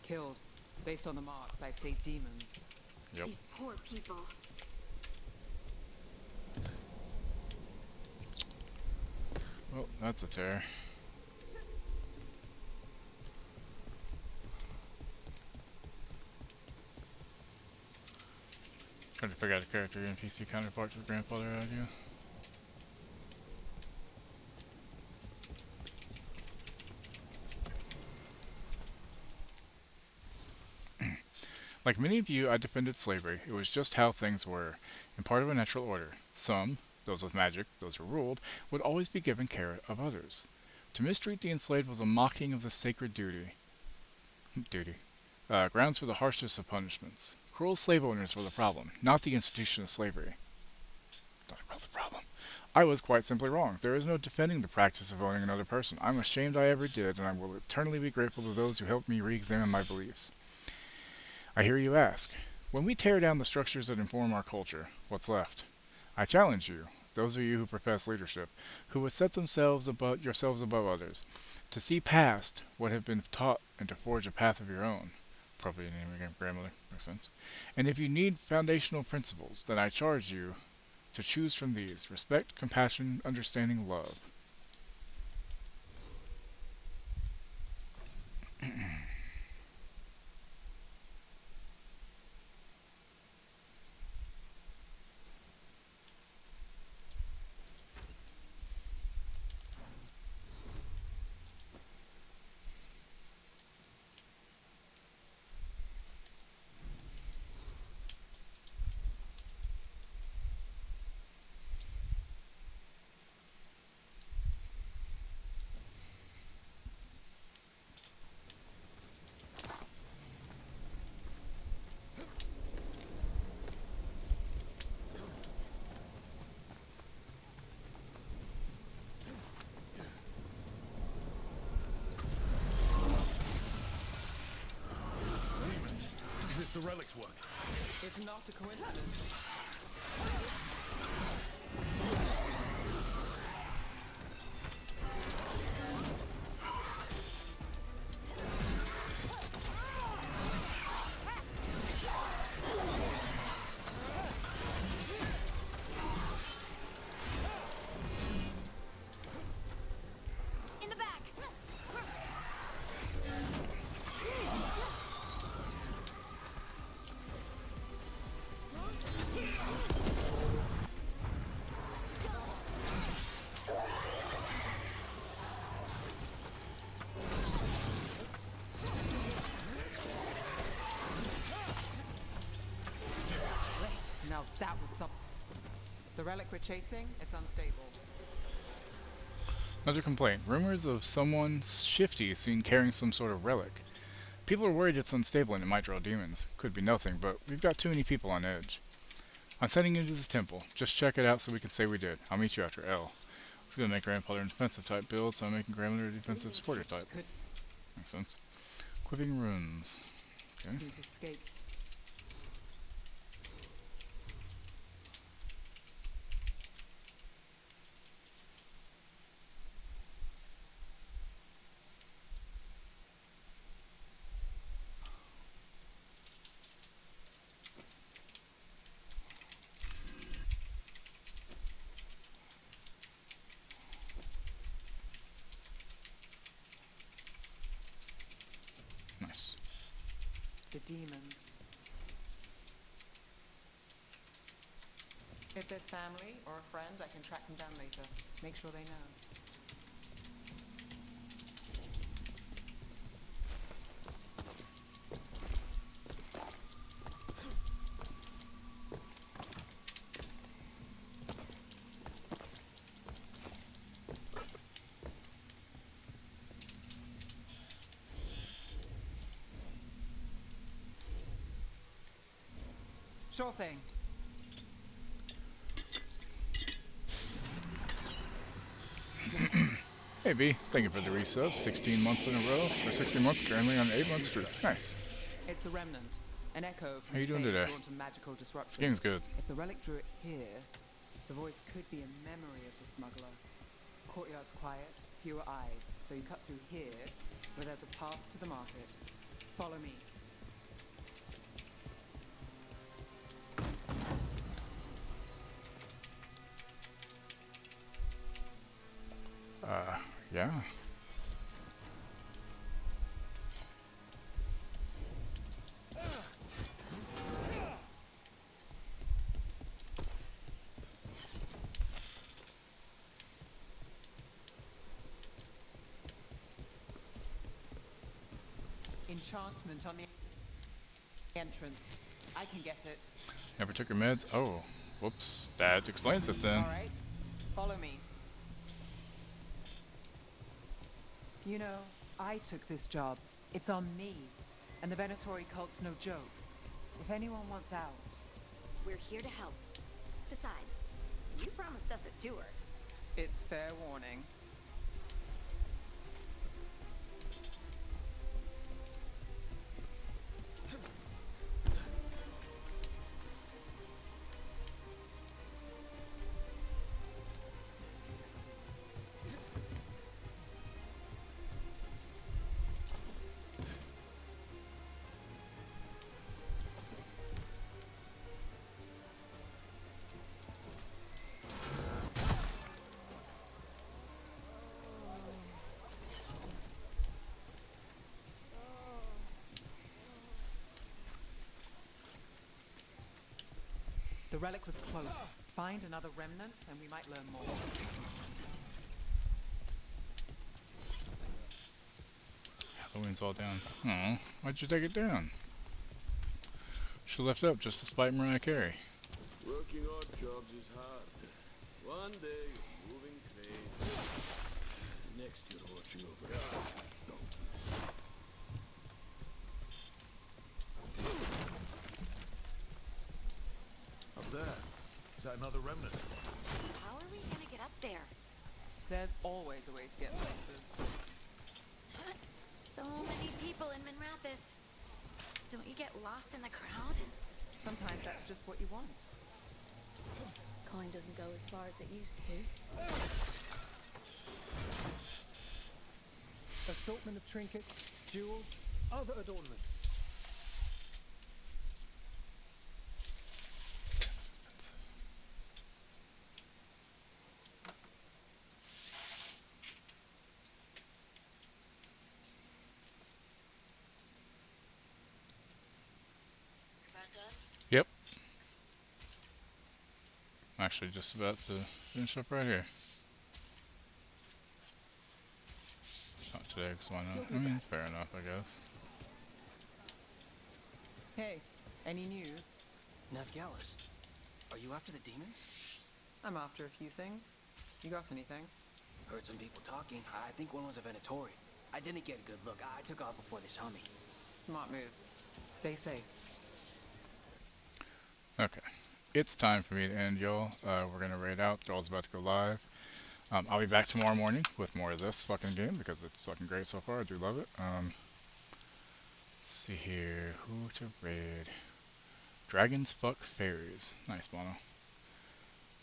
Killed. Based on the marks, I'd say demons.
Yep.
These poor people.
Well, that's a tear. Trying to figure out a character NPC counterpart to the grandfather idea. Like many of you, I defended slavery. It was just how things were, and part of a natural order. Some, those with magic, those who ruled, would always be given care of others. To mistreat the enslaved was a mocking of the sacred duty. Grounds for the harshest of punishments. Cruel slave owners were the problem, not the institution of slavery. Talk about the problem. I was quite simply wrong. There is no defending the practice of owning another person. I'm ashamed I ever did, and I will eternally be grateful to those who helped me re-examine my beliefs. I hear you ask, when we tear down the structures that inform our culture, what's left? I challenge you, those of you who profess leadership, who would set yourselves above others, to see past what have been taught and to forge a path of your own. Probably a name again, grandmother, makes sense. And if you need foundational principles, then I charge you to choose from these: respect, compassion, understanding, love.
The relics work.
It's not a coincidence.
In the back.
Now that was something. The relic we're chasing, it's unstable.
Another complaint. Rumors of someone shifty seen carrying some sort of relic. People are worried it's unstable and it might draw demons. Could be nothing, but we've got too many people on edge. I'm sending you to the temple. Just check it out so we can say we did. I'll meet you after L. I was going to make grandfather a defensive type build, so I'm making grandmother a defensive supporter type. Makes sense. Equipping runes. Okay.
Need to escape.
Nice.
The demons. If there's family or a friend, I can track them down later. Make sure they know. Sure thing.
Hey B, thank you for the resub. 16 months in a row, or 16 months, currently on an 8-month streak. Nice.
It's a remnant, an echo from
How you doing
fate
today?
drawn to magical disruption.
This game's good.
If the relic drew it here, the voice could be a memory of the smuggler. Courtyard's quiet, fewer eyes, so you cut through here, where there's a path to the market. Follow me.
Yeah.
Enchantment on the entrance. I can get it.
Never took your meds? Oh, whoops. That explains it then.
Alright, follow me. You know, I took this job. It's on me. And the Venatori cult's no joke. If anyone wants out...
We're here to help. Besides, you promised us a tour.
It's fair warning. The relic was close. Find another remnant and we might learn more.
Halloween's all down. Oh, why'd you take it down? She left it up just to spite Mariah Carey.
Working odd jobs is hard. One day you're moving cranes. Next you're watching over donkeys.
Up there. Is that another remnant?
How are we gonna get up there?
There's always a way to get places.
So many people in Minrathous. Don't you get lost in the crowd?
Sometimes that's just what you want.
Coin doesn't go as far as it used to.
Assortment of trinkets, jewels, other adornments.
Yep. I'm actually just about to finish up right here. Not today, because why not? I mean, fair enough, I guess.
Hey, any news?
Navgalis, are you after the demons?
I'm after a few things. You got anything?
Heard some people talking. I think one was a Venatori. I didn't get a good look. I took off before they saw me.
Smart move. Stay safe.
Okay. It's time for me to end, y'all. We're going to raid out. Joel's about to go live. I'll be back tomorrow morning with more of this fucking game because it's fucking great so far. I do love it. Let's see here. Who to raid? Dragons fuck fairies. Nice, Mono.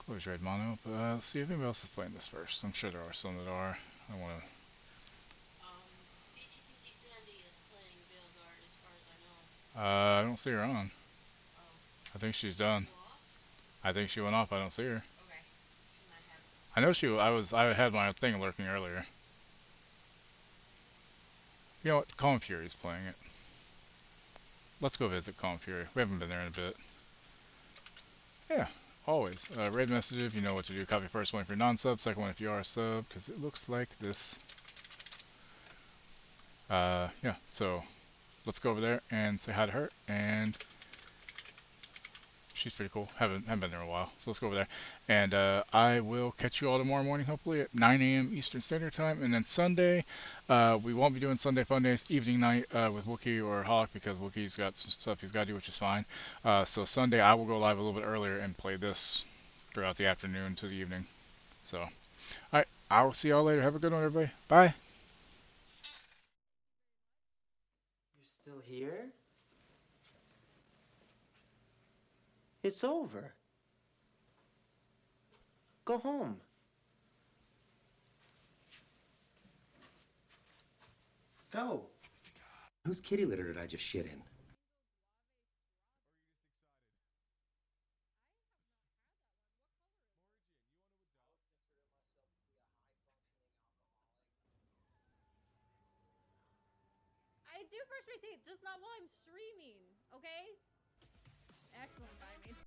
Close raid, Mono. But let's see if anybody else is playing this first. I'm sure there are some that are. I want to...
BGTC Sandy is playing Veilguard as far as I know.
I don't see her on. I think she's done. I think she went off. I don't see her.
Okay. She might have.
I know I had my thing lurking earlier. You know what? Calm Fury's playing it. Let's go visit Calm Fury. We haven't been there in a bit. Yeah. always, raid message if you know what to do. Copy first one if you're non-sub, second one if you are a sub, because it looks like this. Yeah, so let's go over there and say hi to her, and she's pretty cool. Haven't been there in a while, so let's go over there. And I will catch you all tomorrow morning, hopefully at 9 a.m. Eastern Standard Time. And then Sunday, we won't be doing Sunday Fun Days evening night with Wookie or Hawk, because Wookie's got some stuff he's got to do, which is fine. So Sunday, I will go live a little bit earlier and play this throughout the afternoon to the evening. So, alright, I will see y'all later. Have a good one, everybody. Bye.
You're still here? It's over. Go home. Go.
Whose kitty litter did I just shit in?
I do brush my teeth, just not while I'm streaming, okay? Excellent timing.